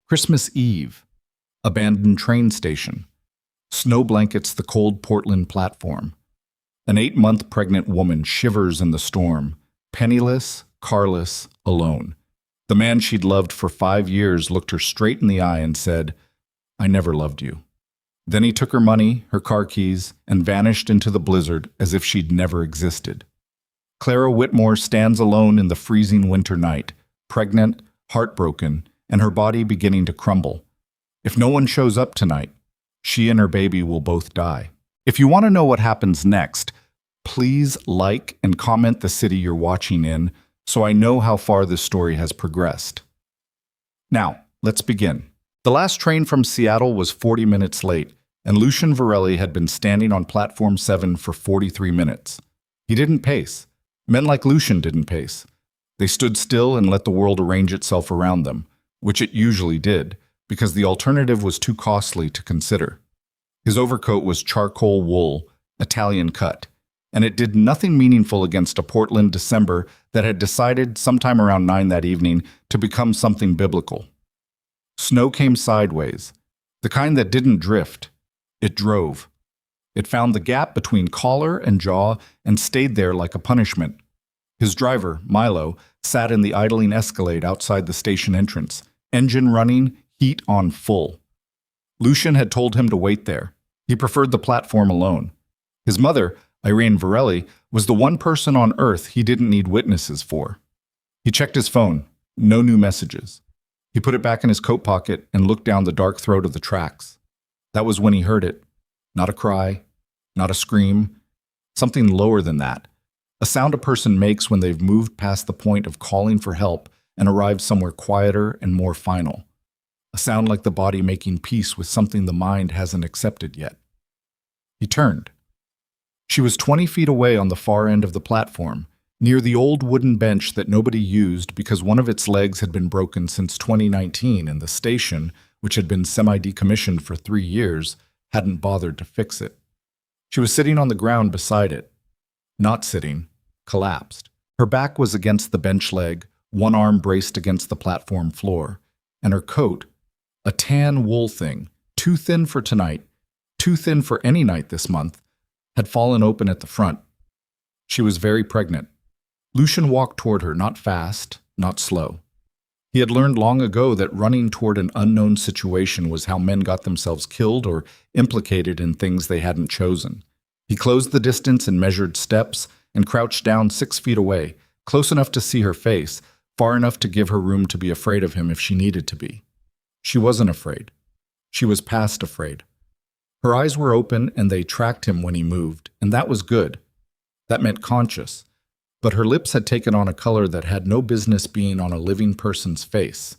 Christmas Eve. Abandoned train station. Snow blankets the cold Portland platform. An 8-month pregnant woman shivers in the storm, penniless, carless, alone. The man she'd loved for 5 years looked her straight in the eye and said, "I never loved you." Then he took her money, her car keys, and vanished into the blizzard as if she'd never existed. Clara Whitmore stands alone in the freezing winter night, pregnant, heartbroken, and her body beginning to crumble. If no one shows up tonight, she and her baby will both die. If you want to know what happens next, please like and comment the city you're watching in so I know how far this story has progressed. Now, let's begin. The last train from Seattle was 40 minutes late, and Lucian Varelli had been standing on platform 7 for 43 minutes. He didn't pace. Men like Lucian didn't pace. They stood still and let the world arrange itself around them, which it usually did, because the alternative was too costly to consider. His overcoat was charcoal wool, Italian cut, and it did nothing meaningful against a Portland December that had decided sometime around 9 that evening to become something biblical. Snow came sideways, the kind that didn't drift. It drove. It found the gap between collar and jaw and stayed there like a punishment. His driver, Milo, sat in the idling Escalade outside the station entrance, engine running, heat on full. Lucian had told him to wait there. He preferred the platform alone. His mother, Irene Varelli, was the one person on Earth he didn't need witnesses for. He checked his phone. No new messages. He put it back in his coat pocket and looked down the dark throat of the tracks. That was when he heard it. Not a cry, not a scream, something lower than that. A sound a person makes when they've moved past the point of calling for help and arrived somewhere quieter and more final. A sound like the body making peace with something the mind hasn't accepted yet. He turned. She was 20 feet away on the far end of the platform, near the old wooden bench that nobody used because one of its legs had been broken since 2019 and the station, which had been semi-decommissioned for 3 years, hadn't bothered to fix it. She was sitting on the ground beside it. Not sitting, collapsed. Her back was against the bench leg, one arm braced against the platform floor, and her coat, a tan wool thing, too thin for tonight, too thin for any night this month, had fallen open at the front. She was very pregnant. Lucian walked toward her, not fast, not slow. He had learned long ago that running toward an unknown situation was how men got themselves killed or implicated in things they hadn't chosen. He closed the distance and measured steps and crouched down 6 feet away, close enough to see her face, far enough to give her room to be afraid of him if she needed to be. She wasn't afraid. She was past afraid. Her eyes were open and they tracked him when he moved, and that was good. That meant conscious. But her lips had taken on a color that had no business being on a living person's face,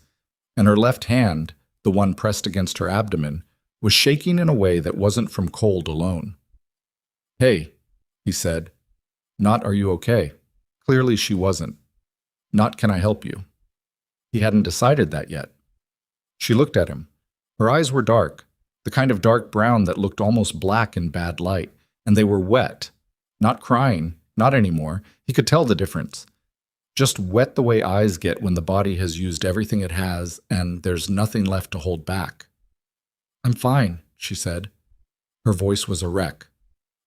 and her left hand, the one pressed against her abdomen, was shaking in a way that wasn't from cold alone. "Hey," he said. Not "Are you okay?" Clearly she wasn't. Not "Can I help you?" He hadn't decided that yet. She looked at him. Her eyes were dark, the kind of dark brown that looked almost black in bad light, and they were wet. Not crying, not anymore. He could tell the difference. Just wet the way eyes get when the body has used everything it has and there's nothing left to hold back. "I'm fine," she said. Her voice was a wreck.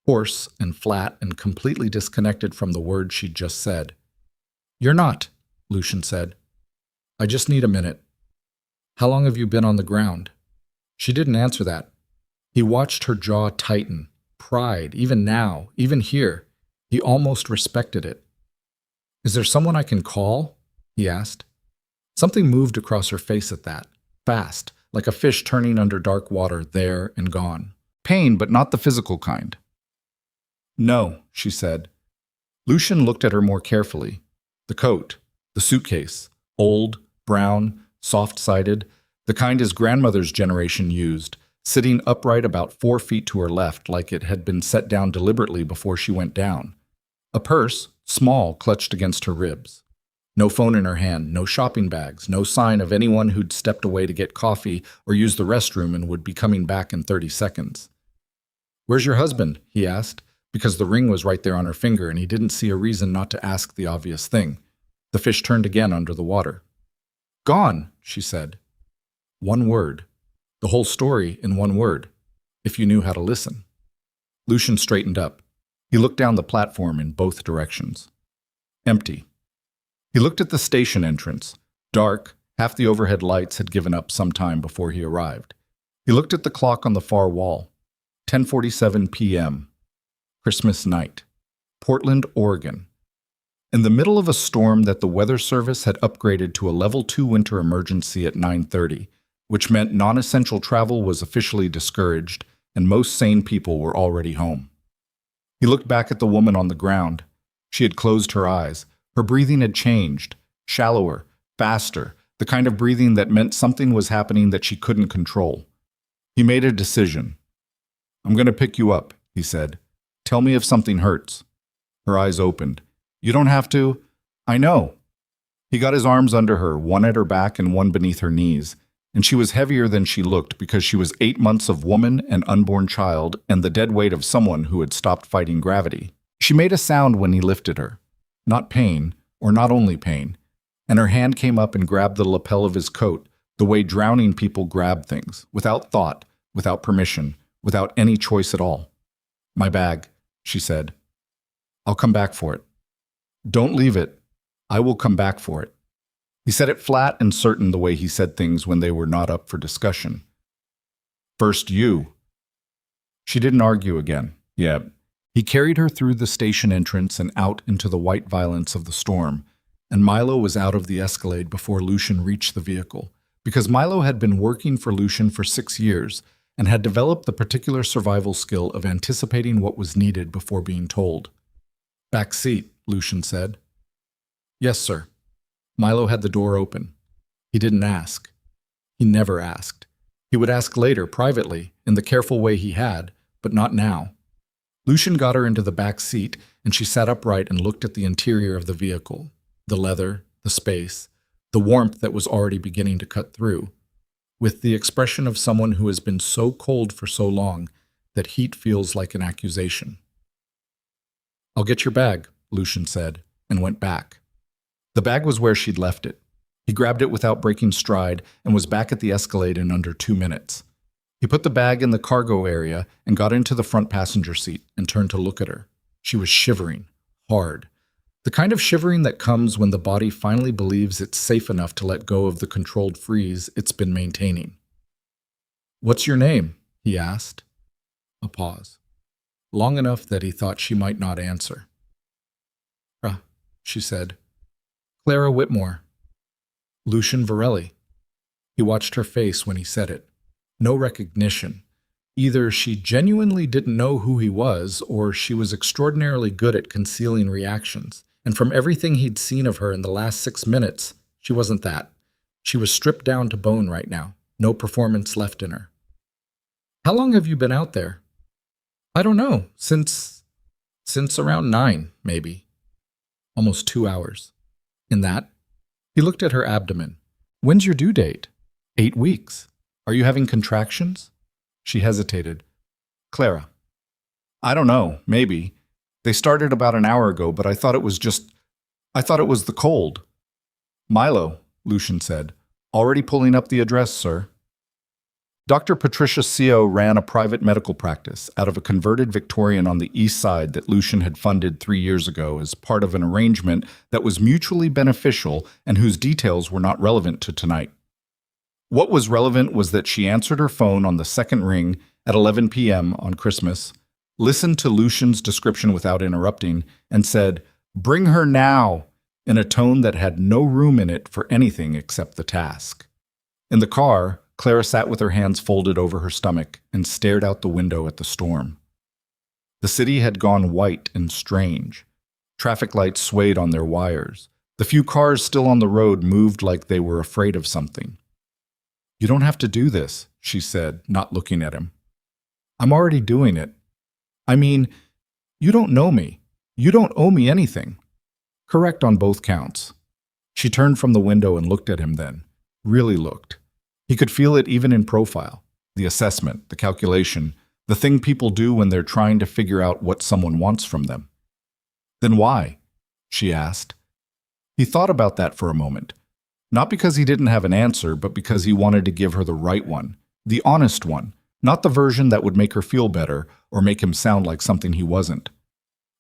Hoarse and flat and completely disconnected from the words she'd just said. "You're not," Lucian said. "I just need a minute. How long have you been on the ground?" She didn't answer that. He watched her jaw tighten. Pride, even now, even here. He almost respected it. "Is there someone I can call?" he asked. Something moved across her face at that. Fast, like a fish turning under dark water, there and gone. Pain, but not the physical kind. "No," she said. Lucian looked at her more carefully. The coat, the suitcase, old, brown, soft-sided, the kind his grandmother's generation used, sitting upright about 4 feet to her left like it had been set down deliberately before she went down. A purse, small, clutched against her ribs. No phone in her hand, no shopping bags, no sign of anyone who'd stepped away to get coffee or use the restroom and would be coming back in 30 seconds. "Where's your husband?" he asked, because the ring was right there on her finger and he didn't see a reason not to ask the obvious thing. The fish turned again under the water. "Gone," she said. One word. The whole story in one word, if you knew how to listen. Lucian straightened up. He looked down the platform in both directions. Empty. He looked at the station entrance. Dark, half the overhead lights had given up some time before he arrived. He looked at the clock on the far wall. 10:47 p.m. Christmas night. Portland, Oregon. In the middle of a storm that the Weather Service had upgraded to a Level 2 winter emergency at 9:30, which meant non-essential travel was officially discouraged and most sane people were already home. He looked back at the woman on the ground. She had closed her eyes. Her breathing had changed, shallower, faster, the kind of breathing that meant something was happening that she couldn't control. He made a decision. "I'm going to pick you up," he said. "Tell me if something hurts." Her eyes opened. "You don't have to." "I know." He got his arms under her, one at her back and one beneath her knees, and she was heavier than she looked because she was 8 months of woman and unborn child and the dead weight of someone who had stopped fighting gravity. She made a sound when he lifted her. Not pain, or not only pain, and her hand came up and grabbed the lapel of his coat, the way drowning people grab things, without thought, without permission, without any choice at all. "My bag," she said. "I'll come back for it." "Don't leave it. I will come back for it." He said it flat and certain the way he said things when they were not up for discussion. "First you." She didn't argue again. Yeah. He carried her through the station entrance and out into the white violence of the storm, and Milo was out of the Escalade before Lucian reached the vehicle, because Milo had been working for Lucian for 6 years and had developed the particular survival skill of anticipating what was needed before being told. "Back seat," Lucian said. "Yes, sir." Milo had the door open. He didn't ask. He never asked. He would ask later, privately, in the careful way he had, but not now. Lucian got her into the back seat, and she sat upright and looked at the interior of the vehicle, the leather, the space, the warmth that was already beginning to cut through, with the expression of someone who has been so cold for so long that heat feels like an accusation. "I'll get your bag," Lucian said, and went back. The bag was where she'd left it. He grabbed it without breaking stride and was back at the Escalade in under 2 minutes. He put the bag in the cargo area and got into the front passenger seat and turned to look at her. She was shivering, hard. The kind of shivering that comes when the body finally believes it's safe enough to let go of the controlled freeze it's been maintaining. "What's your name?" he asked. A pause. Long enough that he thought she might not answer. She said. "Clara Whitmore." "Lucian Varelli." He watched her face when he said it. No recognition. Either she genuinely didn't know who he was, or she was extraordinarily good at concealing reactions. And from everything he'd seen of her in the last 6 minutes, she wasn't that. She was stripped down to bone right now. No performance left in her. "How long have you been out there?" "I don't know. Since around 9, maybe." "Almost 2 hours. In that?" He looked at her abdomen. "When's your due date?" 8 weeks. "Are you having contractions?" She hesitated. "Clara." "I don't know. Maybe. They started about an hour ago, but I thought it was the cold." "Milo," Lucian said. "Already pulling up the address, sir." Dr. Patricia Seo ran a private medical practice out of a converted Victorian on the east side that Lucian had funded 3 years ago as part of an arrangement that was mutually beneficial and whose details were not relevant to tonight. What was relevant was that she answered her phone on the second ring at 11 p.m. on Christmas, listened to Lucian's description without interrupting, and said, "Bring her now," in a tone that had no room in it for anything except the task. In the car, Clara sat with her hands folded over her stomach and stared out the window at the storm. The city had gone white and strange. Traffic lights swayed on their wires. The few cars still on the road moved like they were afraid of something. "You don't have to do this," she said, not looking at him. "I'm already doing it. I mean, you don't know me. You don't owe me anything." Correct on both counts. She turned from the window and looked at him then. Really looked. He could feel it even in profile. The assessment, the calculation, the thing people do when they're trying to figure out what someone wants from them. "Then why?" she asked. He thought about that for a moment. Not because he didn't have an answer, but because he wanted to give her the right one, the honest one, not the version that would make her feel better or make him sound like something he wasn't.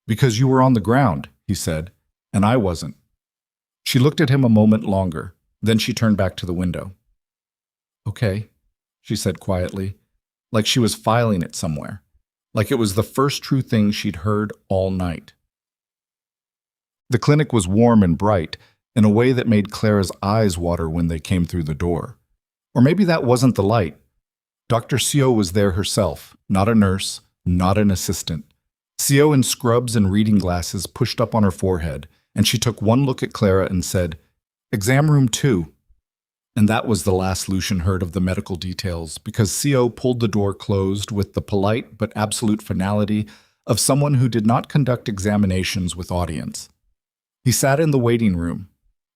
Because you were on the ground, he said, and I wasn't. She looked at him a moment longer, then she turned back to the window. Okay, she said quietly, like she was filing it somewhere, like it was the first true thing she'd heard all night. The clinic was warm and bright in a way that made Clara's eyes water when they came through the door. Or maybe that wasn't the light. Dr. Seo was there herself, not a nurse, not an assistant. Seo in scrubs and reading glasses pushed up on her forehead, and she took one look at Clara and said, "Exam room 2." And that was the last Lucian heard of the medical details, because Seo pulled the door closed with the polite but absolute finality of someone who did not conduct examinations with audience. He sat in the waiting room.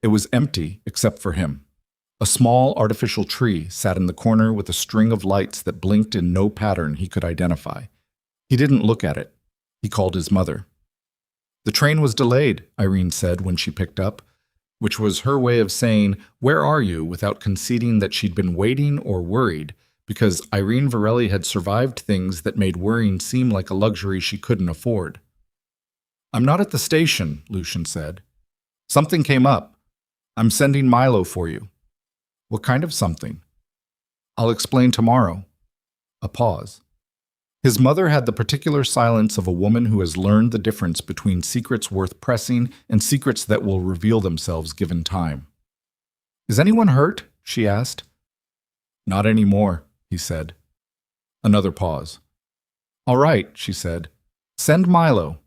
It was empty except for him. A small artificial tree sat in the corner with a string of lights that blinked in no pattern he could identify. He didn't look at it. He called his mother. "The train was delayed," Irene said when she picked up, which was her way of saying, "Where are you?" without conceding that she'd been waiting or worried, because Irene Varelli had survived things that made worrying seem like a luxury she couldn't afford. "I'm not at the station," Lucian said. "Something came up. I'm sending Milo for you." "What kind of something?" "I'll explain tomorrow." A pause. His mother had the particular silence of a woman who has learned the difference between secrets worth pressing and secrets that will reveal themselves given time. "Is anyone hurt?" she asked. "Not anymore," he said. Another pause. "All right," she said. "Send Milo."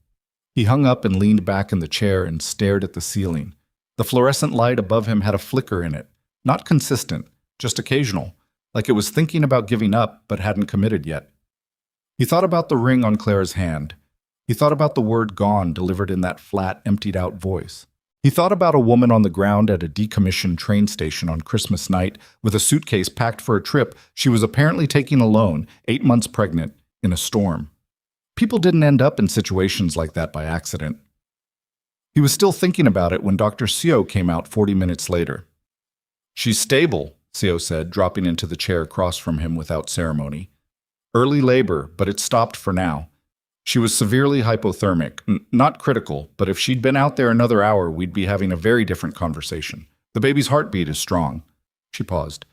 He hung up and leaned back in the chair and stared at the ceiling. The fluorescent light above him had a flicker in it, not consistent, just occasional, like it was thinking about giving up but hadn't committed yet. He thought about the ring on Clara's hand. He thought about the word gone delivered in that flat, emptied-out voice. He thought about a woman on the ground at a decommissioned train station on Christmas night with a suitcase packed for a trip she was apparently taking alone, 8 months pregnant, in a storm. People didn't end up in situations like that by accident. He was still thinking about it when Dr. Seo came out 40 minutes later. "She's stable," Seo said, dropping into the chair across from him without ceremony. "Early labor, but it stopped for now. She was severely hypothermic, not critical, but if she'd been out there another hour, we'd be having a very different conversation. The baby's heartbeat is strong." She paused.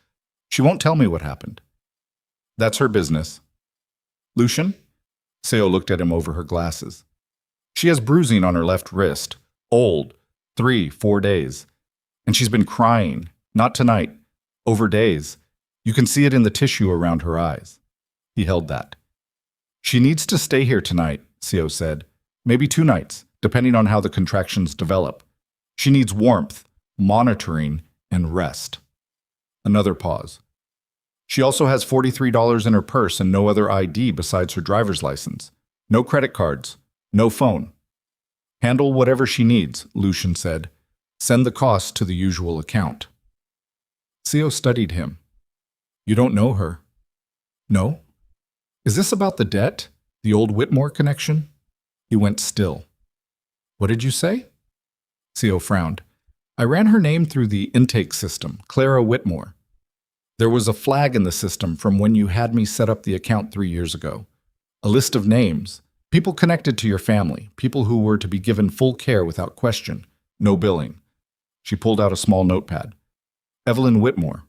"She won't tell me what happened." "That's her business." "Lucian?" Seo looked at him over her glasses. "She has bruising on her left wrist. Old. 3-4 days. And she's been crying. Not tonight. Over days. You can see it in the tissue around her eyes." He held that. "She needs to stay here tonight," Seo said. "Maybe 2 nights, depending on how the contractions develop. She needs warmth, monitoring, and rest." Another pause. "She also has $43 in her purse and no other ID besides her driver's license. No credit cards. No phone." "Handle whatever she needs," Lucian said. "Send the cost to the usual account." Seo studied him. "You don't know her?" "No." "Is this about the debt? The old Whitmore connection?" He went still. "What did you say?" Seo frowned. "I ran her name through the intake system, Clara Whitmore. There was a flag in the system from when you had me set up the account 3 years ago. A list of names, people connected to your family, people who were to be given full care without question, no billing." She pulled out a small notepad. "Evelyn Whitmore.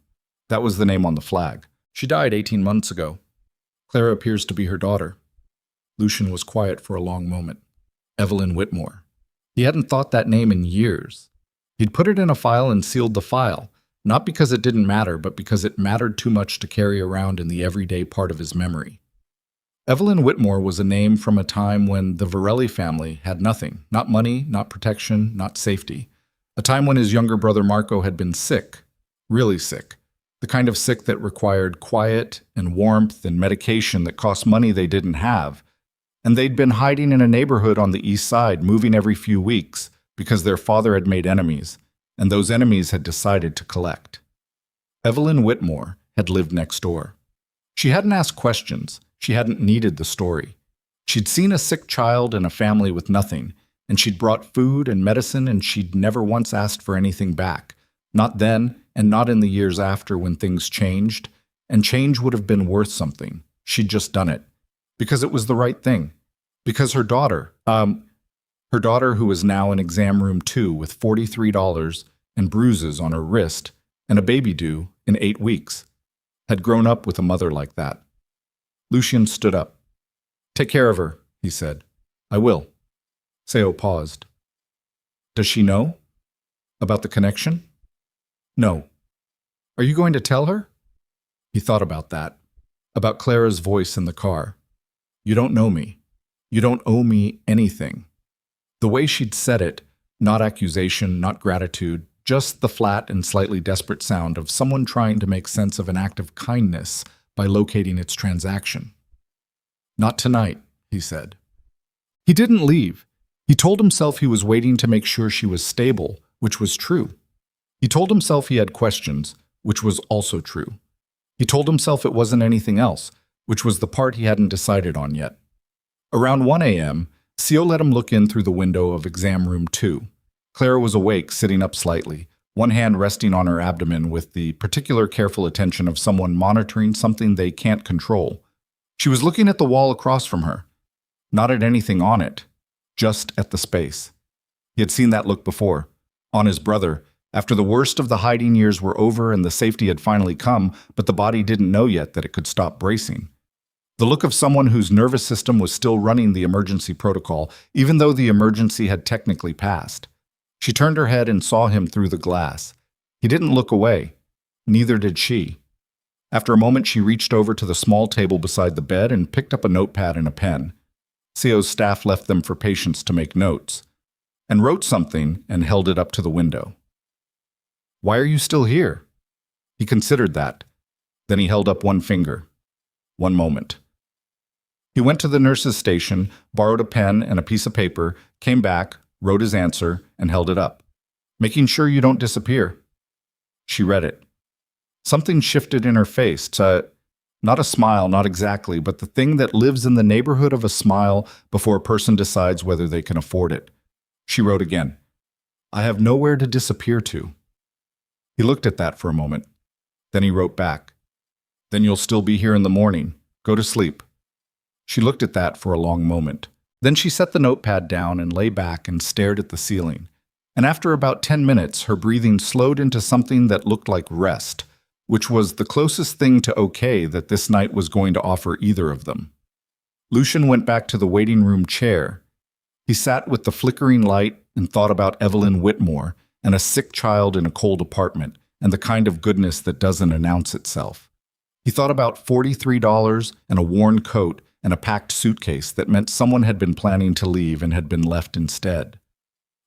That was the name on the flag. She died 18 months ago. Clara appears to be her daughter." Lucian was quiet for a long moment. Evelyn Whitmore. He hadn't thought that name in years. He'd put it in a file and sealed the file, not because it didn't matter, but because it mattered too much to carry around in the everyday part of his memory. Evelyn Whitmore was a name from a time when the Varelli family had nothing, not money, not protection, not safety. A time when his younger brother Marco had been sick, really sick. The kind of sick that required quiet and warmth and medication that cost money they didn't have. And they'd been hiding in a neighborhood on the east side, moving every few weeks, because their father had made enemies, and those enemies had decided to collect. Evelyn Whitmore had lived next door. She hadn't asked questions. She hadn't needed the story. She'd seen a sick child in a family with nothing, and she'd brought food and medicine, and she'd never once asked for anything back. Not then, and not in the years after when things changed, and change would have been worth something. She'd just done it. Because it was the right thing. Because her daughter, who was now in exam room 2 with $43 and bruises on her wrist and a baby due in 8 weeks, had grown up with a mother like that. Lucian stood up. "Take care of her," he said. "I will." Seo paused. "Does she know? About the connection?" "No." "Are you going to tell her?" He thought about that. About Clara's voice in the car. "You don't know me. You don't owe me anything." The way she'd said it, not accusation, not gratitude, just the flat and slightly desperate sound of someone trying to make sense of an act of kindness by locating its transaction. "Not tonight," he said. He didn't leave. He told himself he was waiting to make sure she was stable, which was true. He told himself he had questions, which was also true. He told himself it wasn't anything else, which was the part he hadn't decided on yet. Around 1 a.m., Seo let him look in through the window of exam room 2. Clara was awake, sitting up slightly, one hand resting on her abdomen with the particular careful attention of someone monitoring something they can't control. She was looking at the wall across from her, not at anything on it, just at the space. He had seen that look before, on his brother, after the worst of the hiding years were over and the safety had finally come, but the body didn't know yet that it could stop bracing. The look of someone whose nervous system was still running the emergency protocol, even though the emergency had technically passed. She turned her head and saw him through the glass. He didn't look away. Neither did she. After a moment, she reached over to the small table beside the bed and picked up a notepad and a pen. Seo's staff left them for patients to make notes, and wrote something and held it up to the window. "Why are you still here?" He considered that. Then he held up one finger. "One moment." He went to the nurse's station, borrowed a pen and a piece of paper, came back, wrote his answer, and held it up. "Making sure you don't disappear." She read it. Something shifted in her face to, not a smile, not exactly, but the thing that lives in the neighborhood of a smile before a person decides whether they can afford it. She wrote again, "I have nowhere to disappear to." He looked at that for a moment. Then he wrote back, "Then you'll still be here in the morning. Go to sleep." She looked at that for a long moment. Then she set the notepad down and lay back and stared at the ceiling. And after about 10 minutes, her breathing slowed into something that looked like rest, which was the closest thing to okay that this night was going to offer either of them. Lucian went back to the waiting room chair. He sat with the flickering light and thought about Evelyn Whitmore and a sick child in a cold apartment and the kind of goodness that doesn't announce itself. He thought about $43 and a worn coat and a packed suitcase that meant someone had been planning to leave and had been left instead.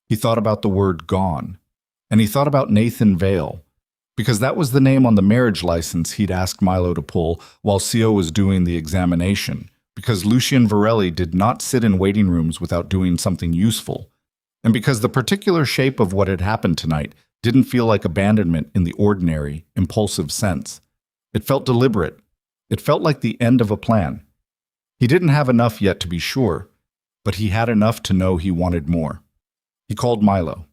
He thought about the word gone. And he thought about Nathan Vale, because that was the name on the marriage license he'd asked Milo to pull while Seo was doing the examination, because Lucian Varelli did not sit in waiting rooms without doing something useful, and because the particular shape of what had happened tonight didn't feel like abandonment in the ordinary, impulsive sense. It felt deliberate. It felt like the end of a plan. He didn't have enough yet to be sure, but he had enough to know he wanted more. He called Milo.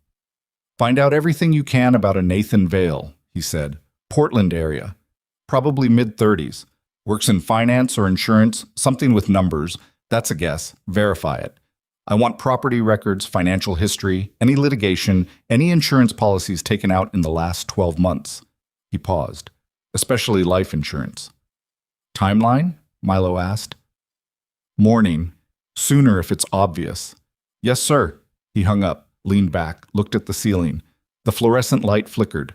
"Find out everything you can about a Nathan Vale," he said. "Portland area. Probably mid-30s. Works in finance or insurance, something with numbers. That's a guess. Verify it. I want property records, financial history, any litigation, any insurance policies taken out in the last 12 months. He paused. "Especially life insurance." "Timeline?" Milo asked. "Morning. Sooner if it's obvious." "Yes, sir." He hung up, leaned back, looked at the ceiling. The fluorescent light flickered.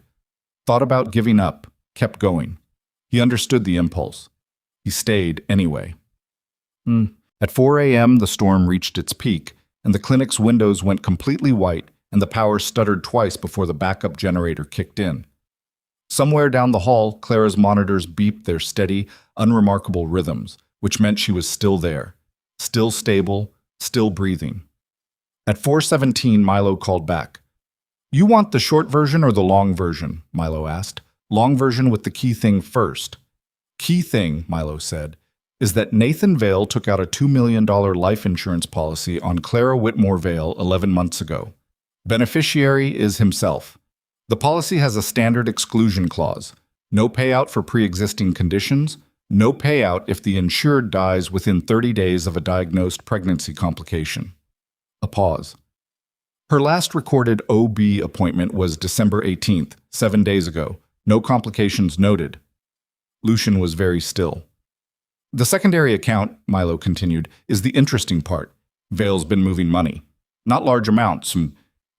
Thought about giving up, kept going. He understood the impulse. He stayed anyway. At 4 a.m., the storm reached its peak, and the clinic's windows went completely white, and the power stuttered twice before the backup generator kicked in. Somewhere down the hall, Clara's monitors beeped their steady, unremarkable rhythms, which meant she was still there, still stable, still breathing. At 4:17, Milo called back. "You want the short version or the long version?" Milo asked. "Long version with the key thing first." "Key thing," Milo said, "is that Nathan Vale took out a $2 million life insurance policy on Clara Whitmore Vale 11 months ago. Beneficiary is himself. The policy has a standard exclusion clause. No payout for pre-existing conditions, no payout if the insured dies within 30 days of a diagnosed pregnancy complication. A pause. Her last recorded OB appointment was December 18th, 7 days ago. No complications noted. Lucian was very still. The secondary account, Milo continued, is the interesting part. Vale's been moving money. Not large amounts,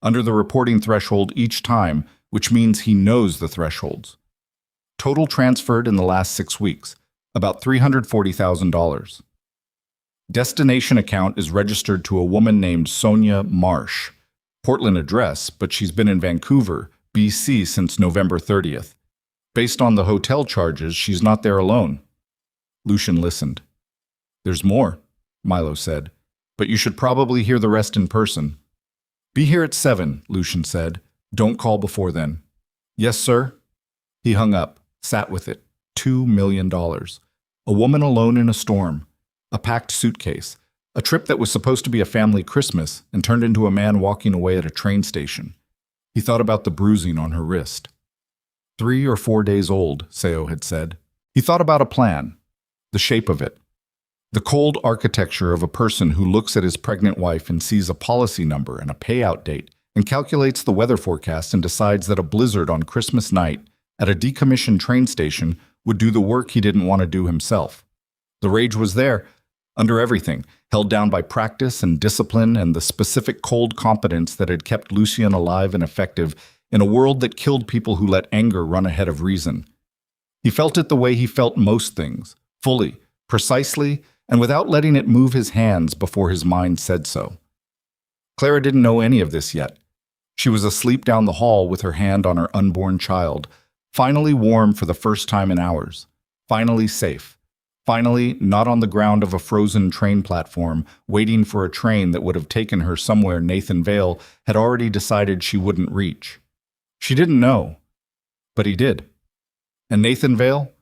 under the reporting threshold each time, which means he knows the thresholds. Total transferred in the last 6 weeks, about $340,000. Destination account is registered to a woman named Sonia Marsh. Portland address, but she's been in Vancouver, BC since November 30th. Based on the hotel charges, she's not there alone. Lucian listened. There's more, Milo said, but you should probably hear the rest in person. Be here at 7, Lucian said. Don't call before then. Yes, sir. He hung up, sat with it. $2 million. A woman alone in a storm. A packed suitcase. A trip that was supposed to be a family Christmas and turned into a man walking away at a train station. He thought about the bruising on her wrist. 3 or 4 days old, Seo had said. He thought about a plan. The shape of it. The cold architecture of a person who looks at his pregnant wife and sees a policy number and a payout date and calculates the weather forecast and decides that a blizzard on Christmas night at a decommissioned train station would do the work he didn't want to do himself. The rage was there, under everything, held down by practice and discipline and the specific cold competence that had kept Lucian alive and effective in a world that killed people who let anger run ahead of reason. He felt it the way he felt most things, fully, precisely, and without letting it move his hands before his mind said so. Clara didn't know any of this yet. She was asleep down the hall with her hand on her unborn child, finally warm for the first time in hours, finally safe, finally not on the ground of a frozen train platform, waiting for a train that would have taken her somewhere Nathan Vale had already decided she wouldn't reach. She didn't know, but he did. And Nathan Vale,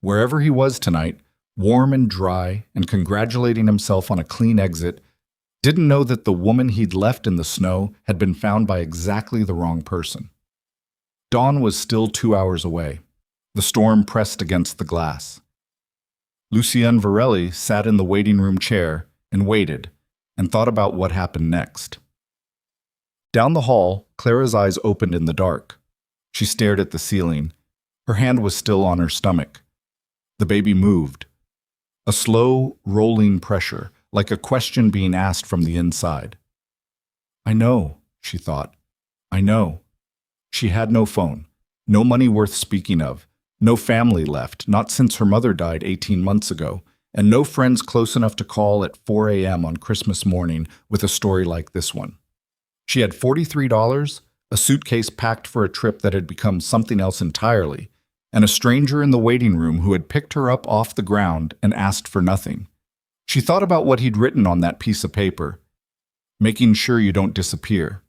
wherever he was tonight, warm and dry and congratulating himself on a clean exit, didn't know that the woman he'd left in the snow had been found by exactly the wrong person. Dawn was still 2 hours away. The storm pressed against the glass. Lucian Varelli sat in the waiting room chair and waited and thought about what happened next. Down the hall, Clara's eyes opened in the dark. She stared at the ceiling. Her hand was still on her stomach. The baby moved. A slow, rolling pressure, like a question being asked from the inside. I know, she thought. I know. She had no phone, no money worth speaking of, no family left, not since her mother died 18 months ago, and no friends close enough to call at 4 a.m. on Christmas morning with a story like this one. She had $43, a suitcase packed for a trip that had become something else entirely, and a stranger in the waiting room who had picked her up off the ground and asked for nothing. She thought about what he'd written on that piece of paper, making sure you don't disappear.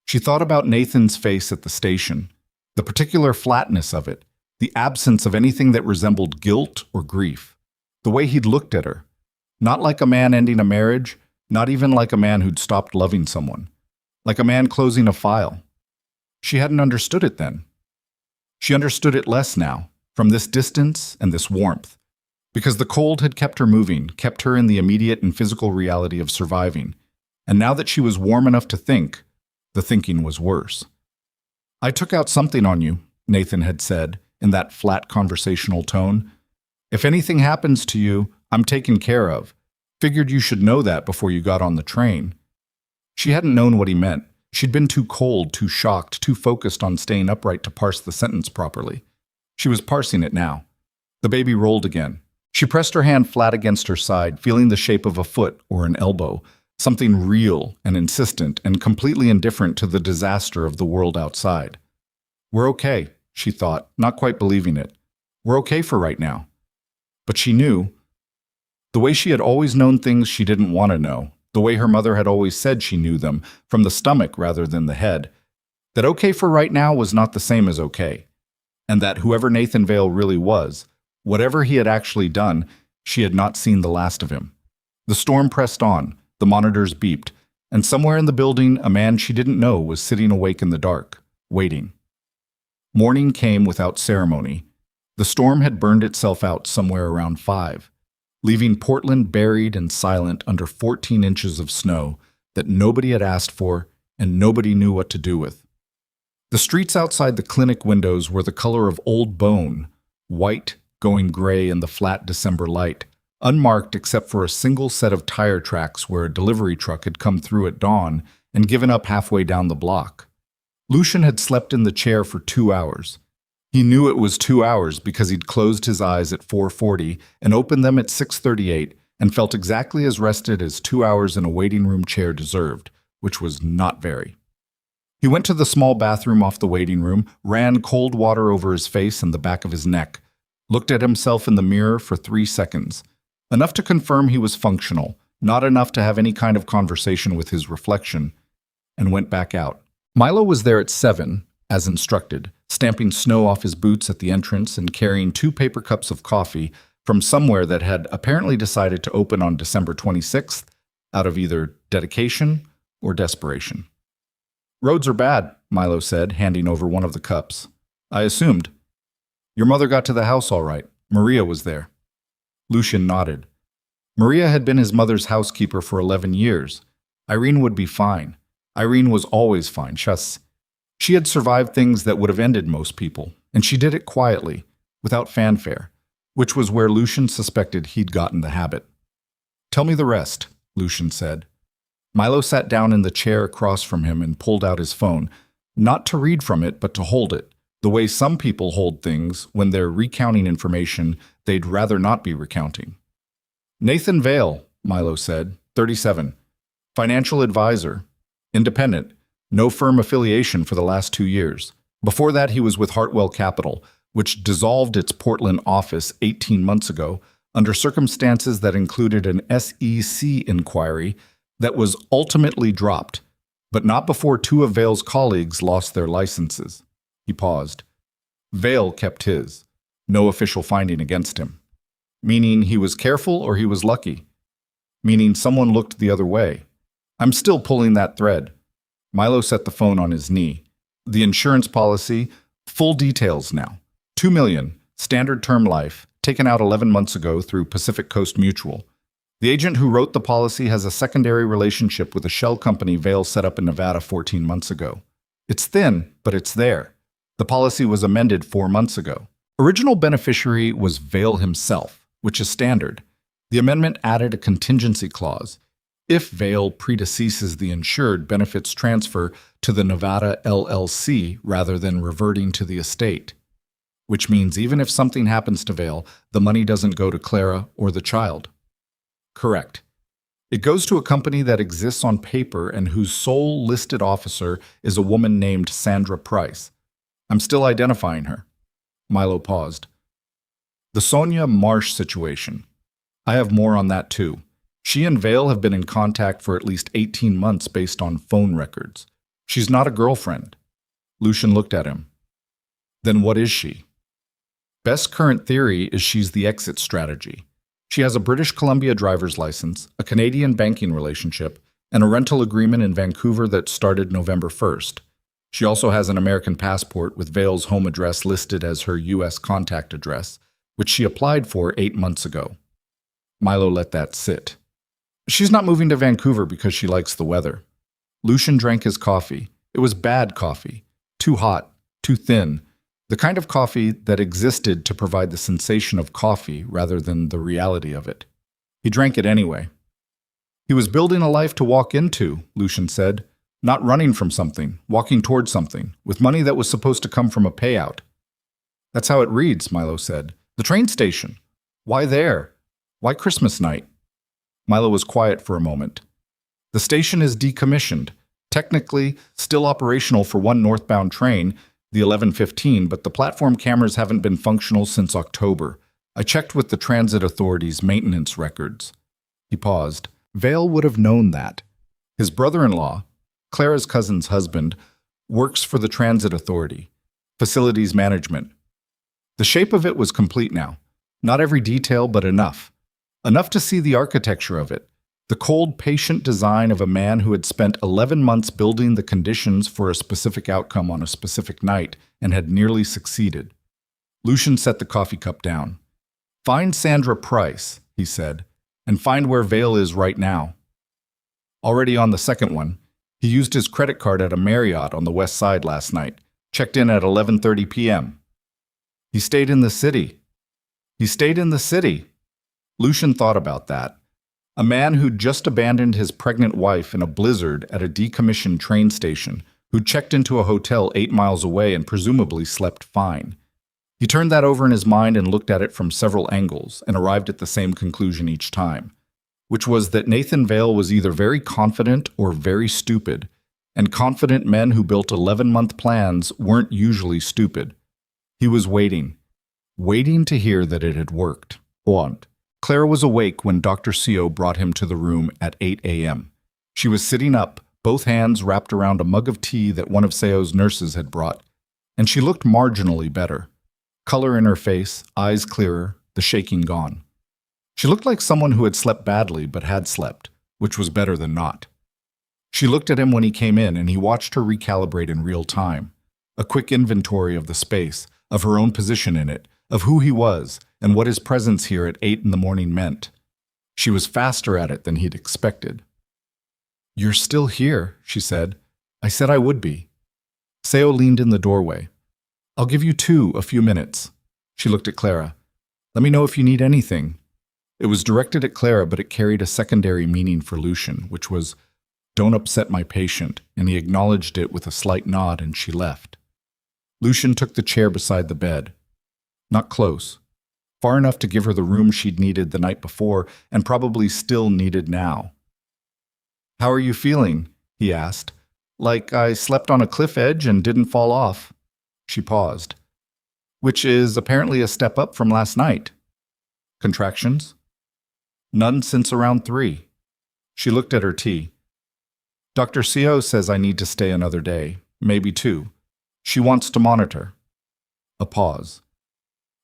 She thought about Nathan's face at the station, the particular flatness of it, the absence of anything that resembled guilt or grief, the way he'd looked at her, not like a man ending a marriage, not even like a man who'd stopped loving someone, like a man closing a file. She hadn't understood it then. She understood it less now, from this distance and this warmth, because the cold had kept her moving, kept her in the immediate and physical reality of surviving, and now that she was warm enough to think, the thinking was worse. I took out something on you, Nathan had said, in that flat conversational tone. If anything happens to you, I'm taken care of. Figured you should know that before you got on the train. She hadn't known what he meant. She'd been too cold, too shocked, too focused on staying upright to parse the sentence properly. She was parsing it now. The baby rolled again. She pressed her hand flat against her side, feeling the shape of a foot or an elbow, something real and insistent and completely indifferent to the disaster of the world outside. We're okay, she thought, not quite believing it. We're okay for right now. But she knew, the way she had always known things she didn't want to know, the way her mother had always said she knew them, from the stomach rather than the head, that okay for right now was not the same as okay, and that whoever Nathan Vale really was, whatever he had actually done, she had not seen the last of him. The storm pressed on, the monitors beeped, and somewhere in the building a man she didn't know was sitting awake in the dark, waiting. Morning came without ceremony. The storm had burned itself out somewhere around 5, leaving Portland buried and silent under 14 inches of snow that nobody had asked for and nobody knew what to do with. The streets outside the clinic windows were the color of old bone, white going gray in the flat December light, unmarked except for a single set of tire tracks where a delivery truck had come through at dawn and given up halfway down the block. Lucian had slept in the chair for 2 hours. He knew it was 2 hours because he'd closed his eyes at 4:40 and opened them at 6:38 and felt exactly as rested as 2 hours in a waiting room chair deserved, which was not very. He went to the small bathroom off the waiting room, ran cold water over his face and the back of his neck, looked at himself in the mirror for 3 seconds, enough to confirm he was functional, not enough to have any kind of conversation with his reflection, and went back out. Milo was there at 7, as instructed, stamping snow off his boots at the entrance and carrying 2 paper cups of coffee from somewhere that had apparently decided to open on December 26th out of either dedication or desperation. "Roads are bad," Milo said, handing over one of the cups. "I assumed. Your mother got to the house all right. Maria was there." Lucian nodded. Maria had been his mother's housekeeper for 11 years. Irene would be fine. Irene was always fine. She had survived things that would have ended most people, and she did it quietly, without fanfare, which was where Lucian suspected he'd gotten the habit. "Tell me the rest," Lucian said. Milo sat down in the chair across from him and pulled out his phone, not to read from it, but to hold it, the way some people hold things when they're recounting information they'd rather not be recounting. "Nathan Vale," Milo said, 37, financial advisor, independent, no firm affiliation for the last 2 years. Before that, he was with Hartwell Capital, which dissolved its Portland office 18 months ago under circumstances that included an SEC inquiry that was ultimately dropped, but not before 2 of Vale's colleagues lost their licenses. He paused. Vale kept his. No official finding against him. Meaning he was careful or he was lucky. Meaning someone looked the other way. I'm still pulling that thread. Milo set the phone on his knee. The insurance policy, full details now. $2 million, standard term life, taken out 11 months ago through Pacific Coast Mutual. The agent who wrote the policy has a secondary relationship with a shell company Vale set up in Nevada 14 months ago. It's thin, but it's there. The policy was amended 4 months ago. Original beneficiary was Vale himself, which is standard. The amendment added a contingency clause. If Vale predeceases the insured, benefits transfer to the Nevada LLC rather than reverting to the estate. Which means even if something happens to Vale, the money doesn't go to Clara or the child. Correct. It goes to a company that exists on paper and whose sole listed officer is a woman named Sandra Price. I'm still identifying her. Milo paused. The Sonia Marsh situation. I have more on that too. She and Vale have been in contact for at least 18 months based on phone records. She's not a girlfriend. Lucian looked at him. Then what is she? Best current theory is she's the exit strategy. She has a British Columbia driver's license, a Canadian banking relationship, and a rental agreement in Vancouver that started November 1st. She also has an American passport with Vale's home address listed as her U.S. contact address, which she applied for 8 months ago. Milo let that sit. She's not moving to Vancouver because she likes the weather. Lucian drank his coffee. It was bad coffee. Too hot, too thin. The kind of coffee that existed to provide the sensation of coffee rather than the reality of it. He drank it anyway. He was building a life to walk into, Lucian said, not running from something, walking towards something, with money that was supposed to come from a payout. That's how it reads, Milo said. The train station. Why there? Why Christmas night? Milo was quiet for a moment. The station is decommissioned, technically still operational for one northbound train, the 11:15, but the platform cameras haven't been functional since October. I checked with the transit authority's maintenance records. He paused. Vale would have known that. His brother-in-law, Clara's cousin's husband, works for the transit authority, facilities management. The shape of it was complete now. Not every detail, but enough. Enough to see the architecture of it. The cold, patient design of a man who had spent 11 months building the conditions for a specific outcome on a specific night and had nearly succeeded. Lucian set the coffee cup down. "Find Sandra Price," he said, "and find where Vale is right now." Already on the second one, he used his credit card at a Marriott on the west side last night, checked in at 11:30 p.m. He stayed in the city. He stayed in the city. Lucian thought about that. A man who'd just abandoned his pregnant wife in a blizzard at a decommissioned train station, who'd checked into a hotel 8 miles away and presumably slept fine. He turned that over in his mind and looked at it from several angles and arrived at the same conclusion each time, which was that Nathan Vale was either very confident or very stupid, and confident men who built 11-month plans weren't usually stupid. He was waiting to hear that it had worked. Want. Clara was awake when Dr. Seo brought him to the room at 8 a.m. She was sitting up, both hands wrapped around a mug of tea that one of Seo's nurses had brought, and she looked marginally better. Color in her face, eyes clearer, the shaking gone. She looked like someone who had slept badly but had slept, which was better than not. She looked at him when he came in, and he watched her recalibrate in real time. A quick inventory of the space, of her own position in it, of who he was, and what his presence here at 8 in the morning meant. She was faster at it than he'd expected. "You're still here," she said. "I said I would be." Seo leaned in the doorway. "I'll give you a few minutes." She looked at Clara. "Let me know if you need anything." It was directed at Clara, but it carried a secondary meaning for Lucian, which was, "Don't upset my patient," and he acknowledged it with a slight nod, and she left. Lucian took the chair beside the bed. Not close. Far enough to give her the room she'd needed the night before, and probably still needed now. "How are you feeling?" he asked. "Like I slept on a cliff edge and didn't fall off." She paused. "Which is apparently a step up from last night." "Contractions?" "None since around 3. She looked at her tea. "Dr. Seo says I need to stay another day, maybe 2. She wants to monitor." A pause.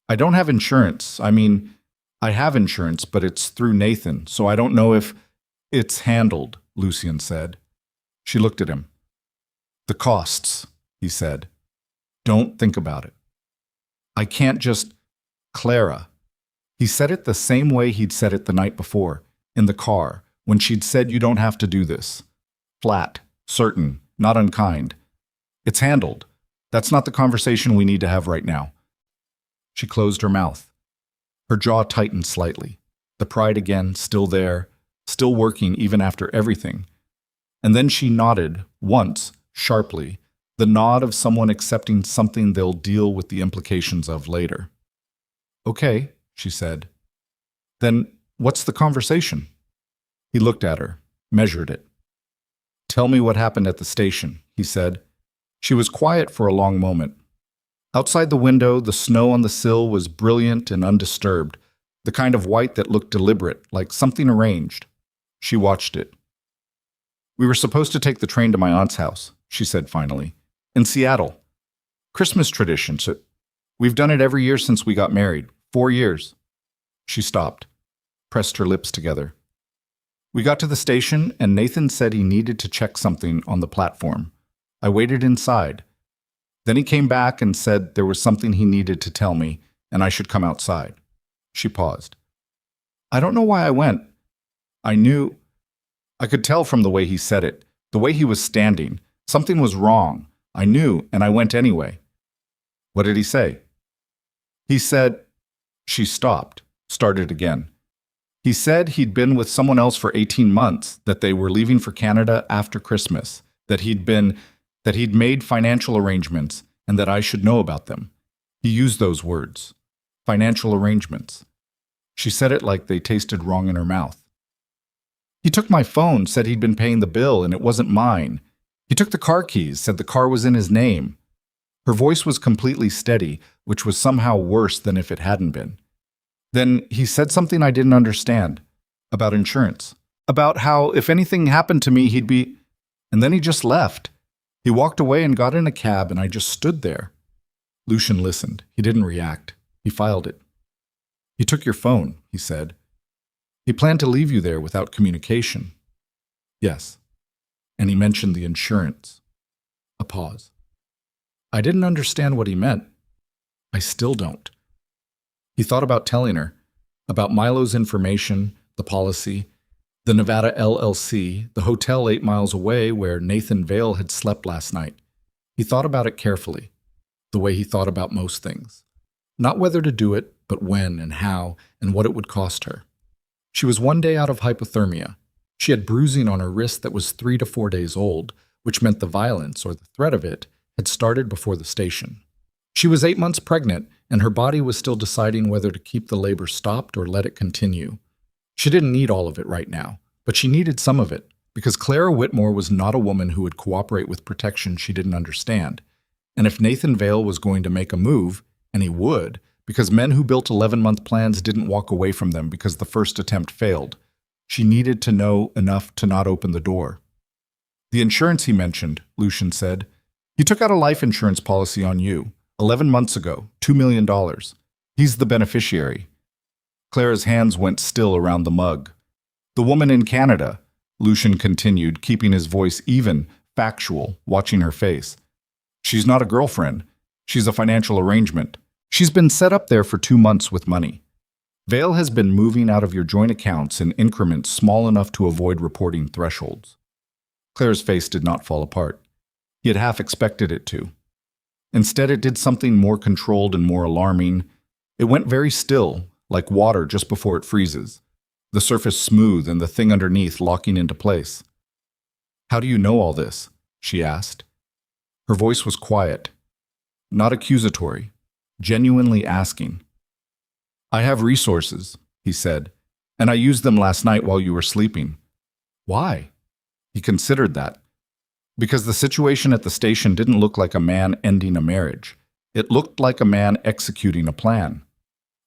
"I don't have insurance. I have insurance, but it's through Nathan, so I don't know if—" "It's handled," Lucian said. She looked at him. "The costs," he said. "Don't think about it." "I can't just—" "Clara." He said it the same way he'd said it the night before, in the car, when she'd said, "You don't have to do this." Flat, certain, not unkind. "It's handled. That's not the conversation we need to have right now." She closed her mouth. Her jaw tightened slightly. The pride again, still there, still working even after everything. And then she nodded, once, sharply, the nod of someone accepting something they'll deal with the implications of later. "Okay," she said. "Then what's the conversation?" He looked at her, measured it. "Tell me what happened at the station," he said. She was quiet for a long moment. Outside the window, the snow on the sill was brilliant and undisturbed, the kind of white that looked deliberate, like something arranged. She watched it. "We were supposed to take the train to my aunt's house," she said finally. "In Seattle. Christmas tradition. So we've done it every year since we got married. 4 years. She stopped, pressed her lips together. "We got to the station, and Nathan said he needed to check something on the platform. I waited inside. Then he came back and said there was something he needed to tell me, and I should come outside." She paused. "I don't know why I went. I knew. I could tell from the way he said it, the way he was standing. Something was wrong. I knew, and I went anyway." "What did he say?" "He said—" She stopped, started again. "He said he'd been with someone else for 18 months, that they were leaving for Canada after Christmas, that he'd made financial arrangements, and that I should know about them. He used those words. Financial arrangements." She said it like they tasted wrong in her mouth. "He took my phone, said he'd been paying the bill, and it wasn't mine. He took the car keys, said the car was in his name." Her voice was completely steady, which was somehow worse than if it hadn't been. "Then he said something I didn't understand. About insurance. About how if anything happened to me, he'd be—" And then he just left. He walked away and got in a cab, and I just stood there. Lucian listened. He didn't react. He filed it. "He took your phone," he said. He planned to leave you there without communication. Yes. And he mentioned the insurance. A pause. I didn't understand what he meant. I still don't. He thought about telling her, about Milo's information, the policy, the Nevada LLC, the hotel 8 miles away where Nathan Vale had slept last night. He thought about it carefully, the way he thought about most things. Not whether to do it, but when and how and what it would cost her. She was 1 day out of hypothermia. She had bruising on her wrist that was 3 to 4 days old, which meant the violence, or the threat of it, had started before the station. She was 8 months pregnant, and her body was still deciding whether to keep the labor stopped or let it continue. She didn't need all of it right now, but she needed some of it, because Clara Whitmore was not a woman who would cooperate with protection she didn't understand. And if Nathan Vale was going to make a move, and he would, because men who built 11-month plans didn't walk away from them because the first attempt failed, she needed to know enough to not open the door. The insurance he mentioned, Lucian said, he took out a life insurance policy on you, 11 months ago, $2 million. He's the beneficiary. Clara's hands went still around the mug. The woman in Canada, Lucian continued, keeping his voice even, factual, watching her face. She's not a girlfriend. She's a financial arrangement. She's been set up there for 2 months with money. Vale has been moving out of your joint accounts in increments small enough to avoid reporting thresholds. Clara's face did not fall apart. He had half expected it to. Instead, it did something more controlled and more alarming. It went very still, like water just before it freezes, the surface smooth and the thing underneath locking into place. How do you know all this? She asked. Her voice was quiet, not accusatory, genuinely asking. I have resources, he said, and I used them last night while you were sleeping. Why? He considered that. Because the situation at the station didn't look like a man ending a marriage. It looked like a man executing a plan.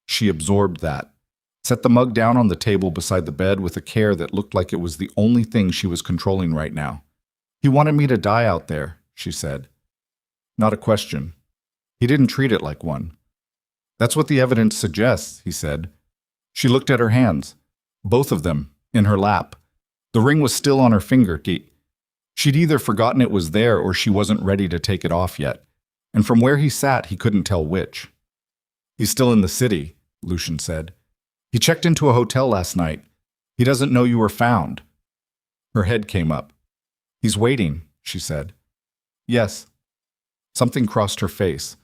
She absorbed that, set the mug down on the table beside the bed with a care that looked like it was the only thing she was controlling right now. He wanted me to die out there, she said. Not a question. He didn't treat it like one. That's what the evidence suggests, he said. She looked at her hands, both of them, in her lap. The ring was still on her finger. She'd either forgotten it was there or she wasn't ready to take it off yet. And from where he sat, he couldn't tell which. He's still in the city, Lucian said. He checked into a hotel last night. He doesn't know you were found. Her head came up. He's waiting, she said. Yes. Something crossed her face.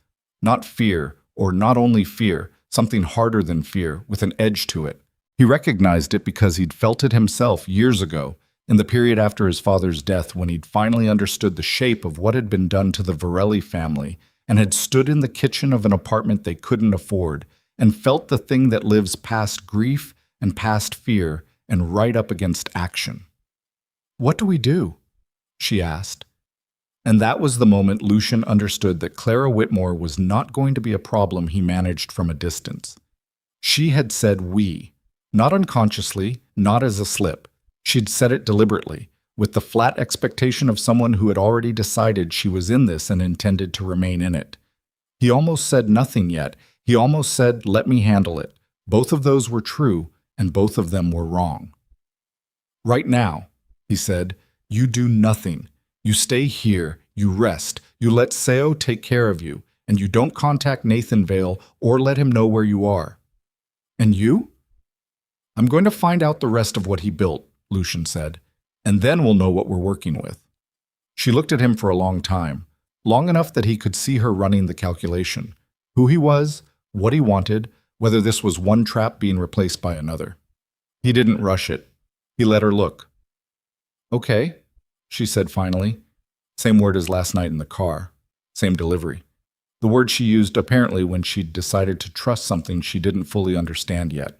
Not fear, or not only fear, something harder than fear, with an edge to it. He recognized it because he'd felt it himself years ago, in the period after his father's death when he'd finally understood the shape of what had been done to the Varelli family and had stood in the kitchen of an apartment they couldn't afford and felt the thing that lives past grief and past fear and right up against action. What do we do? She asked. And that was the moment Lucian understood that Clara Whitmore was not going to be a problem he managed from a distance. She had said we, not unconsciously, not as a slip. She'd said it deliberately, with the flat expectation of someone who had already decided she was in this and intended to remain in it. He almost said nothing yet. He almost said, let me handle it. Both of those were true, and both of them were wrong. Right now, he said, you do nothing. You stay here, you rest, you let Seo take care of you, and you don't contact Nathan Vale or let him know where you are. And you? I'm going to find out the rest of what he built, Lucian said, and then we'll know what we're working with. She looked at him for a long time, long enough that he could see her running the calculation. Who he was, what he wanted, whether this was one trap being replaced by another. He didn't rush it. He let her look. Okay, she said finally. Same word as last night in the car. Same delivery. The word she used apparently when she'd decided to trust something she didn't fully understand yet.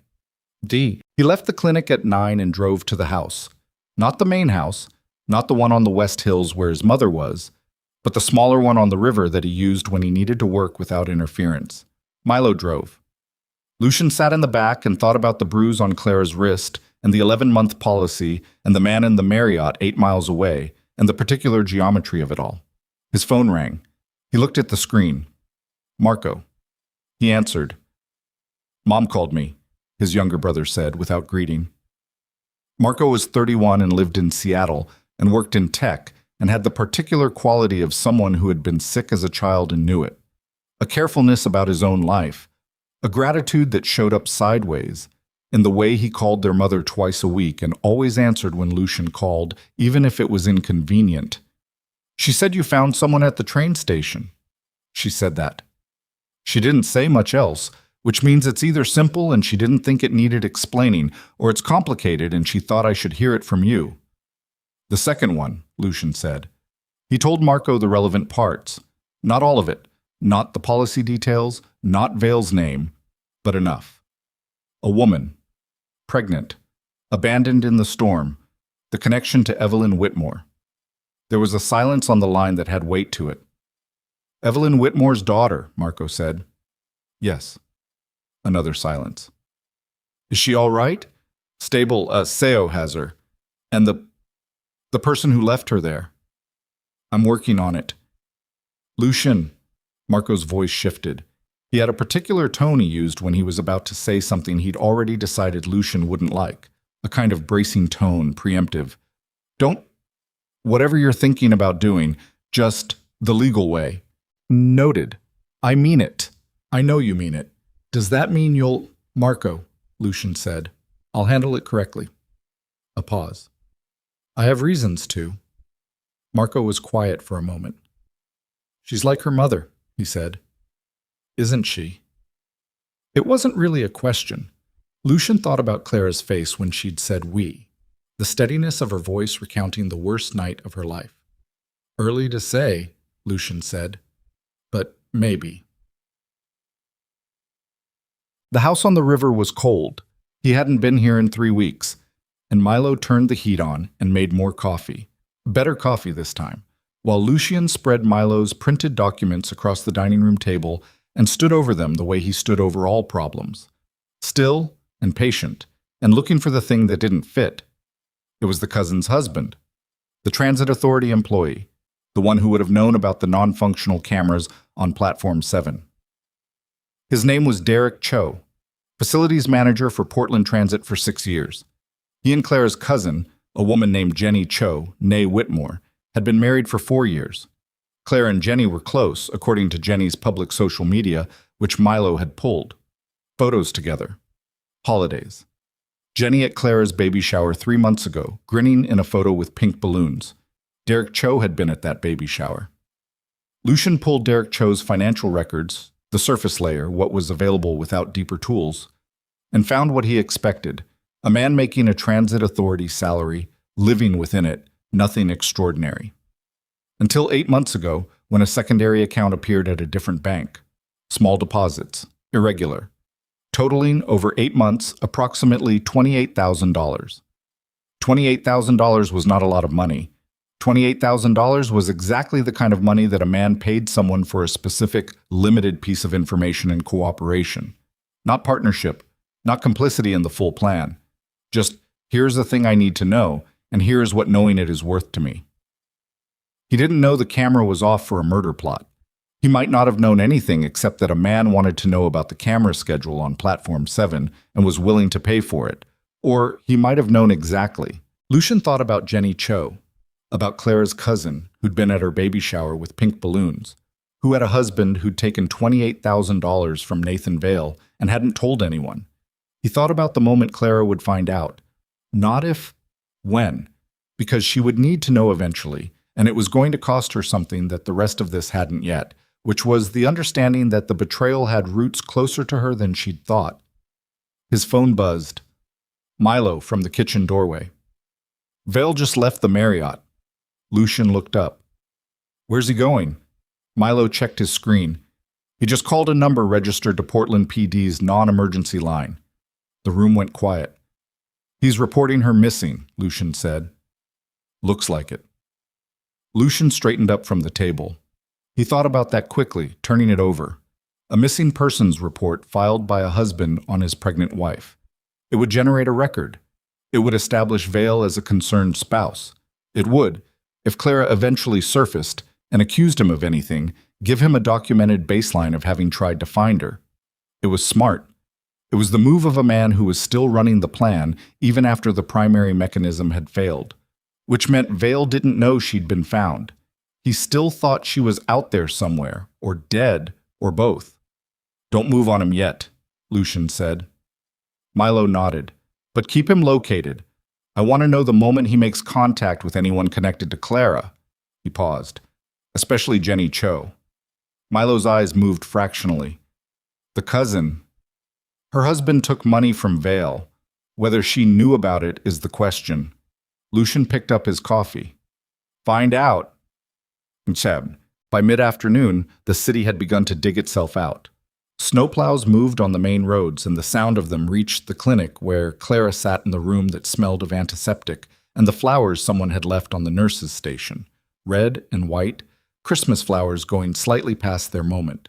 D. He left the clinic at 9 and drove to the house. Not the main house, not the one on the West Hills where his mother was, but the smaller one on the river that he used when he needed to work without interference. Milo drove. Lucian sat in the back and thought about the bruise on Clara's wrist and the 11-month policy and the man in the Marriott 8 miles away and the particular geometry of it all. His phone rang. He looked at the screen. Marco. He answered. Mom called me, his younger brother said without greeting. Marco was 31 and lived in Seattle and worked in tech and had the particular quality of someone who had been sick as a child and knew it. A carefulness about his own life, a gratitude that showed up sideways in the way he called their mother twice a week and always answered when Lucian called, even if it was inconvenient. "She said you found someone at the train station." She said that. She didn't say much else, which means it's either simple and she didn't think it needed explaining, or it's complicated and she thought I should hear it from you. "The second one," Lucian said. He told Marco the relevant parts. Not all of it, not the policy details, not Vale's name, but enough. A woman, pregnant, abandoned in the storm, the connection to Evelyn Whitmore. There was a silence on the line that had weight to it. "Evelyn Whitmore's daughter," Marco said. "Yes." Another silence. "Is she all right?" "Stable, Seo has her. And the person who left her there." "I'm working on it." "Lucian," Marco's voice shifted. He had a particular tone he used when he was about to say something he'd already decided Lucian wouldn't like, a kind of bracing tone, preemptive. "Don't, whatever you're thinking about doing, just the legal way." "Noted. I mean it. I know you mean it. Does that mean you'll—" "Marco," Lucian said. "I'll handle it correctly." A pause. "I have reasons to." Marco was quiet for a moment. "She's like her mother," he said. "Isn't she?" It wasn't really a question. Lucian thought about Clara's face when she'd said "we," the steadiness of her voice recounting the worst night of her life. "Early to say," Lucian said, "but maybe." The house on the river was cold. He hadn't been here in 3 weeks, and Milo turned the heat on and made more coffee. Better coffee this time, while Lucian spread Milo's printed documents across the dining room table and stood over them the way he stood over all problems. Still and patient, and looking for the thing that didn't fit. It was the cousin's husband, the transit authority employee, the one who would have known about the non-functional cameras on Platform 7. His name was Derek Cho, facilities manager for Portland Transit for 6 years. He and Clara's cousin, a woman named Jenny Cho, née Whitmore, had been married for 4 years. Clara and Jenny were close, according to Jenny's public social media, which Milo had pulled. Photos together. Holidays. Jenny at Clara's baby shower 3 months ago, grinning in a photo with pink balloons. Derek Cho had been at that baby shower. Lucian pulled Derek Cho's financial records, the surface layer, what was available without deeper tools, and found what he expected, a man making a transit authority salary, living within it, nothing extraordinary. Until 8 months ago, when a secondary account appeared at a different bank. Small deposits, irregular, totaling over 8 months approximately $28,000. $28,000 was not a lot of money. $28,000 was exactly the kind of money that a man paid someone for a specific, limited piece of information and cooperation. Not partnership, not complicity in the full plan. Just, here's the thing I need to know, and here's what knowing it is worth to me. He didn't know the camera was off for a murder plot. He might not have known anything except that a man wanted to know about the camera schedule on Platform 7 and was willing to pay for it. Or he might have known exactly. Lucian thought about Jenny Cho, about Clara's cousin who'd been at her baby shower with pink balloons, who had a husband who'd taken $28,000 from Nathan Vale and hadn't told anyone. He thought about the moment Clara would find out. Not if, when, because she would need to know eventually, and it was going to cost her something that the rest of this hadn't yet, which was the understanding that the betrayal had roots closer to her than she'd thought. His phone buzzed. Milo from the kitchen doorway. Vale just left the Marriott. Lucian looked up. Where's he going? Milo checked his screen. He just called a number registered to Portland PD's non-emergency line. The room went quiet. He's reporting her missing, Lucian said. Looks like it. Lucian straightened up from the table. He thought about that quickly, turning it over. A missing persons report filed by a husband on his pregnant wife. It would generate a record. It would establish Vale as a concerned spouse. It would, if Clara eventually surfaced and accused him of anything, give him a documented baseline of having tried to find her. It was smart. It was the move of a man who was still running the plan even after the primary mechanism had failed, which meant Vale didn't know she'd been found. He still thought she was out there somewhere, or dead, or both. "Don't move on him yet," Lucian said. Milo nodded. "But keep him located. I want to know the moment he makes contact with anyone connected to Clara." He paused. "Especially Jenny Cho." Milo's eyes moved fractionally. "The cousin. Her husband took money from Vale. Whether she knew about it is the question." Lucian picked up his coffee. "Find out." Cheb. By mid-afternoon, the city had begun to dig itself out. Snowplows moved on the main roads, and the sound of them reached the clinic where Clara sat in the room that smelled of antiseptic and the flowers someone had left on the nurse's station, red and white, Christmas flowers going slightly past their moment.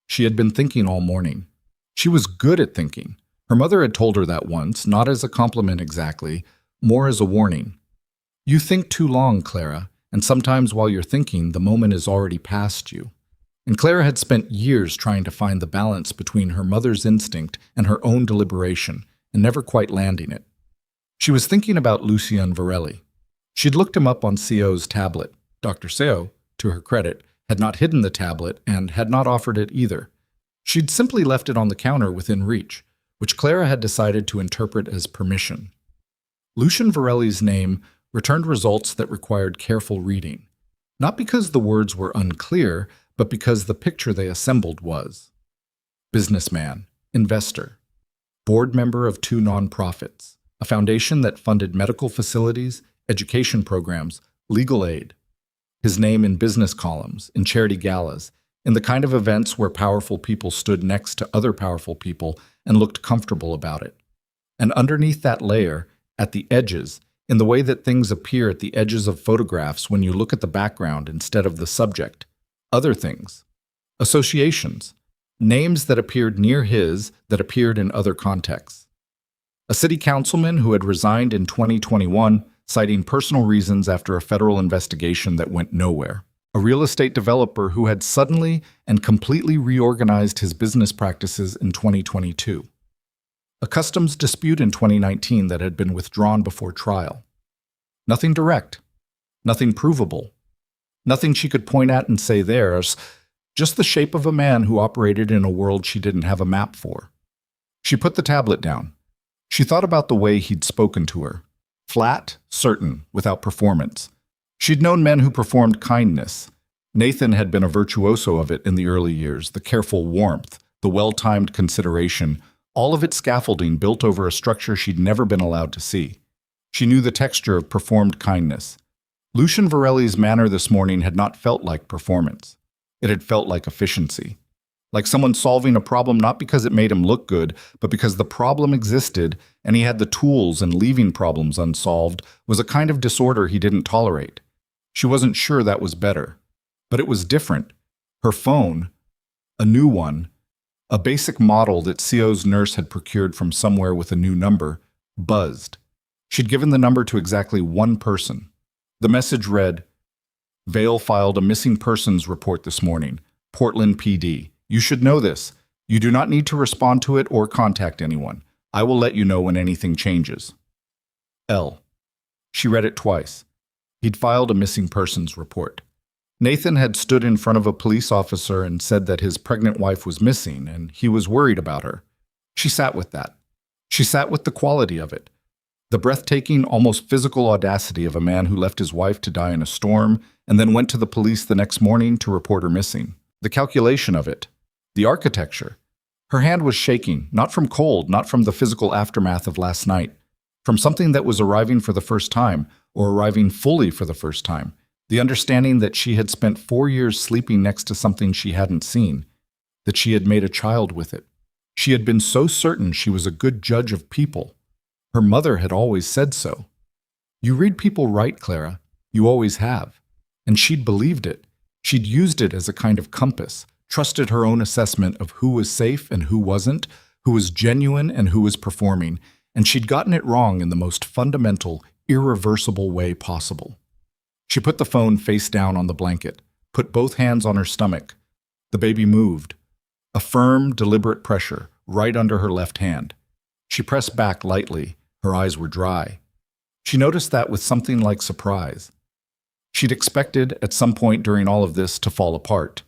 She had been thinking all morning. She was good at thinking. Her mother had told her that once, not as a compliment exactly, more as a warning. "You think too long, Clara, and sometimes while you're thinking, the moment is already past you." And Clara had spent years trying to find the balance between her mother's instinct and her own deliberation, and never quite landing it. She was thinking about Lucian Varelli. She'd looked him up on Seo's tablet. Dr. Seo, to her credit, had not hidden the tablet and had not offered it either. She'd simply left it on the counter within reach, which Clara had decided to interpret as permission. Lucian Varelli's name returned results that required careful reading, not because the words were unclear, but because the picture they assembled was: businessman, investor, board member of 2 nonprofits, a foundation that funded medical facilities, education programs, legal aid. His name in business columns, in charity galas, in the kind of events where powerful people stood next to other powerful people and looked comfortable about it. And underneath that layer, at the edges, in the way that things appear at the edges of photographs when you look at the background instead of the subject, other things, associations, names that appeared near his that appeared in other contexts. A city councilman who had resigned in 2021, citing personal reasons after a federal investigation that went nowhere. A real estate developer who had suddenly and completely reorganized his business practices in 2022. A customs dispute in 2019 that had been withdrawn before trial. Nothing direct, nothing provable, nothing she could point at and say theirs, just the shape of a man who operated in a world she didn't have a map for. She put the tablet down. She thought about the way he'd spoken to her. Flat, certain, without performance. She'd known men who performed kindness. Nathan had been a virtuoso of it in the early years, the careful warmth, the well-timed consideration, all of it scaffolding built over a structure she'd never been allowed to see. She knew the texture of performed kindness. Lucian Varelli's manner this morning had not felt like performance. It had felt like efficiency. Like someone solving a problem not because it made him look good, but because the problem existed and he had the tools, and leaving problems unsolved was a kind of disorder he didn't tolerate. She wasn't sure that was better. But it was different. Her phone, a new one, a basic model that Seo's nurse had procured from somewhere with a new number, buzzed. She'd given the number to exactly one person. The message read, "Vale filed a missing persons report this morning. Portland PD. You should know this. You do not need to respond to it or contact anyone. I will let you know when anything changes." L. She read it twice. He'd filed a missing persons report. Nathan had stood in front of a police officer and said that his pregnant wife was missing, and he was worried about her. She sat with that. She sat with the quality of it. The breathtaking, almost physical audacity of a man who left his wife to die in a storm and then went to the police the next morning to report her missing. The calculation of it. The architecture. Her hand was shaking, not from cold, not from the physical aftermath of last night, from something that was arriving for the first time, or arriving fully for the first time. The understanding that she had spent 4 years sleeping next to something she hadn't seen, that she had made a child with it. She had been so certain she was a good judge of people. Her mother had always said so. You read people right, Clara. You always have. And she'd believed it. She'd used it as a kind of compass, trusted her own assessment of who was safe and who wasn't, who was genuine and who was performing, and she'd gotten it wrong in the most fundamental, irreversible way possible. She put the phone face down on the blanket, put both hands on her stomach. The baby moved. A firm, deliberate pressure, right under her left hand. She pressed back lightly. Her eyes were dry. She noticed that with something like surprise. She'd expected, at some point during all of this, to fall apart,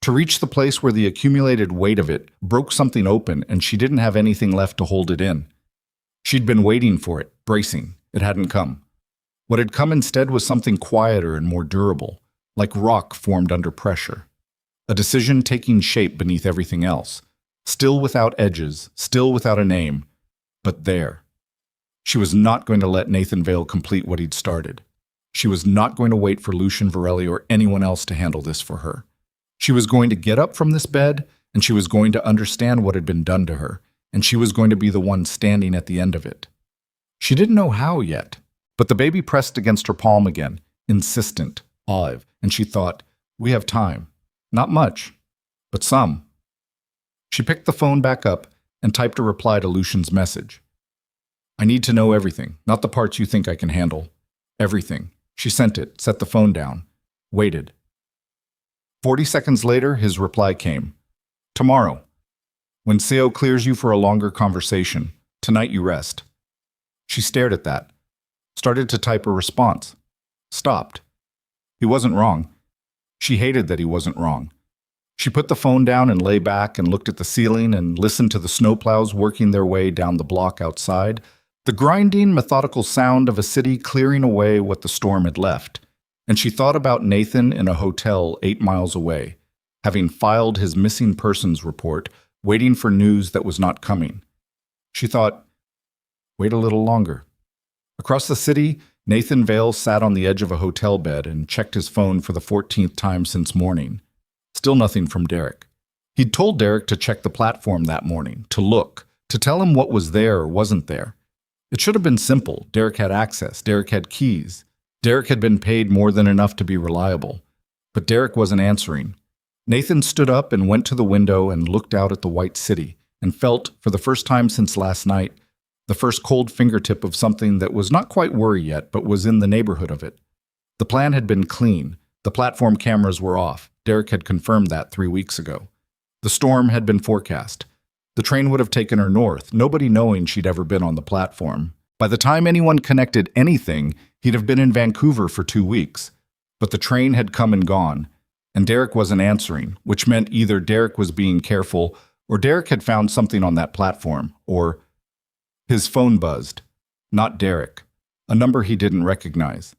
to reach the place where the accumulated weight of it broke something open and she didn't have anything left to hold it in. She'd been waiting for it, bracing. It hadn't come. What had come instead was something quieter and more durable, like rock formed under pressure. A decision taking shape beneath everything else, still without edges, still without a name, but there. She was not going to let Nathan Vale complete what he'd started. She was not going to wait for Lucian Varelli or anyone else to handle this for her. She was going to get up from this bed, and she was going to understand what had been done to her, and she was going to be the one standing at the end of it. She didn't know how yet, but the baby pressed against her palm again, insistent, olive, and she thought, we have time. Not much, but some. She picked the phone back up and typed a reply to Lucian's message. I need to know everything, not the parts you think I can handle. Everything. She sent it, set the phone down, waited. 40 seconds later, his reply came. Tomorrow. When Seo clears you for a longer conversation, tonight you rest. She stared at that, started to type a response. Stopped. He wasn't wrong. She hated that he wasn't wrong. She put the phone down and lay back and looked at the ceiling and listened to the snowplows working their way down the block outside, the grinding, methodical sound of a city clearing away what the storm had left. And she thought about Nathan in a hotel 8 miles away, having filed his missing persons report, waiting for news that was not coming. She thought, wait a little longer. Across the city, Nathan Vale sat on the edge of a hotel bed and checked his phone for the 14th time since morning. Still nothing from Derek. He'd told Derek to check the platform that morning, to look, to tell him what was there or wasn't there. It should have been simple. Derek had access. Derek had keys. Derek had been paid more than enough to be reliable. But Derek wasn't answering. Nathan stood up and went to the window and looked out at the white city and felt, for the first time since last night, the first cold fingertip of something that was not quite worry yet, but was in the neighborhood of it. The plan had been clean. The platform cameras were off. Derek had confirmed that 3 weeks ago. The storm had been forecast. The train would have taken her north, nobody knowing she'd ever been on the platform. By the time anyone connected anything, he'd have been in Vancouver for 2 weeks. But the train had come and gone, and Derek wasn't answering, which meant either Derek was being careful or Derek had found something on that platform, or his phone buzzed. Not Derek. A number he didn't recognize.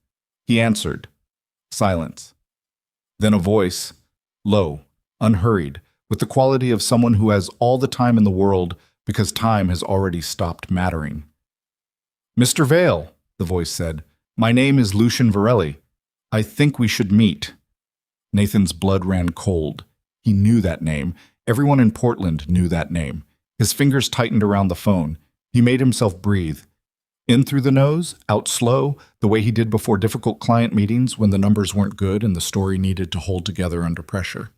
He answered. Silence. Then a voice, low, unhurried, with the quality of someone who has all the time in the world because time has already stopped mattering. Mr. Vale, the voice said, my name is Lucian Varelli. I think we should meet. Nathan's blood ran cold. He knew that name. Everyone in Portland knew that name. His fingers tightened around the phone. He made himself breathe. In through the nose, out slow, the way he did before difficult client meetings when the numbers weren't good and the story needed to hold together under pressure.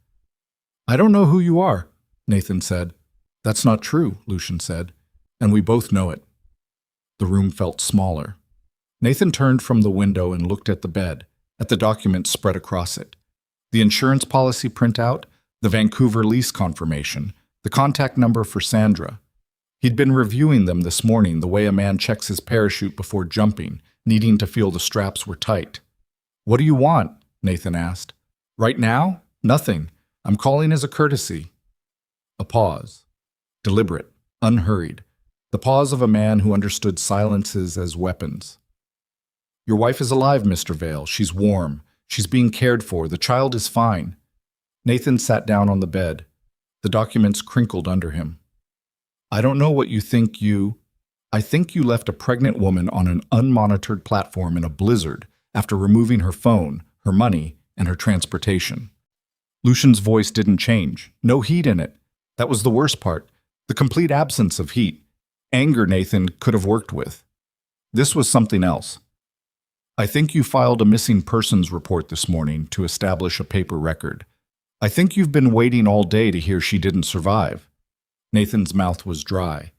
I don't know who you are, Nathan said. That's not true, Lucian said, and we both know it. The room felt smaller. Nathan turned from the window and looked at the bed, at the documents spread across it. The insurance policy printout, the Vancouver lease confirmation, the contact number for Sandra. He'd been reviewing them this morning the way a man checks his parachute before jumping, needing to feel the straps were tight. What do you want? Nathan asked. Right now? Nothing. I'm calling as a courtesy. A pause. Deliberate, unhurried. The pause of a man who understood silences as weapons. Your wife is alive, Mr. Vale. She's warm. She's being cared for. The child is fine. Nathan sat down on the bed. The documents crinkled under him. I don't know what you think I think you left a pregnant woman on an unmonitored platform in a blizzard after removing her phone, her money, and her transportation. Lucian's voice didn't change. No heat in it. That was the worst part. The complete absence of heat. Anger Nathan could have worked with. This was something else. I think you filed a missing persons report this morning to establish a paper record. I think you've been waiting all day to hear she didn't survive. Nathan's mouth was dry.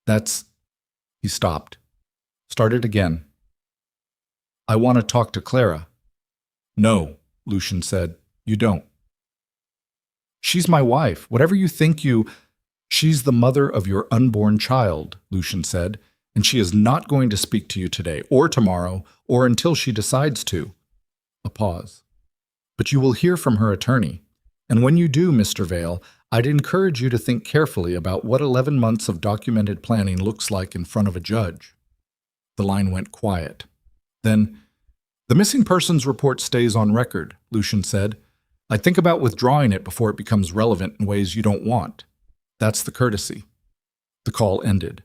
He stopped. Started again. I want to talk to Clara. No, Lucian said. You don't. She's my wife. Whatever you think She's the mother of your unborn child, Lucian said, and she is not going to speak to you today, or tomorrow, or until she decides to. A pause. But you will hear from her attorney. And when you do, Mr. Vale, I'd encourage you to think carefully about what 11 months of documented planning looks like in front of a judge. The line went quiet. Then, the missing persons report stays on record, Lucian said. I'd think about withdrawing it before it becomes relevant in ways you don't want. That's the courtesy. The call ended.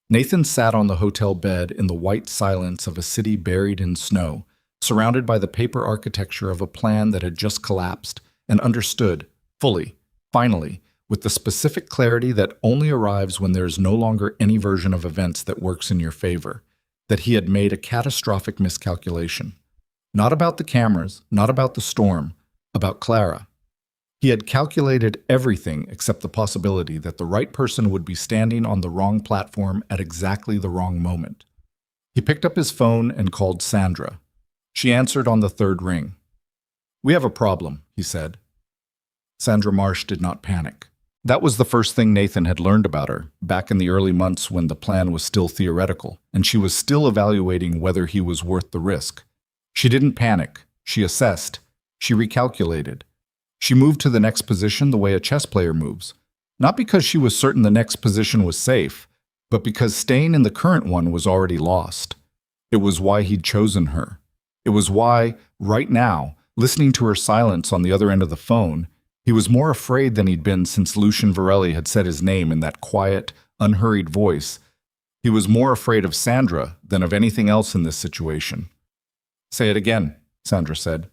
Nathan sat on the hotel bed in the white silence of a city buried in snow, surrounded by the paper architecture of a plan that had just collapsed, and understood, fully, finally, with the specific clarity that only arrives when there is no longer any version of events that works in your favor, that he had made a catastrophic miscalculation. Not about the cameras, not about the storm, about Clara. He had calculated everything except the possibility that the right person would be standing on the wrong platform at exactly the wrong moment. He picked up his phone and called Sandra. She answered on the third ring. We have a problem, he said. Sandra Marsh did not panic. That was the first thing Nathan had learned about her, back in the early months when the plan was still theoretical, and she was still evaluating whether he was worth the risk. She didn't panic. She assessed. She recalculated. She moved to the next position the way a chess player moves, not because she was certain the next position was safe, but because staying in the current one was already lost. It was why he'd chosen her. It was why, right now, listening to her silence on the other end of the phone, he was more afraid than he'd been since Lucian Varelli had said his name in that quiet, unhurried voice. He was more afraid of Sandra than of anything else in this situation. Say it again, Sandra said.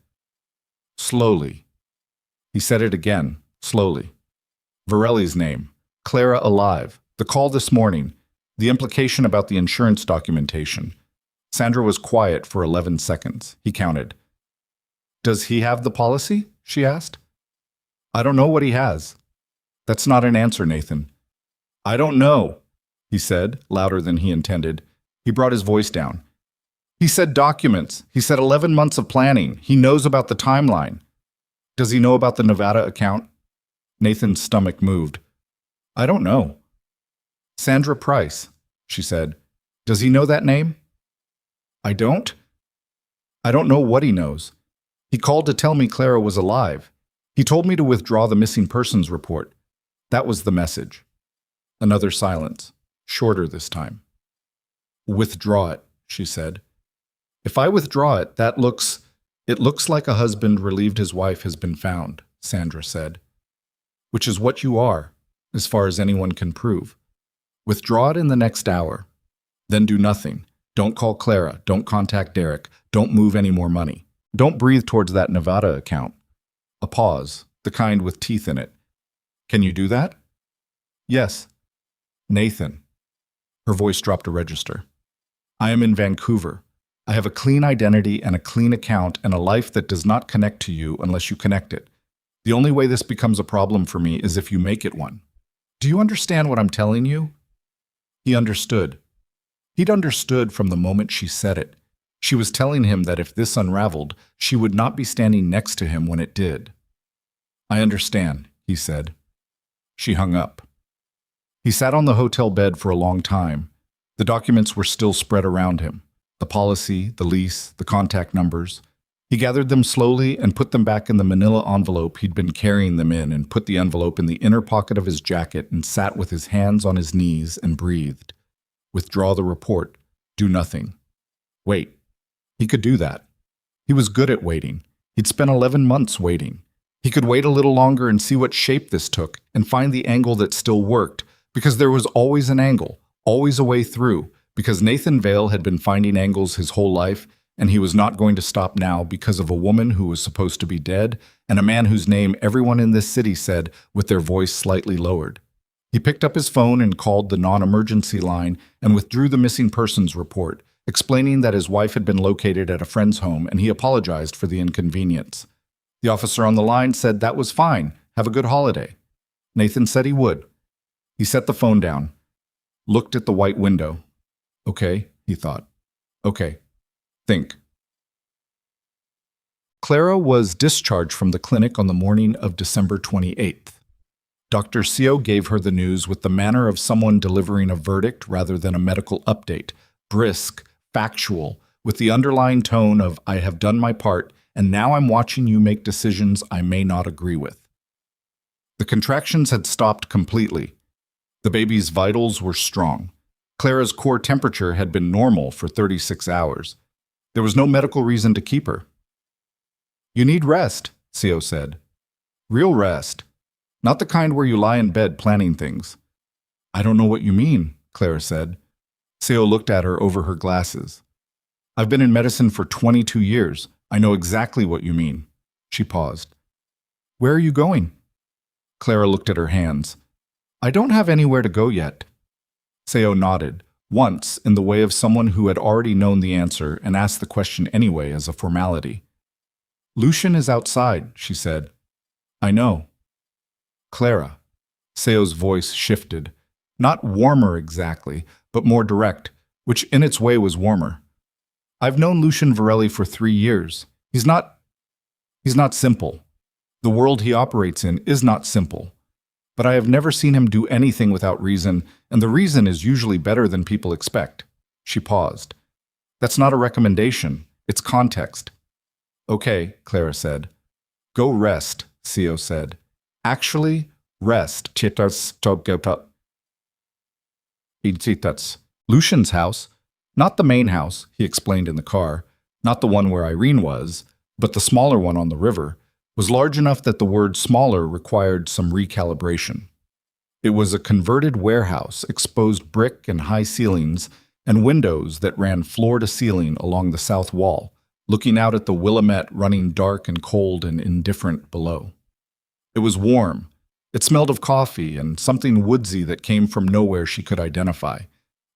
Slowly. He said it again, slowly. Varelli's name, Clara alive, the call this morning, the implication about the insurance documentation. Sandra was quiet for 11 seconds. He counted. Does he have the policy? She asked. I don't know what he has. That's not an answer, Nathan. I don't know, he said, louder than he intended. He brought his voice down. He said documents. He said 11 months of planning. He knows about the timeline. Does he know about the Nevada account? Nathan's stomach moved. I don't know. Sandra Price, she said. Does he know that name? I don't know what he knows. He called to tell me Clara was alive. He told me to withdraw the missing persons report. That was the message. Another silence, shorter this time. Withdraw it, she said. If I withdraw it, it looks like a husband relieved his wife has been found, Sandra said. Which is what you are, as far as anyone can prove. Withdraw it in the next hour. Then do nothing. Don't call Clara. Don't contact Derek. Don't move any more money. Don't breathe towards that Nevada account. A pause, the kind with teeth in it. Can you do that? Yes. Nathan. Her voice dropped a register. I am in Vancouver. I have a clean identity and a clean account and a life that does not connect to you unless you connect it. The only way this becomes a problem for me is if you make it one. Do you understand what I'm telling you? He understood. He'd understood from the moment she said it. She was telling him that if this unraveled, she would not be standing next to him when it did. I understand, he said. She hung up. He sat on the hotel bed for a long time. The documents were still spread around him. The policy, the lease, the contact numbers. He gathered them slowly and put them back in the manila envelope he'd been carrying them in and put the envelope in the inner pocket of his jacket and sat with his hands on his knees and breathed. Withdraw the report. Do nothing. Wait. He could do that. He was good at waiting. He'd spent 11 months waiting. He could wait a little longer and see what shape this took and find the angle that still worked, because there was always an angle, always a way through, because Nathan Vale had been finding angles his whole life, and he was not going to stop now because of a woman who was supposed to be dead and a man whose name everyone in this city said with their voice slightly lowered. He picked up his phone and called the non-emergency line and withdrew the missing persons report, explaining that his wife had been located at a friend's home and he apologized for the inconvenience. The officer on the line said that was fine. Have a good holiday. Nathan said he would. He set the phone down, looked at the white window. Okay, he thought. Okay. Think. Clara was discharged from the clinic on the morning of December 28th. Dr. Seo gave her the news with the manner of someone delivering a verdict rather than a medical update, brisk, factual, with the underlying tone of, I have done my part, and now I'm watching you make decisions I may not agree with. The contractions had stopped completely. The baby's vitals were strong. Clara's core temperature had been normal for 36 hours. There was no medical reason to keep her. You need rest, Seo said. Real rest. Not the kind where you lie in bed planning things. I don't know what you mean, Clara said. Seo looked at her over her glasses. I've been in medicine for 22 years. I know exactly what you mean. She paused. Where are you going? Clara looked at her hands. I don't have anywhere to go yet. Seo nodded, once in the way of someone who had already known the answer and asked the question anyway as a formality. Lucian is outside, she said. I know. Clara. Seo's voice shifted. Not warmer exactly, but more direct, which in its way was warmer. I've known Lucian Varelli for 3 years. He's not simple. The world he operates in is not simple. But I have never seen him do anything without reason, and the reason is usually better than people expect. She paused. That's not a recommendation. It's context. Okay, Clara said. Go rest, Seo said. Actually, rest. Lucian's house, not the main house, he explained in the car, not the one where Irene was, but the smaller one on the river, was large enough that the word smaller required some recalibration. It was a converted warehouse, exposed brick and high ceilings, and windows that ran floor to ceiling along the south wall, looking out at the Willamette running dark and cold and indifferent below. It was warm. It smelled of coffee and something woodsy that came from nowhere she could identify.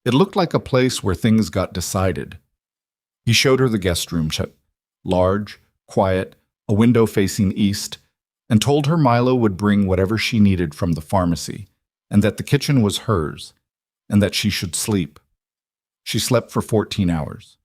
It looked like a place where things got decided. He showed her the guest room, large, quiet, a window facing east, and told her Milo would bring whatever she needed from the pharmacy, and that the kitchen was hers, and that she should sleep. She slept for 14 hours.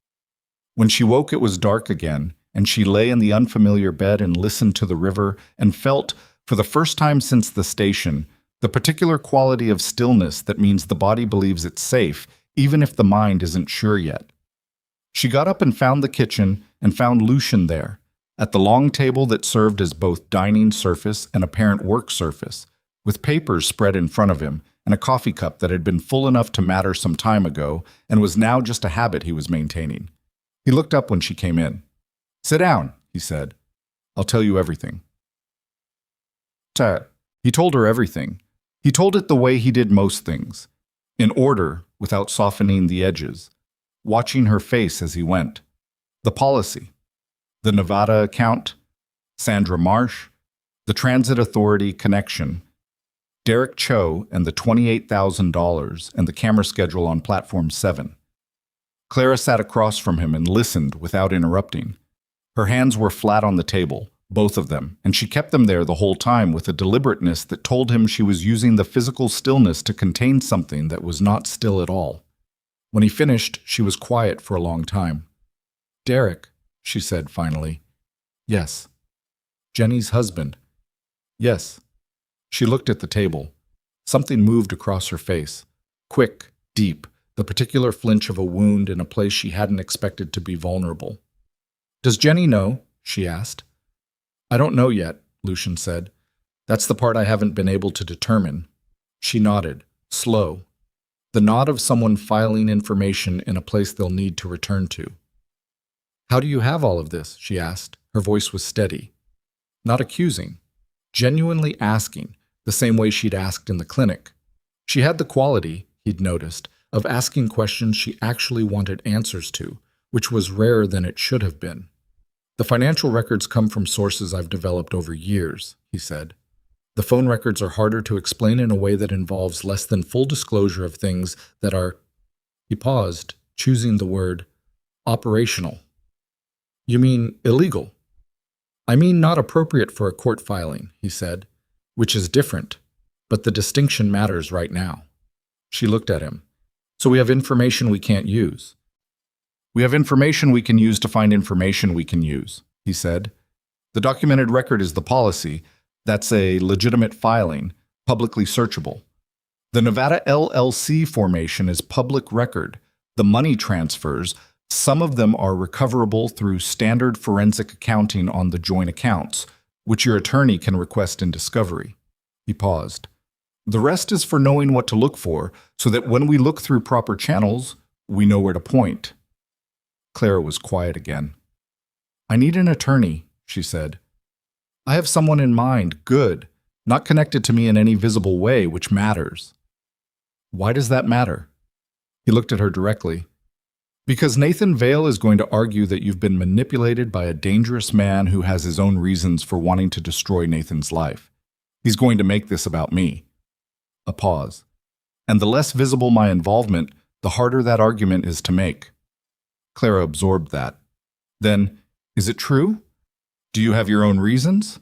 When she woke, it was dark again, and she lay in the unfamiliar bed and listened to the river and felt, for the first time since the station, the particular quality of stillness that means the body believes it's safe, even if the mind isn't sure yet. She got up and found the kitchen and found Lucian there, at the long table that served as both dining surface and apparent work surface, with papers spread in front of him and a coffee cup that had been full enough to matter some time ago and was now just a habit he was maintaining. He looked up when she came in. Sit down, he said. I'll tell you everything. He told her everything. He told it the way he did most things, in order, without softening the edges, watching her face as he went. The policy, the Nevada account, Sandra Marsh, the Transit Authority connection, Derek Cho and the $28,000 and the camera schedule on Platform 7. Clara sat across from him and listened without interrupting. Her hands were flat on the table, both of them, and she kept them there the whole time with a deliberateness that told him she was using the physical stillness to contain something that was not still at all. When he finished, she was quiet for a long time. Derek, she said finally. Yes. Jenny's husband. Yes. She looked at the table. Something moved across her face. Quick, deep, the particular flinch of a wound in a place she hadn't expected to be vulnerable. Does Jenny know? She asked. I don't know yet, Lucian said. That's the part I haven't been able to determine. She nodded, slow. The nod of someone filing information in a place they'll need to return to. How do you have all of this? She asked. Her voice was steady. Not accusing. Genuinely asking, the same way she'd asked in the clinic. She had the quality, he'd noticed, of asking questions she actually wanted answers to, which was rarer than it should have been. The financial records come from sources I've developed over years, he said. The phone records are harder to explain in a way that involves less than full disclosure of things that are, he paused, choosing the word, operational. You mean illegal? I mean not appropriate for a court filing, he said, which is different, but the distinction matters right now. She looked at him. So we have information we can't use. We have information we can use to find information we can use, he said. The documented record is the policy. That's a legitimate filing, publicly searchable. The Nevada LLC formation is public record. The money transfers, some of them are recoverable through standard forensic accounting on the joint accounts, which your attorney can request in discovery. He paused. The rest is for knowing what to look for, so that when we look through proper channels, we know where to point. Clara was quiet again. I need an attorney, she said. I have someone in mind, good, not connected to me in any visible way, which matters. Why does that matter? He looked at her directly. Because Nathan Vale is going to argue that you've been manipulated by a dangerous man who has his own reasons for wanting to destroy Nathan's life. He's going to make this about me. A pause. And the less visible my involvement, the harder that argument is to make. Clara absorbed that. Then, is it true? Do you have your own reasons?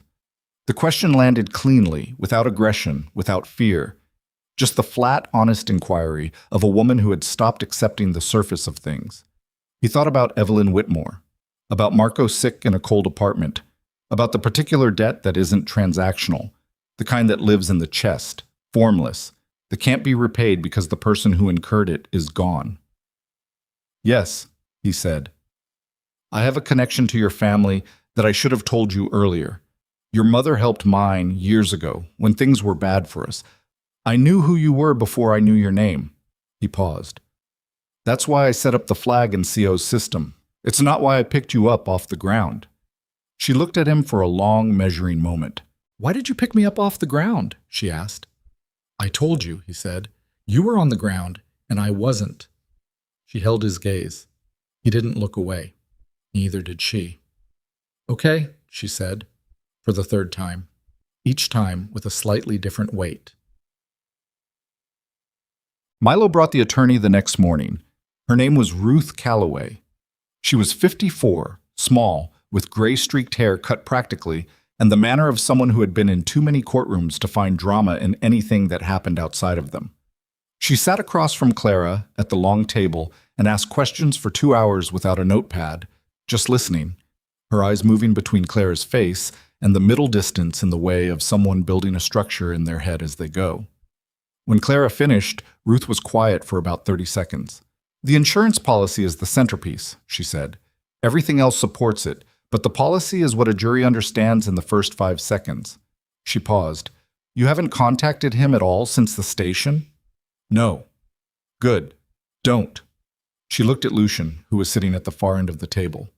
The question landed cleanly, without aggression, without fear. Just the flat, honest inquiry of a woman who had stopped accepting the surface of things. He thought about Evelyn Whitmore, about Marco sick in a cold apartment, about the particular debt that isn't transactional, the kind that lives in the chest, formless, that can't be repaid because the person who incurred it is gone. Yes, he said. I have a connection to your family that I should have told you earlier. Your mother helped mine years ago, when things were bad for us. I knew who you were before I knew your name. He paused. That's why I set up the flag in CO's system. It's not why I picked you up off the ground. She looked at him for a long, measuring moment. Why did you pick me up off the ground? She asked. I told you, he said. You were on the ground, and I wasn't. She held his gaze. He didn't look away. Neither did she. Okay, she said, for the third time, each time with a slightly different weight. Milo brought the attorney the next morning. Her name was Ruth Calloway. She was 54, small, with gray-streaked hair cut practically, and the manner of someone who had been in too many courtrooms to find drama in anything that happened outside of them. She sat across from Clara at the long table and asked questions for 2 hours without a notepad, just listening, her eyes moving between Clara's face and the middle distance in the way of someone building a structure in their head as they go. When Clara finished, Ruth was quiet for about 30 seconds. The insurance policy is the centerpiece, she said. Everything else supports it, but the policy is what a jury understands in the first 5 seconds. She paused. You haven't contacted him at all since the station? No. Good. Don't. She looked at Lucian, who was sitting at the far end of the table.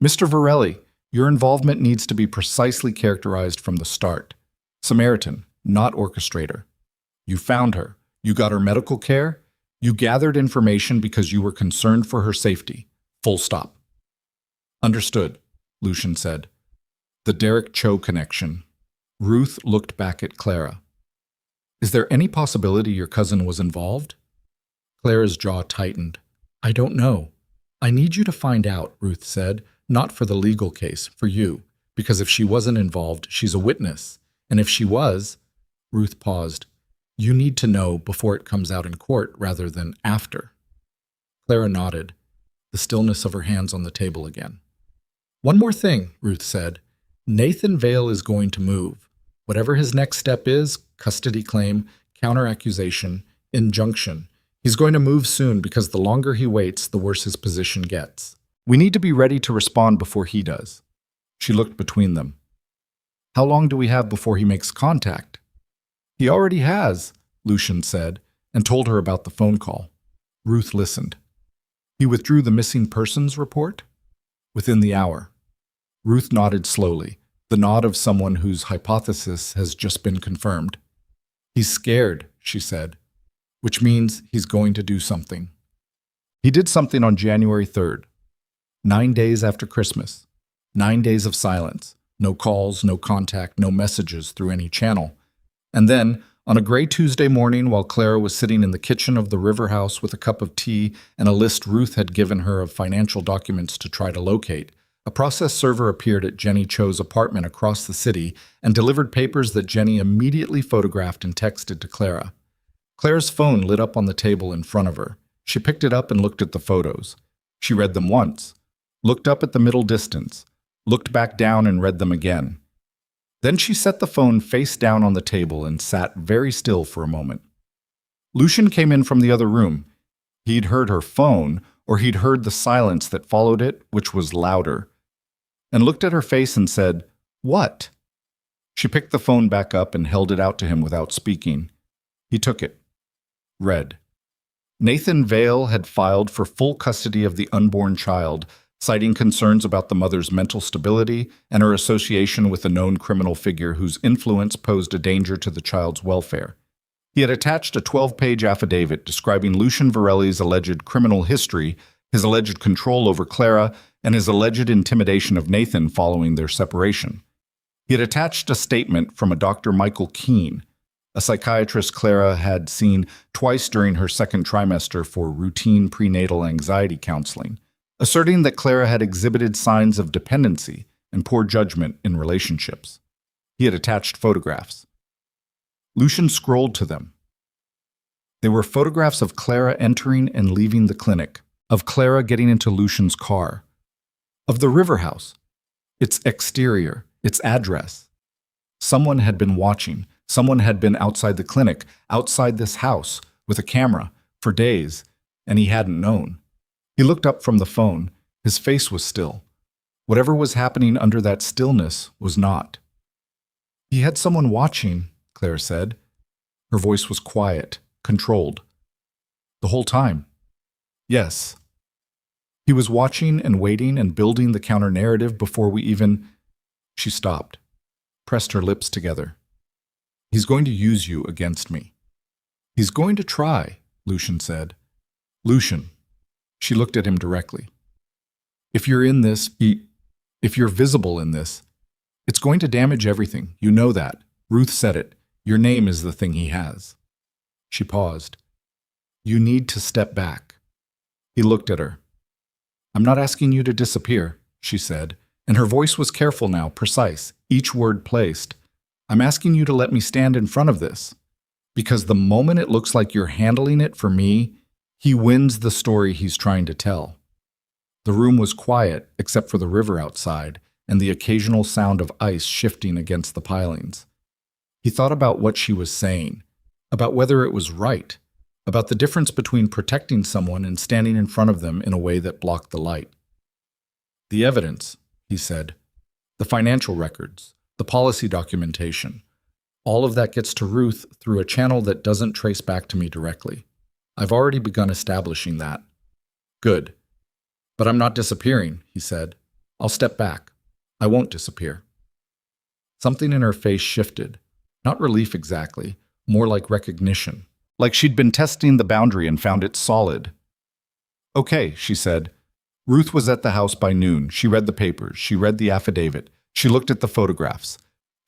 Mr. Varelli, your involvement needs to be precisely characterized from the start. Samaritan, not orchestrator. You found her. You got her medical care. You gathered information because you were concerned for her safety. Full stop. Understood, Lucian said. The Derek Cho connection. Ruth looked back at Clara. Is there any possibility your cousin was involved? Clara's jaw tightened. I don't know. I need you to find out, Ruth said, not for the legal case, for you, because if she wasn't involved, she's a witness. And if she was, Ruth paused. You need to know before it comes out in court rather than after. Clara nodded, the stillness of her hands on the table again. One more thing, Ruth said. Nathan Vale is going to move. Whatever his next step is, custody claim, counter-accusation, injunction, he's going to move soon because the longer he waits, the worse his position gets. We need to be ready to respond before he does. She looked between them. How long do we have before he makes contact? He already has, Lucian said, and told her about the phone call. Ruth listened. He withdrew the missing persons report? Within the hour. Ruth nodded slowly, the nod of someone whose hypothesis has just been confirmed. He's scared, she said, which means he's going to do something. He did something on January 3rd, 9 days after Christmas. 9 days of silence, no calls, no contact, no messages through any channel. And then, on a gray Tuesday morning while Clara was sitting in the kitchen of the River House with a cup of tea and a list Ruth had given her of financial documents to try to locate, a process server appeared at Jenny Cho's apartment across the city and delivered papers that Jenny immediately photographed and texted to Clara. Clara's phone lit up on the table in front of her. She picked it up and looked at the photos. She read them once, looked up at the middle distance, looked back down and read them again. Then she set the phone face down on the table and sat very still for a moment. Lucian came in from the other room. He'd heard her phone, or he'd heard the silence that followed it, which was louder, and looked at her face and said, "What?" She picked the phone back up and held it out to him without speaking. He took it. Read. Nathan Vale had filed for full custody of the unborn child, citing concerns about the mother's mental stability and her association with a known criminal figure whose influence posed a danger to the child's welfare. He had attached a 12-page affidavit describing Lucian Varelli's alleged criminal history, his alleged control over Clara, and his alleged intimidation of Nathan following their separation. He had attached a statement from a Dr. Michael Keene, a psychiatrist Clara had seen twice during her second trimester for routine prenatal anxiety counseling, asserting that Clara had exhibited signs of dependency and poor judgment in relationships. He had attached photographs. Lucian scrolled to them. They were photographs of Clara entering and leaving the clinic, of Clara getting into Lucian's car, of the river house, its exterior, its address. Someone had been watching. Someone had been outside the clinic, outside this house, with a camera, for days, and he hadn't known. He looked up from the phone. His face was still. Whatever was happening under that stillness was not. He had someone watching, Claire said. Her voice was quiet, controlled. The whole time. Yes. He was watching and waiting and building the counter-narrative before we even... She stopped, pressed her lips together. He's going to use you against me. He's going to try, Lucian said. Lucian. She looked at him directly. If you're in this, if you're visible in this, it's going to damage everything. You know that. Ruth said it. Your name is the thing he has. She paused. You need to step back. He looked at her. I'm not asking you to disappear, she said, and her voice was careful now, precise, each word placed. I'm asking you to let me stand in front of this, because the moment it looks like you're handling it for me, he wins the story he's trying to tell. The room was quiet, except for the river outside and the occasional sound of ice shifting against the pilings. He thought about what she was saying, about whether it was right, about the difference between protecting someone and standing in front of them in a way that blocked the light. The evidence, he said, the financial records, the policy documentation, all of that gets to Ruth through a channel that doesn't trace back to me directly. I've already begun establishing that. Good. But I'm not disappearing, he said. I'll step back. I won't disappear. Something in her face shifted. Not relief exactly, more like recognition. Like she'd been testing the boundary and found it solid. Okay, she said. Ruth was at the house by noon. She read the papers. She read the affidavit. She looked at the photographs.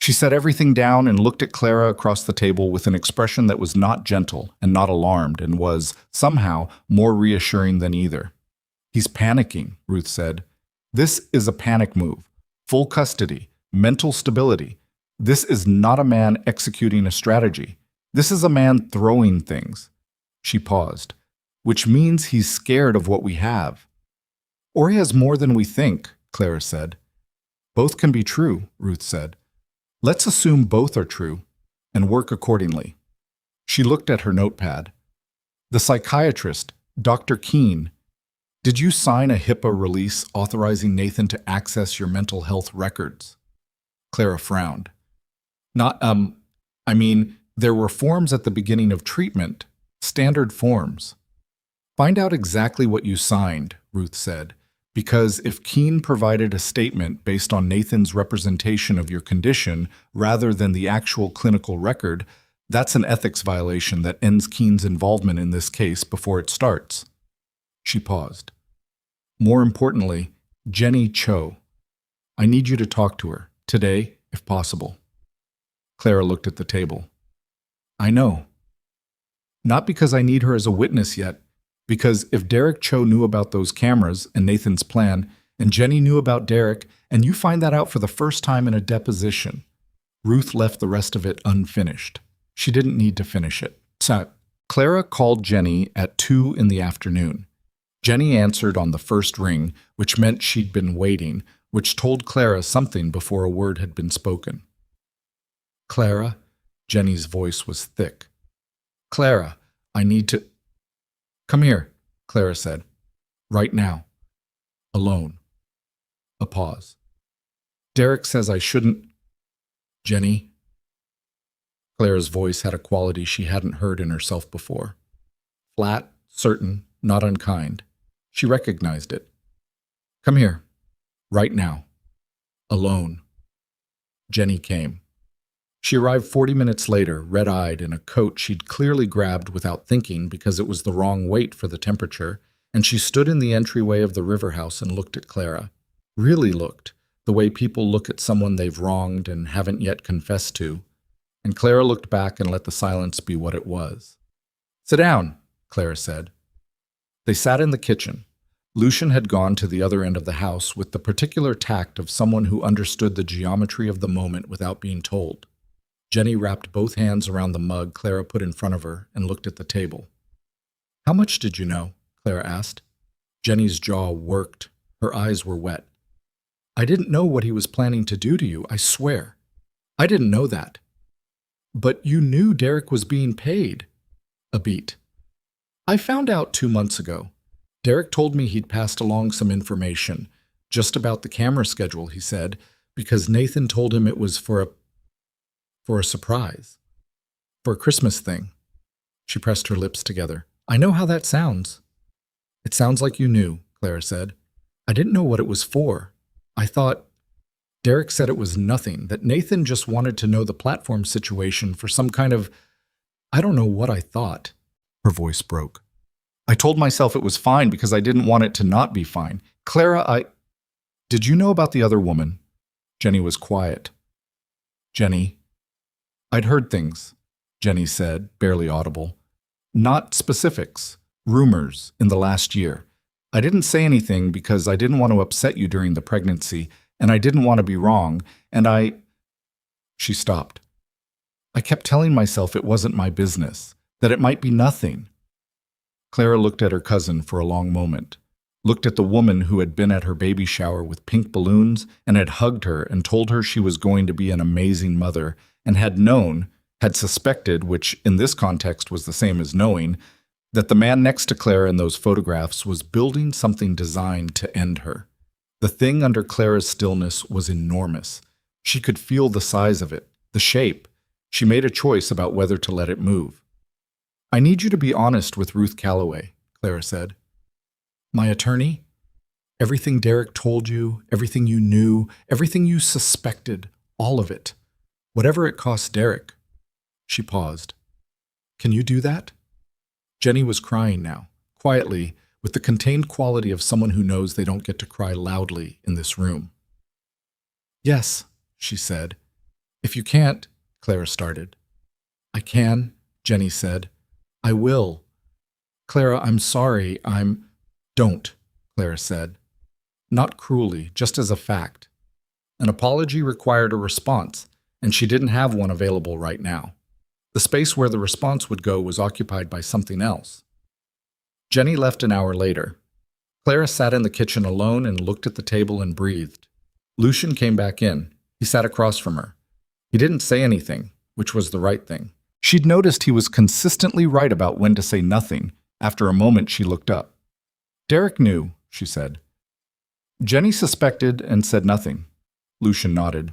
She set everything down and looked at Clara across the table with an expression that was not gentle and not alarmed and was, somehow, more reassuring than either. He's panicking, Ruth said. This is a panic move. Full custody, mental stability. This is not a man executing a strategy. This is a man throwing things. She paused. Which means he's scared of what we have. Or he has more than we think, Clara said. Both can be true, Ruth said. Let's assume both are true and work accordingly. She looked at her notepad. The psychiatrist, Dr. Keene, did you sign a HIPAA release authorizing Nathan to access your mental health records? Clara frowned. There were forms at the beginning of treatment, standard forms. Find out exactly what you signed, Ruth said, because if Keene provided a statement based on Nathan's representation of your condition rather than the actual clinical record, that's an ethics violation that ends Keene's involvement in this case before it starts. She paused. More importantly, Jenny Cho. I need you to talk to her, today, if possible. Clara looked at the table. I know. Not because I need her as a witness yet, because if Derek Cho knew about those cameras and Nathan's plan, and Jenny knew about Derek, and you find that out for the first time in a deposition, Ruth left the rest of it unfinished. She didn't need to finish it. So, Clara called Jenny at 2 in the afternoon. Jenny answered on the first ring, which meant she'd been waiting, which told Clara something before a word had been spoken. Clara? Jenny's voice was thick. Clara, I need to... Come here, Clara said. Right now. Alone. A pause. Derek says I shouldn't... Jenny? Clara's voice had a quality she hadn't heard in herself before. Flat, certain, not unkind. She recognized it. Come here. Right now. Alone. Jenny came. She arrived 40 minutes later, red-eyed, in a coat she'd clearly grabbed without thinking because it was the wrong weight for the temperature, and she stood in the entryway of the river house and looked at Clara. Really looked, the way people look at someone they've wronged and haven't yet confessed to. And Clara looked back and let the silence be what it was. Sit down, Clara said. They sat in the kitchen. Lucian had gone to the other end of the house with the particular tact of someone who understood the geometry of the moment without being told. Jenny wrapped both hands around the mug Clara put in front of her and looked at the table. How much did you know? Clara asked. Jenny's jaw worked. Her eyes were wet. I didn't know what he was planning to do to you, I swear. I didn't know that. But you knew Derek was being paid. A beat. I found out 2 months ago. Derek told me he'd passed along some information, just about the camera schedule, he said, because Nathan told him it was for a surprise. For a Christmas thing. She pressed her lips together. I know how that sounds. It sounds like you knew, Clara said. I didn't know what it was for. I thought... Derek said it was nothing, that Nathan just wanted to know the platform situation for some kind of... I don't know what I thought. Her voice broke. I told myself it was fine because I didn't want it to not be fine. Clara, Did you know about the other woman? Jenny was quiet. Jenny. I'd heard things, Jenny said, barely audible. Not specifics, rumors in the last year. I didn't say anything because I didn't want to upset you during the pregnancy, and I didn't want to be wrong, and She stopped. I kept telling myself it wasn't my business, that it might be nothing. Clara looked at her cousin for a long moment, looked at the woman who had been at her baby shower with pink balloons and had hugged her and told her she was going to be an amazing mother, and had known, had suspected, which in this context was the same as knowing, that the man next to Clara in those photographs was building something designed to end her. The thing under Clara's stillness was enormous. She could feel the size of it, the shape. She made a choice about whether to let it move. I need you to be honest with Ruth Calloway, Clara said. My attorney? Everything Derek told you, everything you knew, everything you suspected, all of it. Whatever it costs Derek. She paused. Can you do that? Jenny was crying now, quietly, with the contained quality of someone who knows they don't get to cry loudly in this room. Yes, she said. If you can't, Clara started. I can, Jenny said. I will. Clara, I'm sorry, Don't, Clara said. Not cruelly, just as a fact. An apology required a response, and she didn't have one available right now. The space where the response would go was occupied by something else. Jenny left an hour later. Clara sat in the kitchen alone and looked at the table and breathed. Lucian came back in. He sat across from her. He didn't say anything, which was the right thing. She'd noticed he was consistently right about when to say nothing. After a moment, she looked up. Derek knew, she said. Jenny suspected and said nothing. Lucian nodded.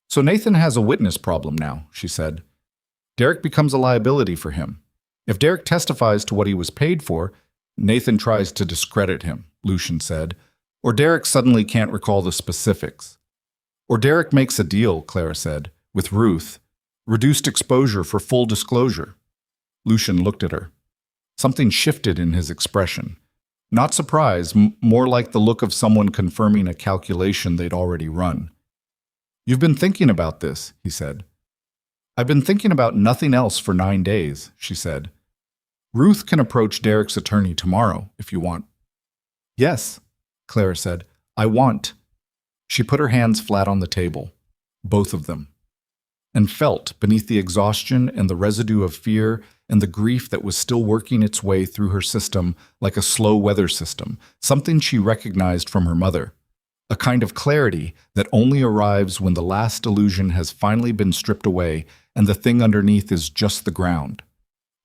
So Nathan has a witness problem now, she said. Derek becomes a liability for him. If Derek testifies to what he was paid for, Nathan tries to discredit him, Lucian said. Or Derek suddenly can't recall the specifics. Or Derek makes a deal, Clara said, with Ruth. Reduced exposure for full disclosure. Lucian looked at her. Something shifted in his expression. Not surprise, more like the look of someone confirming a calculation they'd already run. You've been thinking about this, he said. I've been thinking about nothing else for 9 days, she said. Ruth can approach Derek's attorney tomorrow, if you want. Yes, Clara said. I want. She put her hands flat on the table, both of them, and felt, beneath the exhaustion and the residue of fear and the grief that was still working its way through her system like a slow weather system, something she recognized from her mother. a kind of clarity that only arrives when the last illusion has finally been stripped away and the thing underneath is just the ground.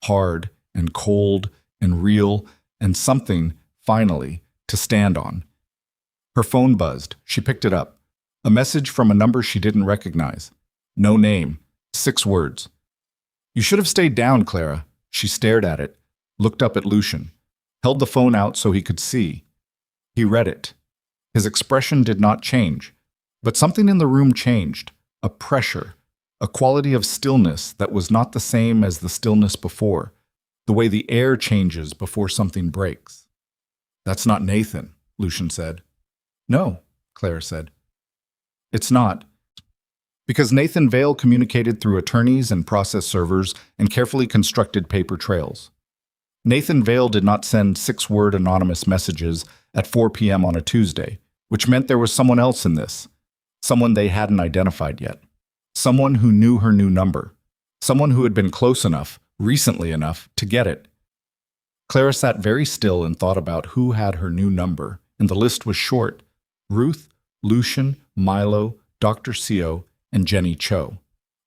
Hard and cold and real and something, finally, to stand on. Her phone buzzed. She picked it up. A message from a number she didn't recognize. No name. 6 words. "You should have stayed down, Clara." She stared at it, looked up at Lucian, held the phone out so he could see. He read it. His expression did not change, but something in the room changed. A pressure, a quality of stillness that was not the same as the stillness before, the way the air changes before something breaks. "That's not Nathan," Lucian said. "No," Clara said. "It's not. Because Nathan Vale communicated through attorneys and process servers and carefully constructed paper trails. Nathan Vale did not send 6-word anonymous messages at 4 p.m. on a Tuesday, which meant there was someone else in this, someone they hadn't identified yet, someone who knew her new number, someone who had been close enough, recently enough, to get it. Clara sat very still and thought about who had her new number, and the list was short: Ruth, Lucian, Milo, Dr. Seo, and Jenny Cho.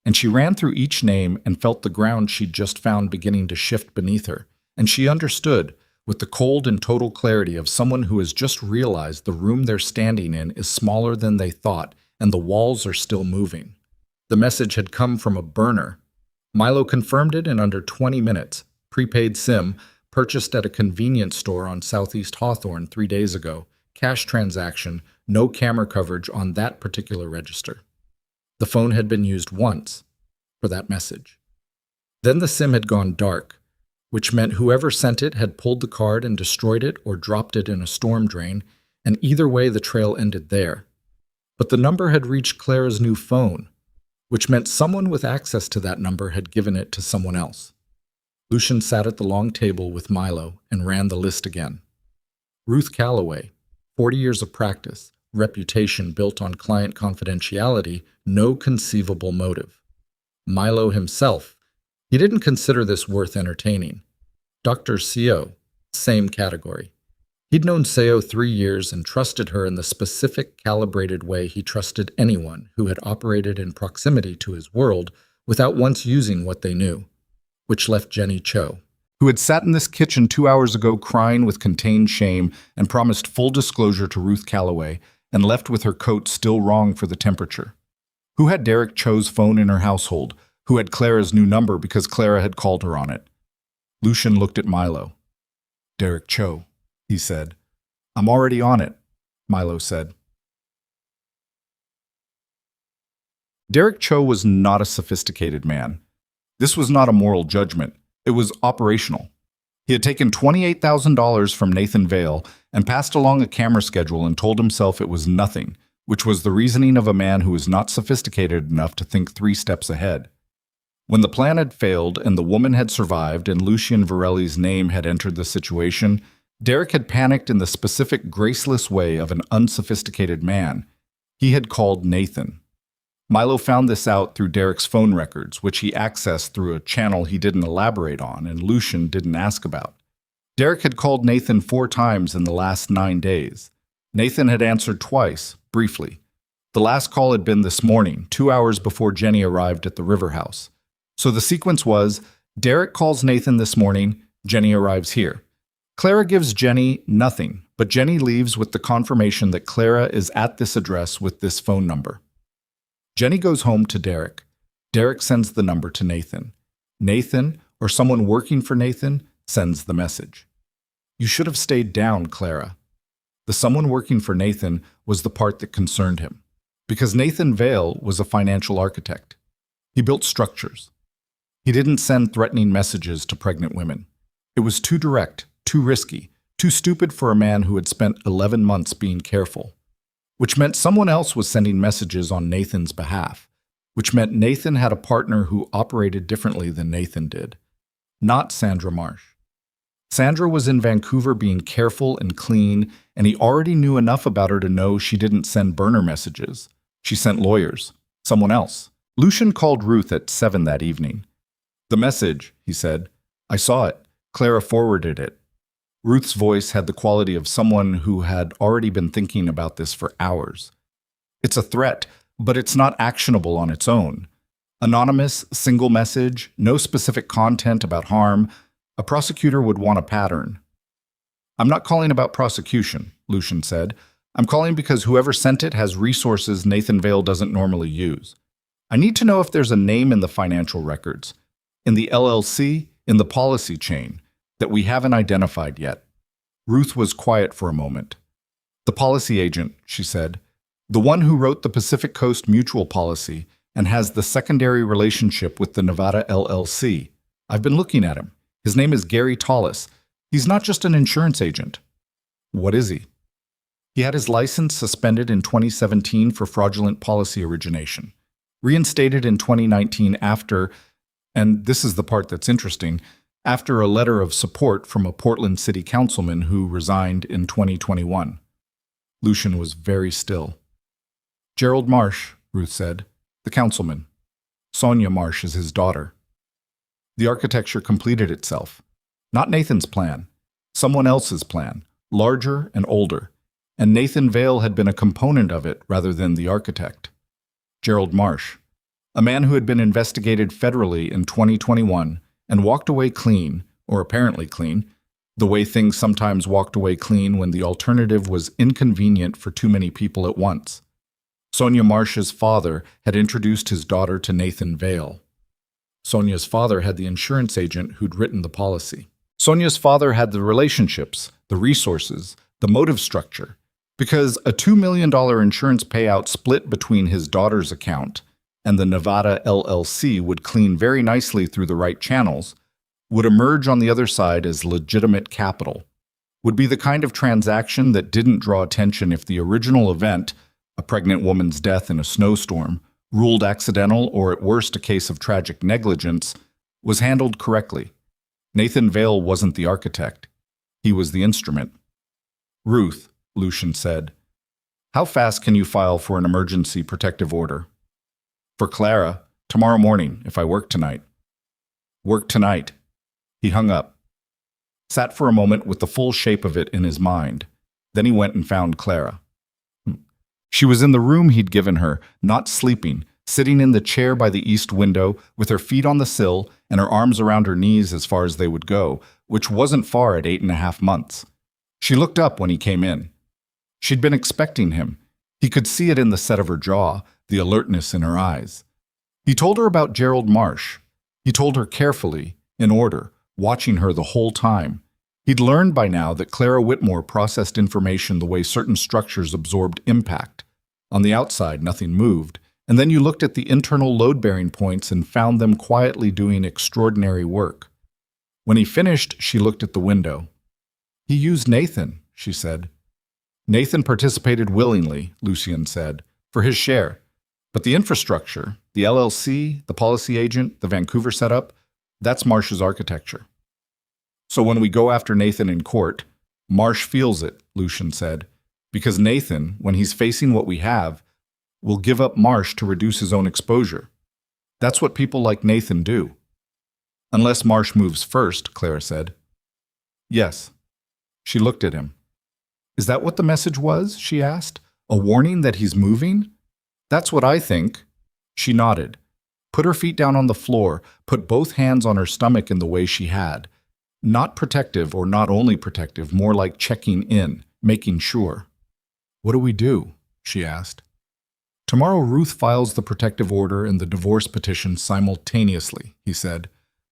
And she ran through each name and felt the ground she'd just found beginning to shift beneath her, and she understood, with the cold and total clarity of someone who has just realized the room they're standing in is smaller than they thought, and the walls are still moving. The message had come from a burner. Milo confirmed it in under 20 minutes, prepaid SIM, purchased at a convenience store on Southeast Hawthorne 3 days ago, cash transaction, no camera coverage on that particular register. The phone had been used once for that message. Then the SIM had gone dark, which meant whoever sent it had pulled the card and destroyed it or dropped it in a storm drain, and either way the trail ended there. But the number had reached Clara's new phone, which meant someone with access to that number had given it to someone else. Lucian sat at the long table with Milo and ran the list again. Ruth Calloway, 40 years of practice, reputation built on client confidentiality, no conceivable motive. Milo himself, he didn't consider this worth entertaining. Dr. Seo, same category. He'd known Seo 3 years and trusted her in the specific, calibrated way he trusted anyone who had operated in proximity to his world without once using what they knew, which left Jenny Cho, who had sat in this kitchen 2 hours ago crying with contained shame and promised full disclosure to Ruth Calloway, and left with her coat still wrong for the temperature. Who had Derek Cho's phone in her household, who had Clara's new number because Clara had called her on it. Lucian looked at Milo. "Derek Cho," he said. "I'm already on it," Milo said. Derek Cho was not a sophisticated man. This was not a moral judgment. It was operational. He had taken $28,000 from Nathan Vale and passed along a camera schedule and told himself it was nothing, which was the reasoning of a man who was not sophisticated enough to think 3 steps ahead. When the plan had failed and the woman had survived and Lucian Varelli's name had entered the situation, Derek had panicked in the specific graceless way of an unsophisticated man. He had called Nathan. Milo found this out through Derek's phone records, which he accessed through a channel he didn't elaborate on and Lucian didn't ask about. Derek had called Nathan 4 times in the last 9 days. Nathan had answered twice, briefly. The last call had been this morning, 2 hours before Jenny arrived at the river house. So the sequence was, Derek calls Nathan this morning, Jenny arrives here. Clara gives Jenny nothing, but Jenny leaves with the confirmation that Clara is at this address with this phone number. Jenny goes home to Derek. Derek sends the number to Nathan. Nathan, or someone working for Nathan, sends the message. "You should have stayed down, Clara." The someone working for Nathan was the part that concerned him, because Nathan Vale was a financial architect. He built structures. He didn't send threatening messages to pregnant women. It was too direct, too risky, too stupid for a man who had spent 11 months being careful. Which meant someone else was sending messages on Nathan's behalf, which meant Nathan had a partner who operated differently than Nathan did. Not Sandra Marsh. Sandra was in Vancouver being careful and clean, and he already knew enough about her to know she didn't send burner messages. She sent lawyers. Someone else. Lucian called Ruth at 7 that evening. "The message," he said. "I saw it. Clara forwarded it." Ruth's voice had the quality of someone who had already been thinking about this for hours. It's a threat, but it's not actionable on its own. Anonymous, single message, no specific content about harm. A prosecutor would want a pattern. I'm not calling about prosecution, Lucian said. I'm calling because whoever sent it has resources Nathan Vale doesn't normally use. I need to know if there's a name in the financial records, in the LLC, in the policy chain, that we haven't identified yet. Ruth was quiet for a moment. The policy agent, she said, the one who wrote the Pacific Coast Mutual policy and has the secondary relationship with the Nevada LLC. I've been looking at him. His name is Gary Tallis. He's not just an insurance agent. What is he? He had his license suspended in 2017 for fraudulent policy origination, reinstated in 2019 after, and this is the part that's interesting, after a letter of support from a Portland city councilman who resigned in 2021. Lucian was very still. Gerald Marsh, Ruth said, the councilman. Sonia Marsh is his daughter. The architecture completed itself. Not Nathan's plan, someone else's plan, larger and older, and Nathan Vale had been a component of it rather than the architect. Gerald Marsh, a man who had been investigated federally in 2021 and walked away clean, or apparently clean, the way things sometimes walked away clean when the alternative was inconvenient for too many people at once. Sonia Marsh's father had introduced his daughter to Nathan Vale. Sonia's father had the insurance agent who'd written the policy. Sonia's father had the relationships, the resources, the motive structure, because a $2 million insurance payout split between his daughter's account and the Nevada LLC would clean very nicely through the right channels, would emerge on the other side as legitimate capital, would be the kind of transaction that didn't draw attention if the original event, a pregnant woman's death in a snowstorm, ruled accidental or at worst a case of tragic negligence, was handled correctly. Nathan Vale wasn't the architect. He was the instrument. Ruth, Lucian said, how fast can you file for an emergency protective order? For Clara, tomorrow morning, if I work tonight. Work tonight. He hung up. Sat for a moment with the full shape of it in his mind. Then he went and found Clara. She was in the room he'd given her, not sleeping, sitting in the chair by the east window, with her feet on the sill and her arms around her knees as far as they would go, which wasn't far at 8.5 months. She looked up when he came in. She'd been expecting him. He could see it in the set of her jaw, the alertness in her eyes. He told her about Gerald Marsh. He told her carefully, in order, watching her the whole time. He'd learned by now that Clara Whitmore processed information the way certain structures absorbed impact. On the outside, nothing moved, and then you looked at the internal load-bearing points and found them quietly doing extraordinary work. When he finished, she looked at the window. He used Nathan, she said. Nathan participated willingly, Lucian said, for his share. But the infrastructure, the LLC, the policy agent, the Vancouver setup, that's Marsh's architecture. So when we go after Nathan in court, Marsh feels it, Lucian said, because Nathan, when he's facing what we have, will give up Marsh to reduce his own exposure. That's what people like Nathan do. Unless Marsh moves first, Clara said. Yes. She looked at him. Is that what the message was? She asked. A warning that he's moving? That's what I think. She nodded. Put her feet down on the floor, put both hands on her stomach in the way she had. Not protective or not only protective, more like checking in, making sure. What do we do? She asked. Tomorrow Ruth files the protective order and the divorce petition simultaneously, he said.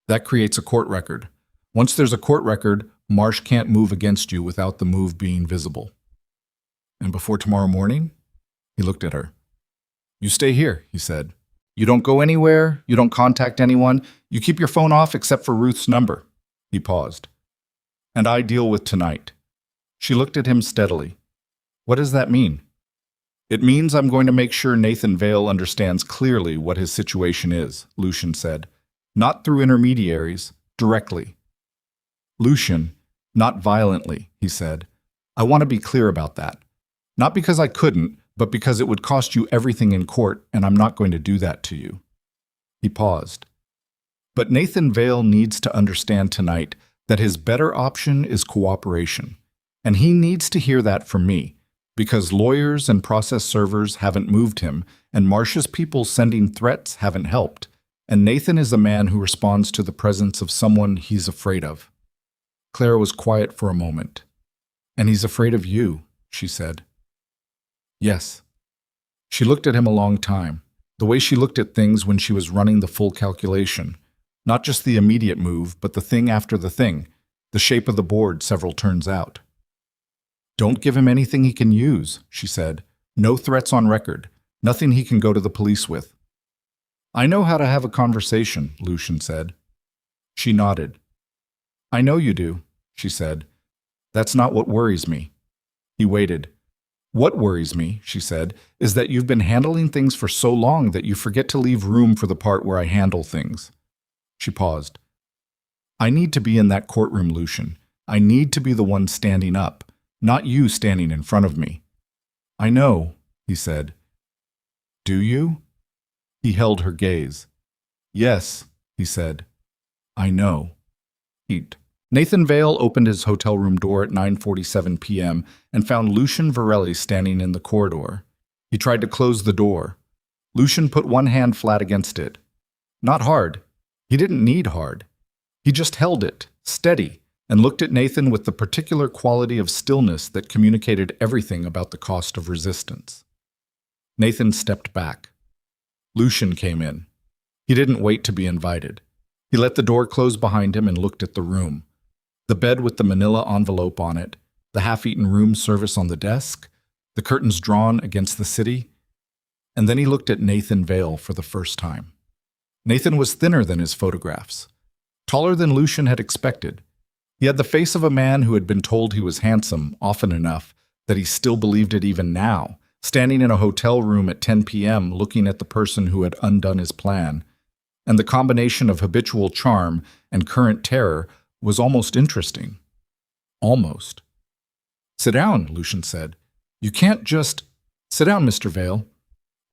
That creates a court record. Once there's a court record, Marsh can't move against you without the move being visible. And before tomorrow morning? He looked at her. You stay here, he said. You don't go anywhere, you don't contact anyone, you keep your phone off except for Ruth's number. He paused. And I deal with tonight. She looked at him steadily. What does that mean? It means I'm going to make sure Nathan Vale understands clearly what his situation is, Lucian said. Not through intermediaries, directly. Lucian, not violently, he said. I want to be clear about that. Not because I couldn't, but because it would cost you everything in court, and I'm not going to do that to you. He paused. But Nathan Vale needs to understand tonight that his better option is cooperation. And he needs to hear that from me, because lawyers and process servers haven't moved him, and Marsh's people sending threats haven't helped, and Nathan is a man who responds to the presence of someone he's afraid of. Clara was quiet for a moment. And he's afraid of you, she said. Yes. She looked at him a long time, the way she looked at things when she was running the full calculation. Not just the immediate move, but the thing after the thing, the shape of the board several turns out. Don't give him anything he can use, she said. No threats on record, nothing he can go to the police with. I know how to have a conversation, Lucian said. She nodded. I know you do, she said. That's not what worries me. He waited. What worries me, she said, is that you've been handling things for so long that you forget to leave room for the part where I handle things. She paused. I need to be in that courtroom, Lucian. I need to be the one standing up, not you standing in front of me. I know, he said. Do you? He held her gaze. Yes, he said. I know. Heat. Nathan Vale opened his hotel room door at 9:47 p.m. and found Lucian Varelli standing in the corridor. He tried to close the door. Lucian put one hand flat against it. Not hard. He didn't need hard. He just held it, steady, and looked at Nathan with the particular quality of stillness that communicated everything about the cost of resistance. Nathan stepped back. Lucian came in. He didn't wait to be invited. He let the door close behind him and looked at the room. The bed with the manila envelope on it, the half-eaten room service on the desk, the curtains drawn against the city. And then he looked at Nathan Vale for the first time. Nathan was thinner than his photographs, taller than Lucian had expected. He had the face of a man who had been told he was handsome often enough that he still believed it even now, standing in a hotel room at 10 p.m. looking at the person who had undone his plan. And the combination of habitual charm and current terror was almost interesting. Almost. Sit down, Lucian said. You can't just... Sit down, Mr. Vale.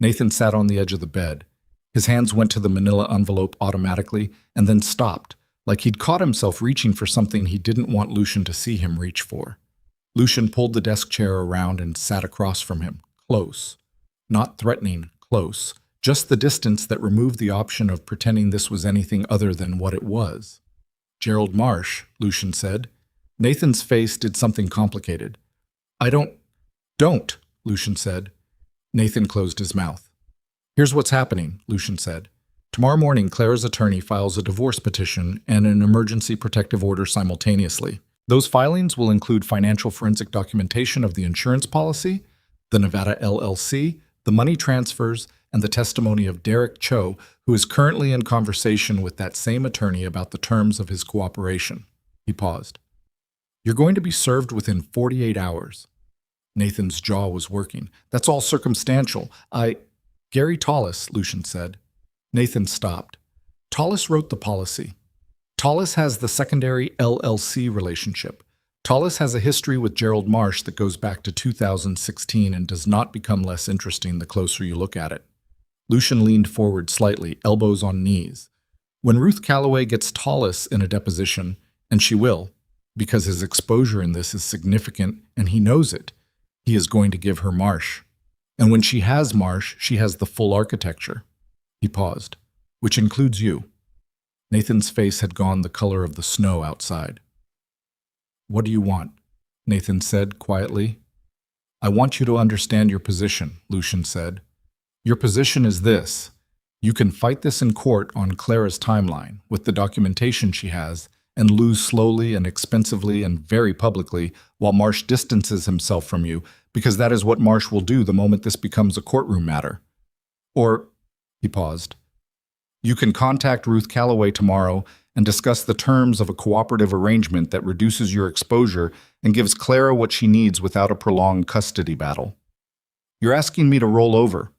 Nathan sat on the edge of the bed. His hands went to the manila envelope automatically and then stopped, like he'd caught himself reaching for something he didn't want Lucian to see him reach for. Lucian pulled the desk chair around and sat across from him, close. Not threatening, close. Just the distance that removed the option of pretending this was anything other than what it was. Gerald Marsh, Lucian said. Nathan's face did something complicated. Don't, Lucian said. Nathan closed his mouth. Here's what's happening, Lucian said. Tomorrow morning, Clara's attorney files a divorce petition and an emergency protective order simultaneously. Those filings will include financial forensic documentation of the insurance policy, the Nevada LLC, the money transfers, and the testimony of Derek Cho, who is currently in conversation with that same attorney about the terms of his cooperation. He paused. You're going to be served within 48 hours. Nathan's jaw was working. That's all circumstantial. Gary Tallis, Lucian said. Nathan stopped. Tallis wrote the policy. Tallis has the secondary LLC relationship. Tallis has a history with Gerald Marsh that goes back to 2016 and does not become less interesting the closer you look at it. Lucian leaned forward slightly, elbows on knees. When Ruth Calloway gets Tallis in a deposition, and she will, because his exposure in this is significant and he knows it, he is going to give her Marsh. And when she has Marsh, she has the full architecture. He paused. Which includes you. Nathan's face had gone the color of the snow outside. What do you want? Nathan said quietly. I want you to understand your position, Lucian said. Your position is this. You can fight this in court on Clara's timeline, with the documentation she has, and lose slowly and expensively and very publicly while Marsh distances himself from you, because that is what Marsh will do the moment this becomes a courtroom matter. Or, he paused, you can contact Ruth Calloway tomorrow and discuss the terms of a cooperative arrangement that reduces your exposure and gives Clara what she needs without a prolonged custody battle. You're asking me to roll over.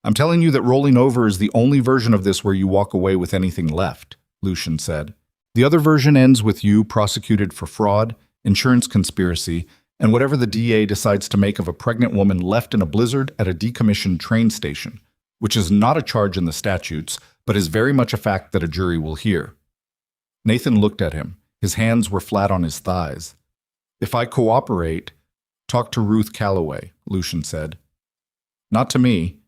I'm telling you that rolling over is the only version of this where you walk away with anything left, Lucian said. The other version ends with you prosecuted for fraud, insurance conspiracy, and whatever the DA decides to make of a pregnant woman left in a blizzard at a decommissioned train station, which is not a charge in the statutes, but is very much a fact that a jury will hear. Nathan looked at him. His hands were flat on his thighs. "If I cooperate, talk to Ruth Calloway," Lucian said. "Not to me.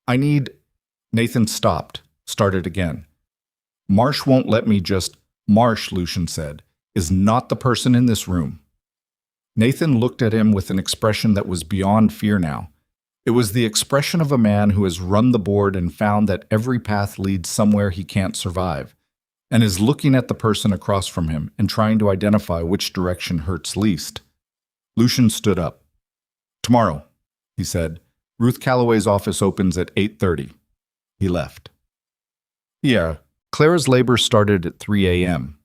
I need—" Nathan stopped, started again. "Marsh won't let me just—" "Marsh," Lucian said, "is not the person in this room." Nathan looked at him with an expression that was beyond fear now. It was the expression of a man who has run the board and found that every path leads somewhere he can't survive, and is looking at the person across from him and trying to identify which direction hurts least. Lucian stood up. "Tomorrow," he said. "Ruth Calloway's office opens at 8:30. He left. Yeah, Clara's labor started at 3 a.m.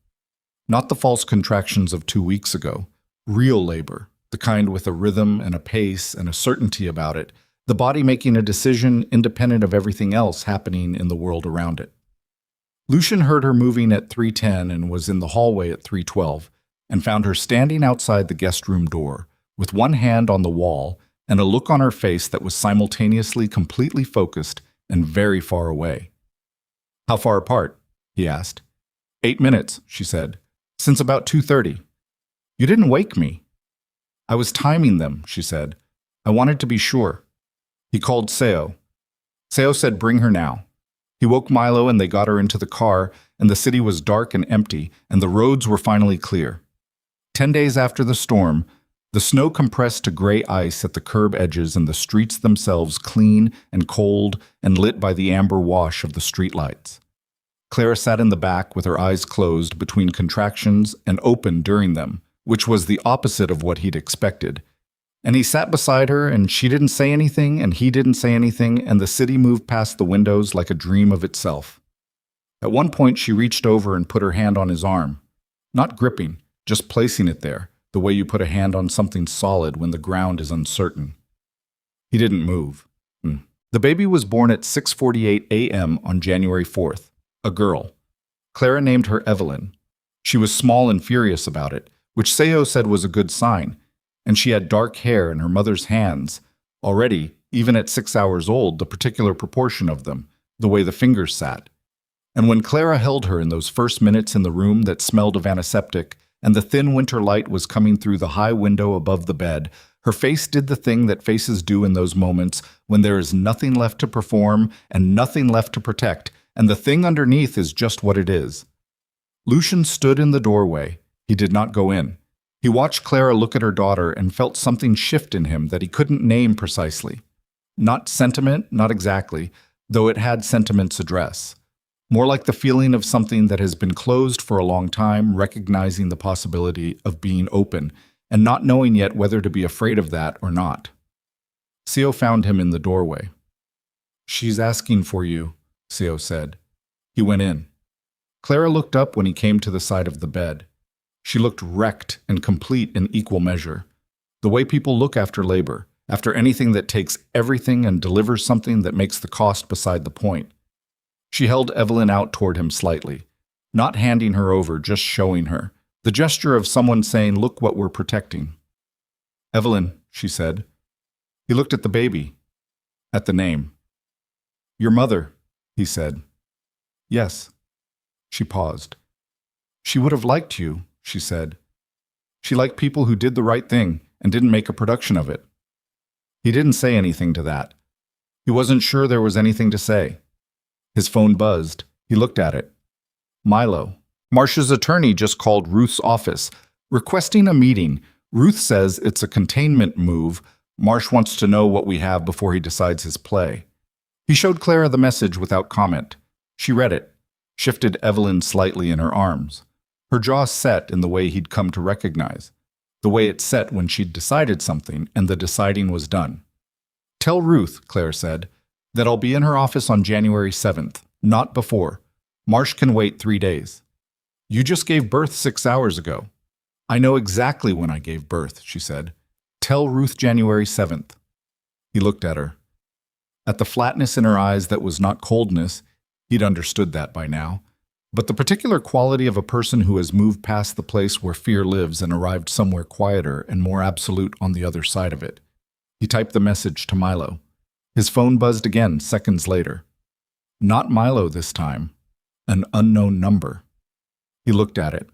Not the false contractions of 2 weeks ago. Real labor, the kind with a rhythm and a pace and a certainty about it, the body making a decision independent of everything else happening in the world around it. Lucian heard her moving at 3:10 and was in the hallway at 3:12, and found her standing outside the guest room door, with one hand on the wall and a look on her face that was simultaneously completely focused and very far away. "How far apart?" he asked. 8 minutes, she said. "Since about 2:30. You didn't wake me." "I was timing them," she said. "I wanted to be sure." He called Seo. Seo said, "Bring her now." He woke Milo and they got her into the car, and the city was dark and empty, and the roads were finally clear. 10 days after the storm, the snow compressed to gray ice at the curb edges and the streets themselves clean and cold and lit by the amber wash of the streetlights. Clara sat in the back with her eyes closed between contractions and open during them, which was the opposite of what he'd expected. And he sat beside her, and she didn't say anything, and he didn't say anything, and the city moved past the windows like a dream of itself. At one point, she reached over and put her hand on his arm. Not gripping, just placing it there, the way you put a hand on something solid when the ground is uncertain. He didn't move. The baby was born at 6:48 a.m. on January 4th, a girl. Clara named her Evelyn. She was small and furious about it, which Seo said was a good sign, and she had dark hair in her mother's hands, already, even at 6 hours old, the particular proportion of them, the way the fingers sat. And when Clara held her in those first minutes in the room that smelled of antiseptic, and the thin winter light was coming through the high window above the bed, her face did the thing that faces do in those moments when there is nothing left to perform and nothing left to protect, and the thing underneath is just what it is. Lucian stood in the doorway. He did not go in. He watched Clara look at her daughter and felt something shift in him that he couldn't name precisely. Not sentiment, not exactly, though it had sentiment's address. More like the feeling of something that has been closed for a long time, recognizing the possibility of being open, and not knowing yet whether to be afraid of that or not. Seo found him in the doorway. "She's asking for you," Seo said. He went in. Clara looked up when he came to the side of the bed. She looked wrecked and complete in equal measure. The way people look after labor, after anything that takes everything and delivers something that makes the cost beside the point. She held Evelyn out toward him slightly, not handing her over, just showing her, the gesture of someone saying, "Look what we're protecting." "Evelyn," she said. He looked at the baby, at the name. "Your mother," he said. "Yes." She paused. "She would have liked you," she said. "She liked people who did the right thing and didn't make a production of it." He didn't say anything to that. He wasn't sure there was anything to say. His phone buzzed. He looked at it. Milo. Marsh's attorney just called Ruth's office, requesting a meeting. Ruth says it's a containment move. Marsh wants to know what we have before he decides his play. He showed Clara the message without comment. She read it, shifted Evelyn slightly in her arms. Her jaw set in the way he'd come to recognize, the way it set when she'd decided something and the deciding was done. "Tell Ruth," Claire said, "that I'll be in her office on January 7th, not before. Marsh can wait 3 days. You just gave birth 6 hours ago." "I know exactly when I gave birth," she said. "Tell Ruth January 7th. He looked at her. At the flatness in her eyes that was not coldness, he'd understood that by now, but the particular quality of a person who has moved past the place where fear lives and arrived somewhere quieter and more absolute on the other side of it. He typed the message to Milo. His phone buzzed again seconds later. Not Milo this time. An unknown number. He looked at it.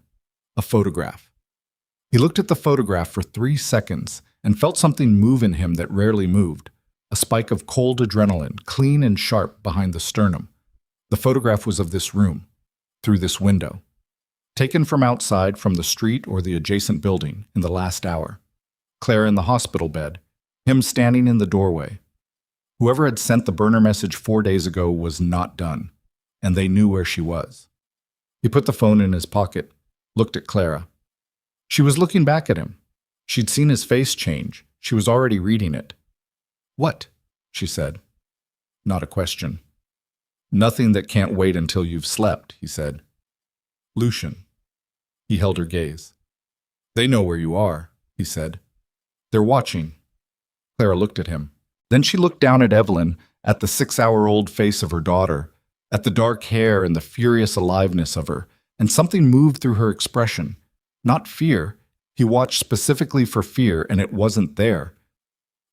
A photograph. He looked at the photograph for 3 seconds and felt something move in him that rarely moved, a spike of cold adrenaline, clean and sharp behind the sternum. The photograph was of this room, through this window, taken from outside from the street or the adjacent building in the last hour. Clara in the hospital bed, him standing in the doorway. Whoever had sent the burner message 4 days ago was not done, and they knew where she was. He put the phone in his pocket, looked at Clara. She was looking back at him. She'd seen his face change. She was already reading it. "What?" she said. Not a question. "Nothing that can't wait until you've slept," he said. "Lucian." He held her gaze. "They know where you are," he said. "They're watching." Clara looked at him. Then she looked down at Evelyn, at the 6-hour-old face of her daughter, at the dark hair and the furious aliveness of her, and something moved through her expression. Not fear. He watched specifically for fear, and it wasn't there.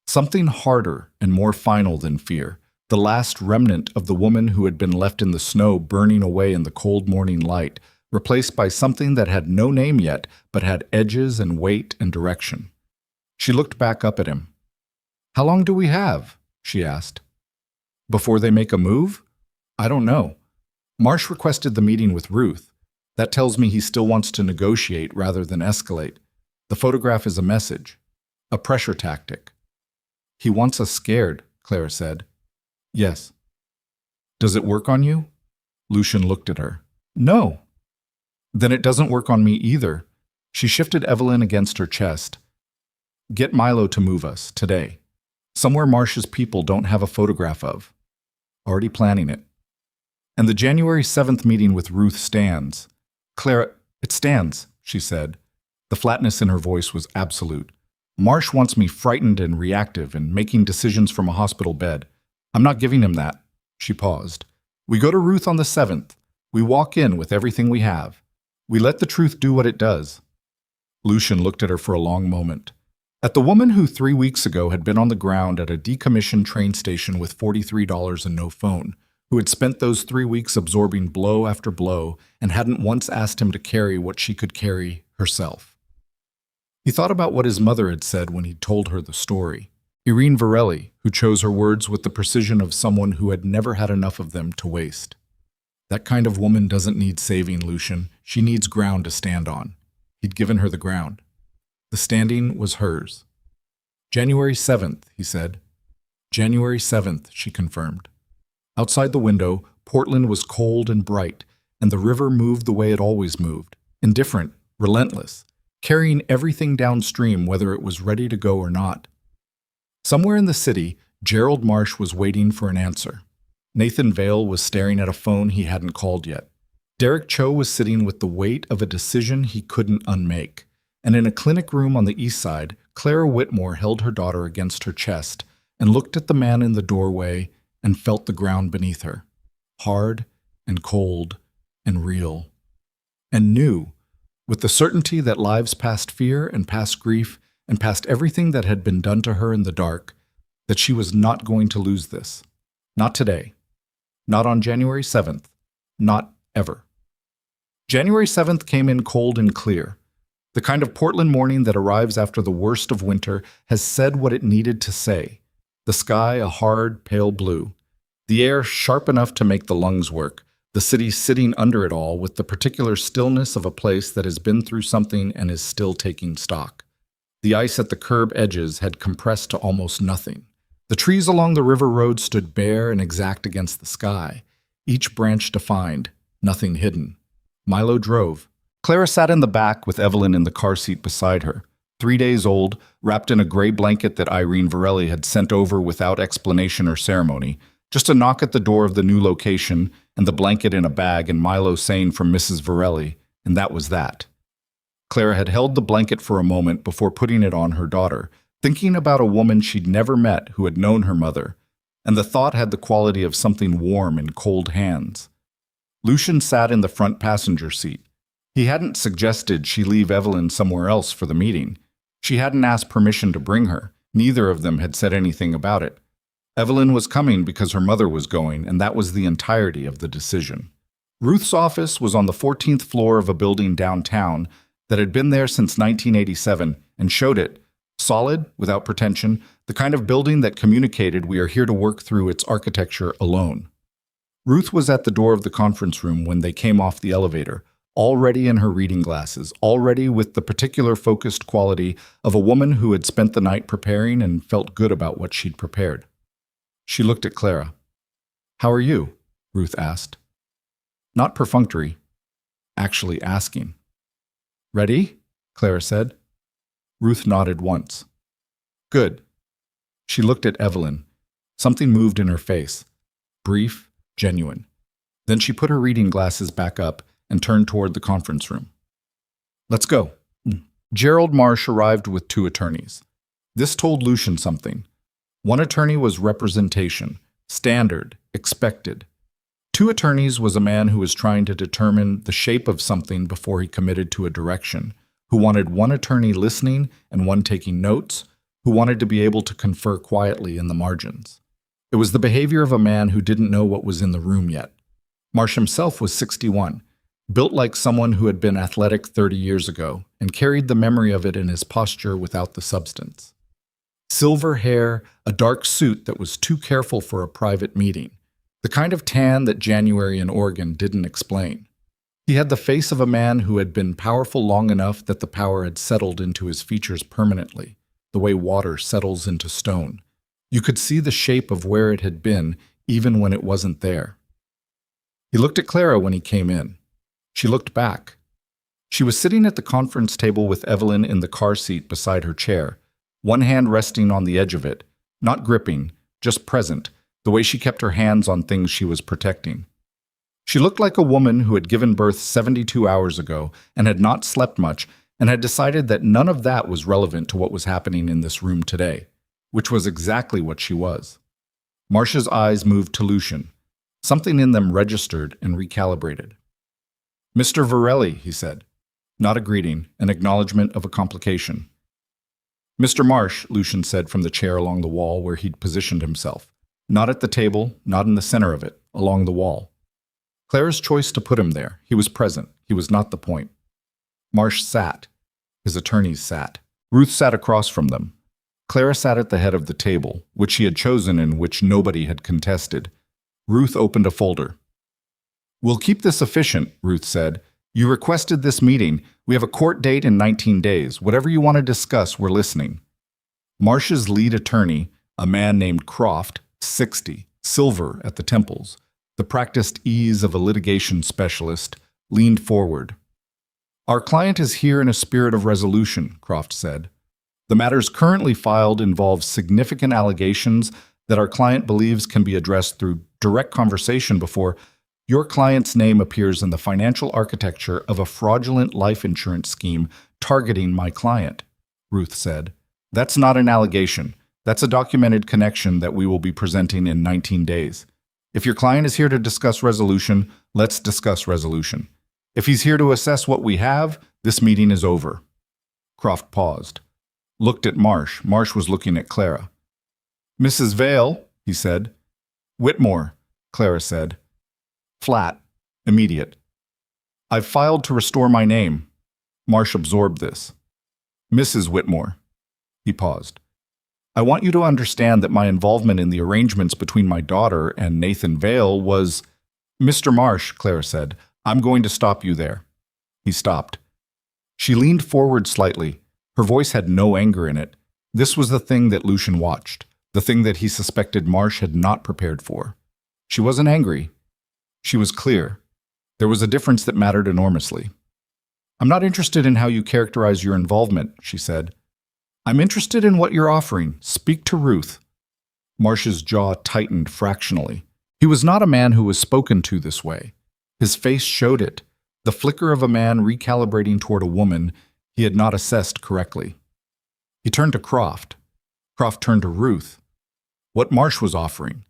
Something harder and more final than fear, the last remnant of the woman who had been left in the snow burning away in the cold morning light, replaced by something that had no name yet, but had edges and weight and direction. She looked back up at him. "How long do we have?" she asked. "Before they make a move? I don't know. Marsh requested the meeting with Ruth. That tells me he still wants to negotiate rather than escalate. The photograph is a message, a pressure tactic." "He wants us scared," Clara said. "Yes." "Does it work on you?" Lucian looked at her. "No." "Then it doesn't work on me either." She shifted Evelyn against her chest. "Get Milo to move us, today. Somewhere Marsh's people don't have a photograph of. Already planning it. And the January 7th meeting with Ruth stands." "Clara, it stands," she said. The flatness in her voice was absolute. "Marsh wants me frightened and reactive and making decisions from a hospital bed. I'm not giving him that." She paused. "We go to Ruth on the 7th. We walk in with everything we have. We let the truth do what it does." Lucian looked at her for a long moment. At the woman who 3 weeks ago had been on the ground at a decommissioned train station with $43 and no phone, who had spent those 3 weeks absorbing blow after blow and hadn't once asked him to carry what she could carry herself. He thought about what his mother had said when he told her the story. Lucian Varelli, who chose her words with the precision of someone who had never had enough of them to waste. "That kind of woman doesn't need saving, Lucian. She needs ground to stand on." He'd given her the ground. The standing was hers. "January 7th, he said. "January 7th, she confirmed. Outside the window, Portland was cold and bright, and the river moved the way it always moved, indifferent, relentless, carrying everything downstream whether it was ready to go or not. Somewhere in the city, Gerald Marsh was waiting for an answer. Nathan Vale was staring at a phone he hadn't called yet. Derek Cho was sitting with the weight of a decision he couldn't unmake. And in a clinic room on the east side, Clara Whitmore held her daughter against her chest and looked at the man in the doorway and felt the ground beneath her, hard and cold and real, and knew, with the certainty that lives past fear and past grief and past everything that had been done to her in the dark, that she was not going to lose this. Not today. Not on January 7th. Not ever. January 7th came in cold and clear. The kind of Portland morning that arrives after the worst of winter has said what it needed to say. The sky a hard, pale blue. The air sharp enough to make the lungs work. The city sitting under it all with the particular stillness of a place that has been through something and is still taking stock. The ice at the curb edges had compressed to almost nothing. The trees along the river road stood bare and exact against the sky, each branch defined, nothing hidden. Milo drove. Clara sat in the back with Evelyn in the car seat beside her, 3 days old, wrapped in a gray blanket that Lucian Varelli had sent over without explanation or ceremony, just a knock at the door of the new location and the blanket in a bag and Milo saying from Mrs. Varelli, and that was that. Clara had held the blanket for a moment before putting it on her daughter, thinking about a woman she'd never met who had known her mother, and the thought had the quality of something warm in cold hands. Lucian sat in the front passenger seat. He hadn't suggested she leave Evelyn somewhere else for the meeting. She hadn't asked permission to bring her. Neither of them had said anything about it. Evelyn was coming because her mother was going, and that was the entirety of the decision. Ruth's office was on the 14th floor of a building downtown, that had been there since 1987 and showed it, solid, without pretension, the kind of building that communicated we are here to work through its architecture alone. Ruth was at the door of the conference room when they came off the elevator, already in her reading glasses, already with the particular focused quality of a woman who had spent the night preparing and felt good about what she'd prepared. She looked at Clara. "How are you?" Ruth asked. Not perfunctory, actually asking. "Ready?" Clara said. Ruth nodded once. "Good." She looked at Evelyn. Something moved in her face. Brief, genuine. Then she put her reading glasses back up and turned toward the conference room. "Let's go." Gerald Marsh arrived with 2 attorneys. This told Lucian something. One attorney was representation, standard, expected. 2 attorneys was a man who was trying to determine the shape of something before he committed to a direction, who wanted one attorney listening and one taking notes, who wanted to be able to confer quietly in the margins. It was the behavior of a man who didn't know what was in the room yet. Marsh himself was 61, built like someone who had been athletic 30 years ago and carried the memory of it in his posture without the substance. Silver hair, a dark suit that was too careful for a private meeting, the kind of tan that January in Oregon didn't explain. He had the face of a man who had been powerful long enough that the power had settled into his features permanently, the way water settles into stone. You could see the shape of where it had been, even when it wasn't there. He looked at Clara when he came in. She looked back. She was sitting at the conference table with Evelyn in the car seat beside her chair, one hand resting on the edge of it, not gripping, just present, the way she kept her hands on things she was protecting. She looked like a woman who had given birth 72 hours ago and had not slept much and had decided that none of that was relevant to what was happening in this room today, which was exactly what she was. Marcia's eyes moved to Lucian. Something in them registered and recalibrated. "Mr. Varelli," he said. Not a greeting, an acknowledgement of a complication. "Mr. Marsh," Lucian said from the chair along the wall where he'd positioned himself. Not at the table, not in the center of it, along the wall. Clara's choice to put him there. He was present. He was not the point. Marsh sat. His attorneys sat. Ruth sat across from them. Clara sat at the head of the table, which she had chosen and which nobody had contested. Ruth opened a folder. "We'll keep this efficient," Ruth said. "You requested this meeting. We have a court date in 19 days. Whatever you want to discuss, we're listening." Marsh's lead attorney, a man named Croft, 60, silver at the temples, the practiced ease of a litigation specialist, leaned forward. "Our client is here in a spirit of resolution," Croft said. "The matters currently filed involve significant allegations that our client believes can be addressed through direct conversation before your client's name appears in the financial architecture of a fraudulent life insurance scheme targeting my client," Ruth said. "That's not an allegation. That's a documented connection that we will be presenting in 19 days. If your client is here to discuss resolution, let's discuss resolution. If he's here to assess what we have, this meeting is over." Croft paused. Looked at Marsh. Marsh was looking at Clara. "Mrs. Vale," he said. "Whitmore," Clara said. Flat. Immediate. "I've filed to restore my name." Marsh absorbed this. "Mrs. Whitmore." He paused. "I want you to understand that my involvement in the arrangements between my daughter and Nathan Vale was—" "Mr. Marsh," Clara said, "I'm going to stop you there." He stopped. She leaned forward slightly. Her voice had no anger in it. This was the thing that Lucian watched, the thing that he suspected Marsh had not prepared for. She wasn't angry. She was clear. There was a difference that mattered enormously. "I'm not interested in how you characterize your involvement," she said. "I'm interested in what you're offering. Speak to Ruth." Marsh's jaw tightened fractionally. He was not a man who was spoken to this way. His face showed it, the flicker of a man recalibrating toward a woman he had not assessed correctly. He turned to Croft. Croft turned to Ruth. What Marsh was offering: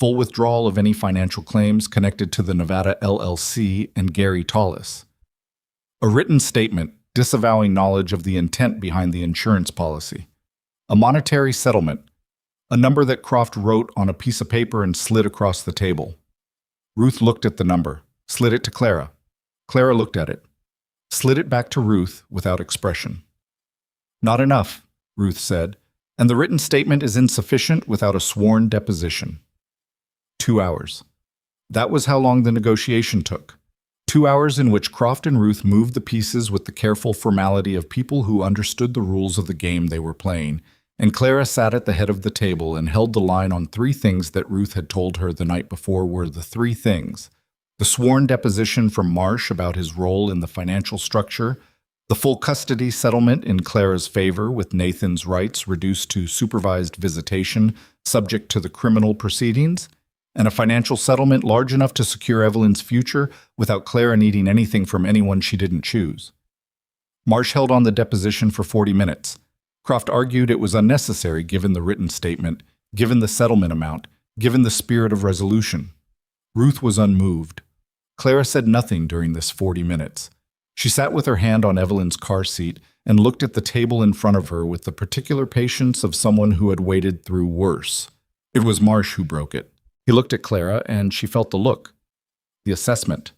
full withdrawal of any financial claims connected to the Nevada LLC and Gary Tallis. A written statement disavowing knowledge of the intent behind the insurance policy. A monetary settlement, a number that Croft wrote on a piece of paper and slid across the table. Ruth looked at the number, slid it to Clara. Clara looked at it. slid it back to Ruth without expression. "Not enough," Ruth said, "and the written statement is insufficient without a sworn deposition." 2 hours. That was how long the negotiation took. 2 hours in which Croft and Ruth moved the pieces with the careful formality of people who understood the rules of the game they were playing, and Clara sat at the head of the table and held the line on 3 things that Ruth had told her the night before were the 3 things: the sworn deposition from Marsh about his role in the financial structure, the full custody settlement in Clara's favor with Nathan's rights reduced to supervised visitation subject to the criminal proceedings, and a financial settlement large enough to secure Evelyn's future without Clara needing anything from anyone she didn't choose. Marsh held on the deposition for 40 minutes. Croft argued it was unnecessary given the written statement, given the settlement amount, given the spirit of resolution. Ruth was unmoved. Clara said nothing during this 40 minutes. She sat with her hand on Evelyn's car seat and looked at the table in front of her with the particular patience of someone who had waded through worse. It was Marsh who broke it. He looked at Clara, and she felt the look, the assessment,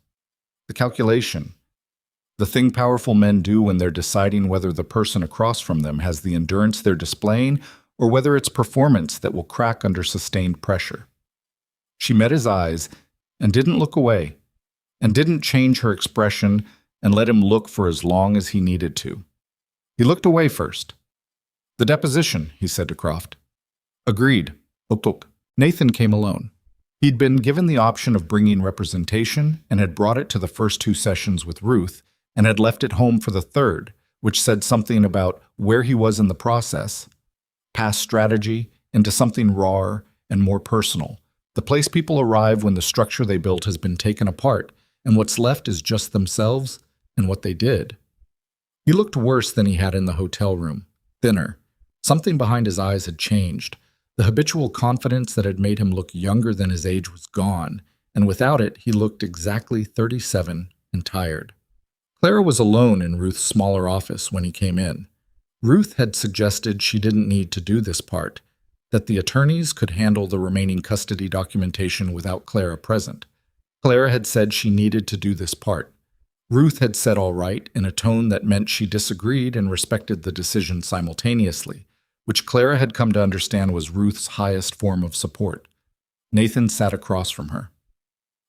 the calculation, the thing powerful men do when they're deciding whether the person across from them has the endurance they're displaying or whether it's performance that will crack under sustained pressure. She met his eyes and didn't look away, and didn't change her expression and let him look for as long as he needed to. He looked away first. "The deposition," he said to Croft. "Agreed." Nathan came alone. He'd been given the option of bringing representation and had brought it to the first 2 sessions with Ruth and had left it home for the third, which said something about where he was in the process, past strategy, into something rawer and more personal, the place people arrive when the structure they built has been taken apart and what's left is just themselves and what they did. He looked worse than he had in the hotel room, thinner. Something behind his eyes had changed. The habitual confidence that had made him look younger than his age was gone, and without it, he looked exactly 37 and tired. Clara was alone in Ruth's smaller office when he came in. Ruth had suggested she didn't need to do this part, that the attorneys could handle the remaining custody documentation without Clara present. Clara had said she needed to do this part. Ruth had said all right in a tone that meant she disagreed and respected the decision simultaneously, which Clara had come to understand was Ruth's highest form of support. Nathan sat across from her.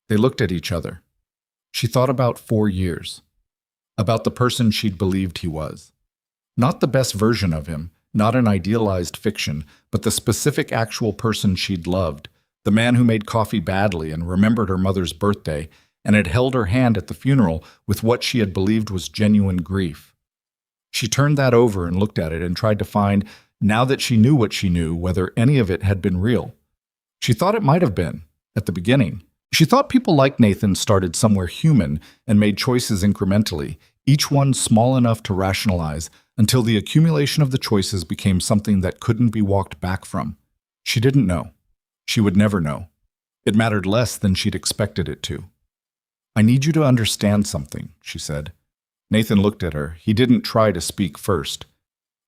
They looked at each other. She thought about 4 years. About the person she'd believed he was. Not the best version of him, not an idealized fiction, but the specific actual person she'd loved, the man who made coffee badly and remembered her mother's birthday and had held her hand at the funeral with what she had believed was genuine grief. She turned that over and looked at it and tried to find, now that she knew what she knew, whether any of it had been real. She thought it might have been, at the beginning. She thought people like Nathan started somewhere human and made choices incrementally, each one small enough to rationalize, until the accumulation of the choices became something that couldn't be walked back from. She didn't know. She would never know. It mattered less than she'd expected it to. "I need you to understand something," she said. Nathan looked at her. He didn't try to speak first.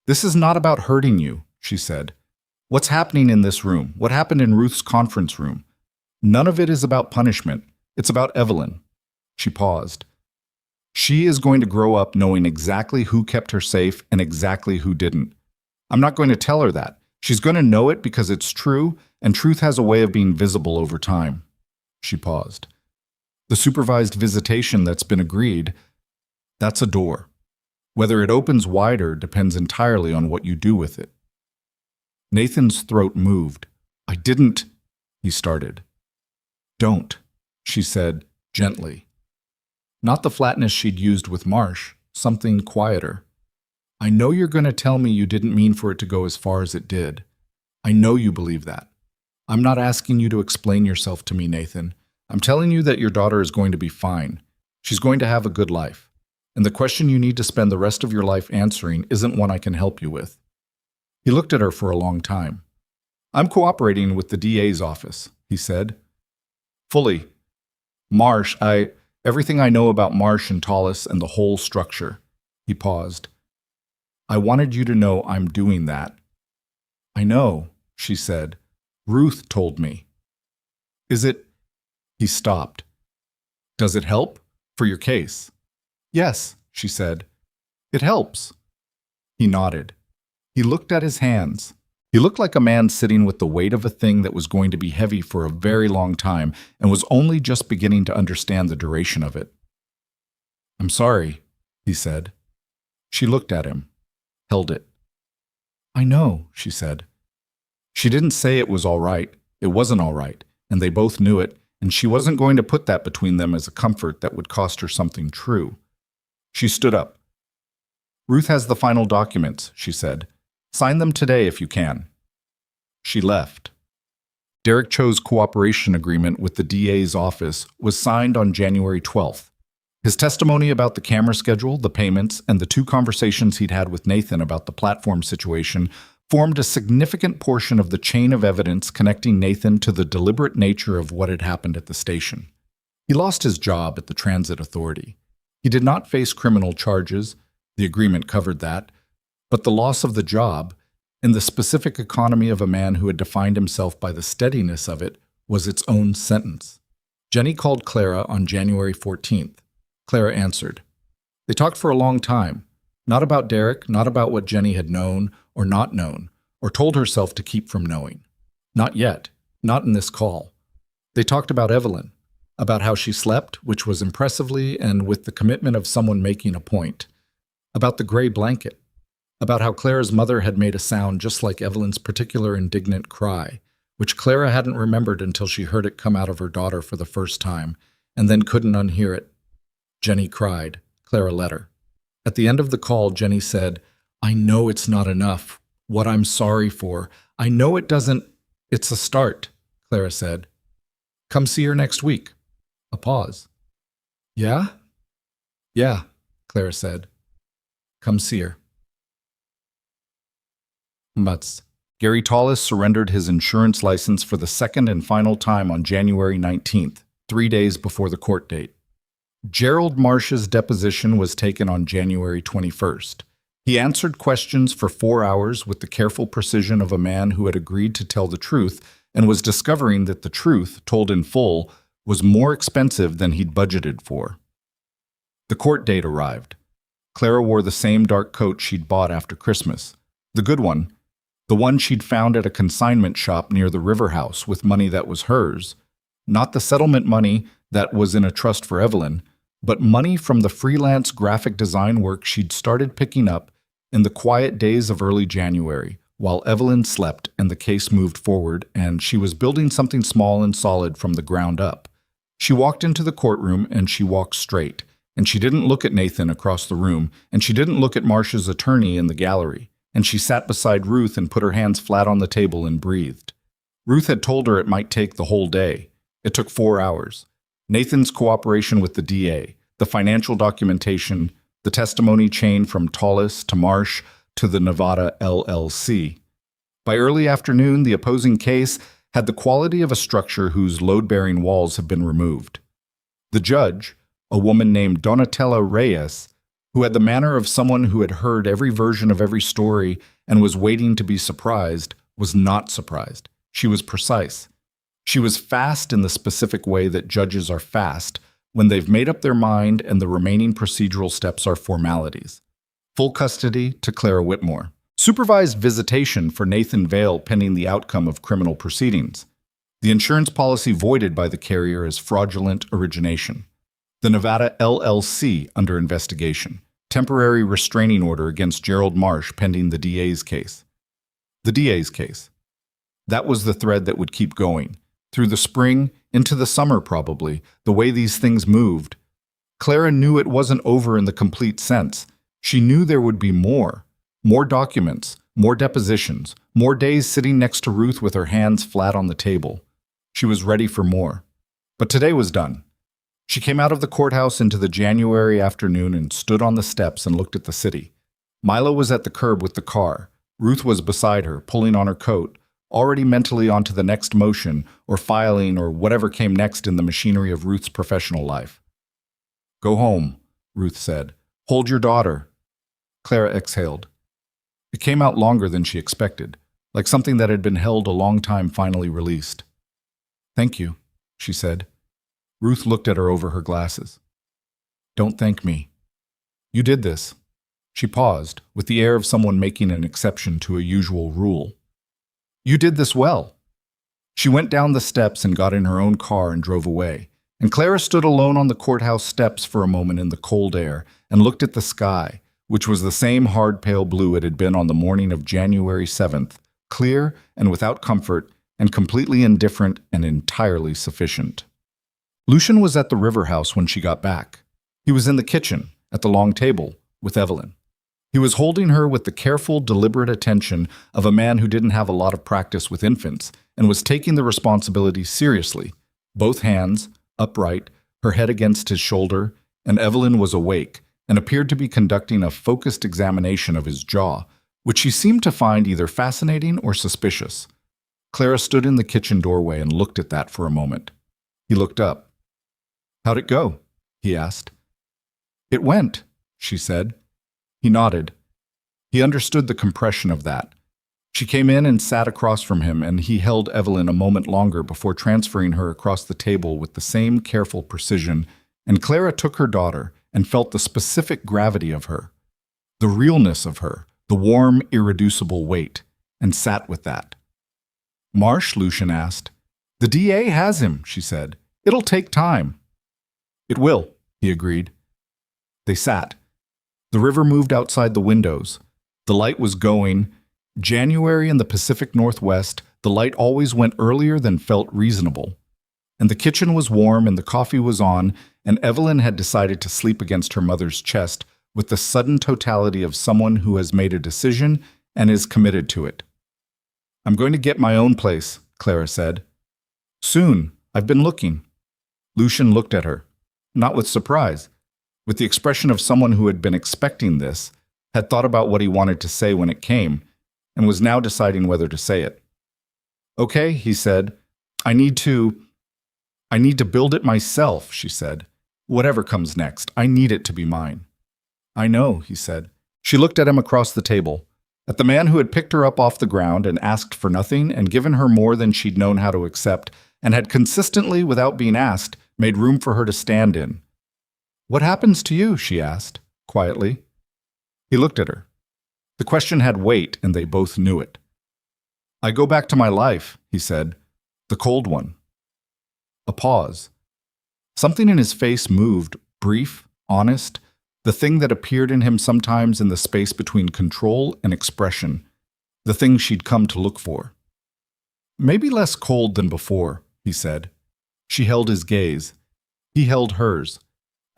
"This is not about hurting you," she said. "What's happening in this room? What happened in Ruth's conference room? None of it is about punishment. It's about Evelyn." She paused. "She is going to grow up knowing exactly who kept her safe and exactly who didn't. I'm not going to tell her that. She's going to know it because it's true, and truth has a way of being visible over time." She paused. "The supervised visitation that's been agreed, that's a door. Whether it opens wider depends entirely on what you do with it." Nathan's throat moved. "I didn't," he started. "Don't," she said, gently. Not the flatness she'd used with Marsh, something quieter. "I know you're going to tell me you didn't mean for it to go as far as it did. I know you believe that. I'm not asking you to explain yourself to me, Nathan. I'm telling you that your daughter is going to be fine. She's going to have a good life. And the question you need to spend the rest of your life answering isn't one I can help you with." He looked at her for a long time. "I'm cooperating with the DA's office," he said. "Fully. Everything I know about Marsh and Tallis and the whole structure." He paused. "I wanted you to know I'm doing that." "I know," she said. "Ruth told me." "Is it—" He stopped. "Does it help? For your case?" "Yes," she said. It helps. He nodded. He looked at his hands. He looked like a man sitting with the weight of a thing that was going to be heavy for a very long time and was only just beginning to understand the duration of it. I'm sorry, he said. She looked at him, held it. I know, she said. She didn't say it was all right. It wasn't all right, and they both knew it, and she wasn't going to put that between them as a comfort that would cost her something true. She stood up. Ruth has the final documents, she said. Sign them today if you can. She left. Derek Cho's cooperation agreement with the DA's office was signed on January 12th. His testimony about the camera schedule, the payments, and the 2 conversations he'd had with Nathan about the platform situation formed a significant portion of the chain of evidence connecting Nathan to the deliberate nature of what had happened at the station. He lost his job at the Transit Authority. He did not face criminal charges, the agreement covered that, but the loss of the job, in the specific economy of a man who had defined himself by the steadiness of it, was its own sentence. Jenny called Clara on January 14th. Clara answered. They talked for a long time, not about Derek, not about what Jenny had known or not known, or told herself to keep from knowing. Not yet, not in this call. They talked about Evelyn, about how she slept, which was impressively and with the commitment of someone making a point, about the gray blanket, about how Clara's mother had made a sound just like Evelyn's particular indignant cry, which Clara hadn't remembered until she heard it come out of her daughter for the first time, and then couldn't unhear it. Jenny cried. Clara let her. At the end of the call, Jenny said, I know it's not enough. What I'm sorry for. I know it doesn't. It's a start, Clara said. Come see her next week. A pause. Yeah? Yeah, Clara said. Come see her. Months. Gary Tallis surrendered his insurance license for the second and final time on January 19th, 3 days before the court date. Gerald Marsh's deposition was taken on January 21st. He answered questions for 4 hours with the careful precision of a man who had agreed to tell the truth and was discovering that the truth, told in full, was more expensive than he'd budgeted for. The court date arrived. Clara wore the same dark coat she'd bought after Christmas. The good one. The one she'd found at a consignment shop near the River House with money that was hers. Not the settlement money that was in a trust for Evelyn, but money from the freelance graphic design work she'd started picking up in the quiet days of early January, while Evelyn slept and the case moved forward and she was building something small and solid from the ground up. She walked into the courtroom and she walked straight, and she didn't look at Nathan across the room, and she didn't look at Marsh's attorney in the gallery, and she sat beside Ruth and put her hands flat on the table and breathed. Ruth had told her it might take the whole day. It took 4 hours. Nathan's cooperation with the DA, the financial documentation, the testimony chain from Tallis to Marsh to the Nevada LLC. By early afternoon, the opposing case had the quality of a structure whose load-bearing walls have been removed. The judge, a woman named Donatella Reyes, who had the manner of someone who had heard every version of every story and was waiting to be surprised, was not surprised. She was precise. She was fast in the specific way that judges are fast when they've made up their mind and the remaining procedural steps are formalities. Full custody to Clara Whitmore. Supervised visitation for Nathan Vale pending the outcome of criminal proceedings. The insurance policy voided by the carrier as fraudulent origination. The Nevada LLC under investigation. Temporary restraining order against Gerald Marsh pending the DA's case. The DA's case. That was the thread that would keep going. Through the spring, into the summer probably, the way these things moved. Clara knew it wasn't over in the complete sense. She knew there would be more. More documents, more depositions, more days sitting next to Ruth with her hands flat on the table. She was ready for more. But today was done. She came out of the courthouse into the January afternoon and stood on the steps and looked at the city. Milo was at the curb with the car. Ruth was beside her, pulling on her coat, already mentally onto the next motion or filing or whatever came next in the machinery of Ruth's professional life. Go home, Ruth said. Hold your daughter. Clara exhaled. It came out longer than she expected, like something that had been held a long time finally released. Thank you, she said. Ruth looked at her over her glasses. Don't thank me. You did this. She paused, with the air of someone making an exception to a usual rule. You did this well. She went down the steps and got in her own car and drove away, and Clara stood alone on the courthouse steps for a moment in the cold air and looked at the sky, which was the same hard pale blue it had been on the morning of January 7th, clear and without comfort and completely indifferent and entirely sufficient. Lucian was at the river house when she got back. He was in the kitchen, at the long table, with Evelyn. He was holding her with the careful, deliberate attention of a man who didn't have a lot of practice with infants and was taking the responsibility seriously, both hands, upright, her head against his shoulder, and Evelyn was awake and appeared to be conducting a focused examination of his jaw, which she seemed to find either fascinating or suspicious. Clara stood in the kitchen doorway and looked at that for a moment. He looked up. "How'd it go?" he asked. "It went," she said. He nodded. He understood the compression of that. She came in and sat across from him, and he held Evelyn a moment longer before transferring her across the table with the same careful precision, and Clara took her daughter and felt the specific gravity of her, the realness of her, the warm, irreducible weight, and sat with that. "Marsh?" Lucian asked. "The DA has him," she said. "It'll take time." "It will," he agreed. They sat. The river moved outside the windows. The light was going. January in the Pacific Northwest, the light always went earlier than felt reasonable. And the kitchen was warm and the coffee was on, and Evelyn had decided to sleep against her mother's chest with the sudden totality of someone who has made a decision and is committed to it. "I'm going to get my own place," Clara said. "Soon. I've been looking." Lucian looked at her, not with surprise, with the expression of someone who had been expecting this, had thought about what he wanted to say when it came, and was now deciding whether to say it. "Okay," he said. I need to build it myself," she said. "Whatever comes next, I need it to be mine." "I know," he said. She looked at him across the table, at the man who had picked her up off the ground and asked for nothing and given her more than she'd known how to accept, and had consistently, without being asked, made room for her to stand in. "What happens to you?" she asked, quietly. He looked at her. The question had weight, and they both knew it. "I go back to my life," he said, "the cold one." A pause. Something in his face moved, brief, honest, the thing that appeared in him sometimes in the space between control and expression, the thing she'd come to look for. "Maybe less cold than before," he said. She held his gaze. He held hers.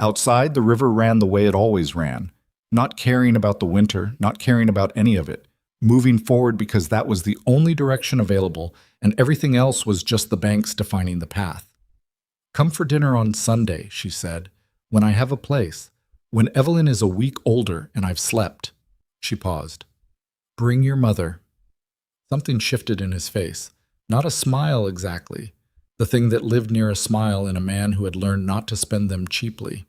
Outside, the river ran the way it always ran, not caring about the winter, not caring about any of it, moving forward because that was the only direction available, and everything else was just the banks defining the path. "Come for dinner on Sunday," she said, "when I have a place, when Evelyn is a week older and I've slept." She paused. "Bring your mother." Something shifted in his face, not a smile exactly, the thing that lived near a smile in a man who had learned not to spend them cheaply.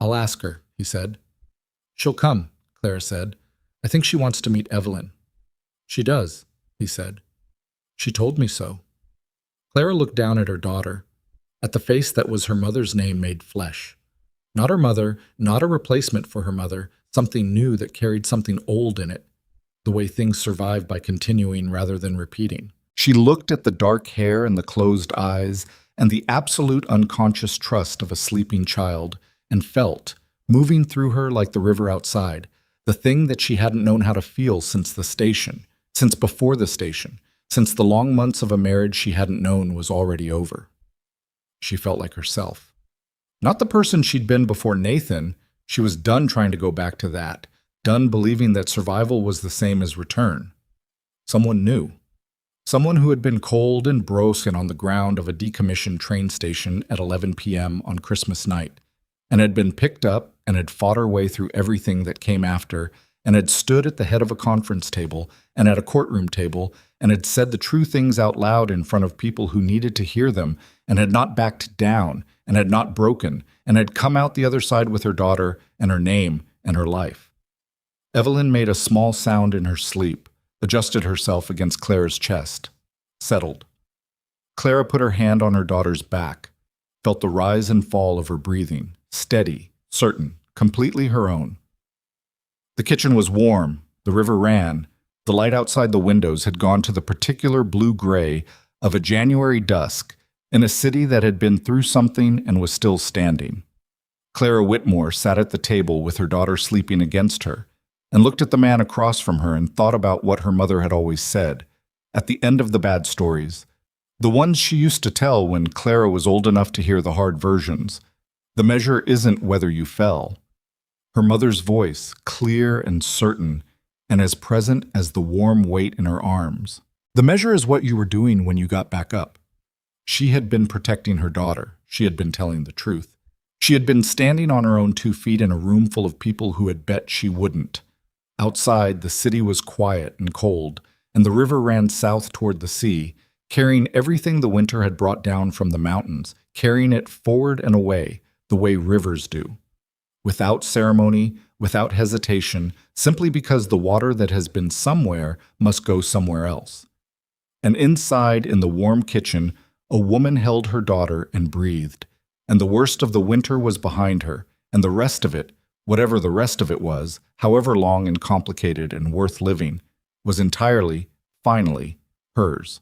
"I'll ask her," he said. "She'll come," Clara said. "I think she wants to meet Evelyn." "She does," he said. "She told me so." Clara looked down at her daughter, at the face that was her mother's name made flesh. Not her mother, not a replacement for her mother, something new that carried something old in it, the way things survive by continuing rather than repeating. She looked at the dark hair and the closed eyes and the absolute unconscious trust of a sleeping child, and felt, moving through her like the river outside, the thing that she hadn't known how to feel since the station, since before the station, since the long months of a marriage she hadn't known was already over. She felt like herself. Not the person she'd been before Nathan. She was done trying to go back to that, done believing that survival was the same as return. Someone new. Someone who had been cold and broken on the ground of a decommissioned train station at 11 p.m. on Christmas night, and had been picked up and had fought her way through everything that came after, and had stood at the head of a conference table and at a courtroom table, and had said the true things out loud in front of people who needed to hear them, and had not backed down, and had not broken, and had come out the other side with her daughter and her name and her life. Evelyn made a small sound in her sleep, adjusted herself against Clara's chest, settled. Clara put her hand on her daughter's back, felt the rise and fall of her breathing, steady, certain, completely her own. The kitchen was warm, the river ran, the light outside the windows had gone to the particular blue-gray of a January dusk in a city that had been through something and was still standing. Clara Whitmore sat at the table with her daughter sleeping against her, and looked at the man across from her and thought about what her mother had always said, at the end of the bad stories, the ones she used to tell when Clara was old enough to hear the hard versions. The measure isn't whether you fell. Her mother's voice, clear and certain, and as present as the warm weight in her arms. The measure is what you were doing when you got back up. She had been protecting her daughter. She had been telling the truth. She had been standing on her own 2 feet in a room full of people who had bet she wouldn't. Outside, the city was quiet and cold, and the river ran south toward the sea, carrying everything the winter had brought down from the mountains, carrying it forward and away, the way rivers do. Without ceremony, without hesitation, simply because the water that has been somewhere must go somewhere else. And inside, in the warm kitchen, a woman held her daughter and breathed, and the worst of the winter was behind her, and the rest of it, whatever the rest of it was, however long and complicated and worth living, was entirely, finally, hers.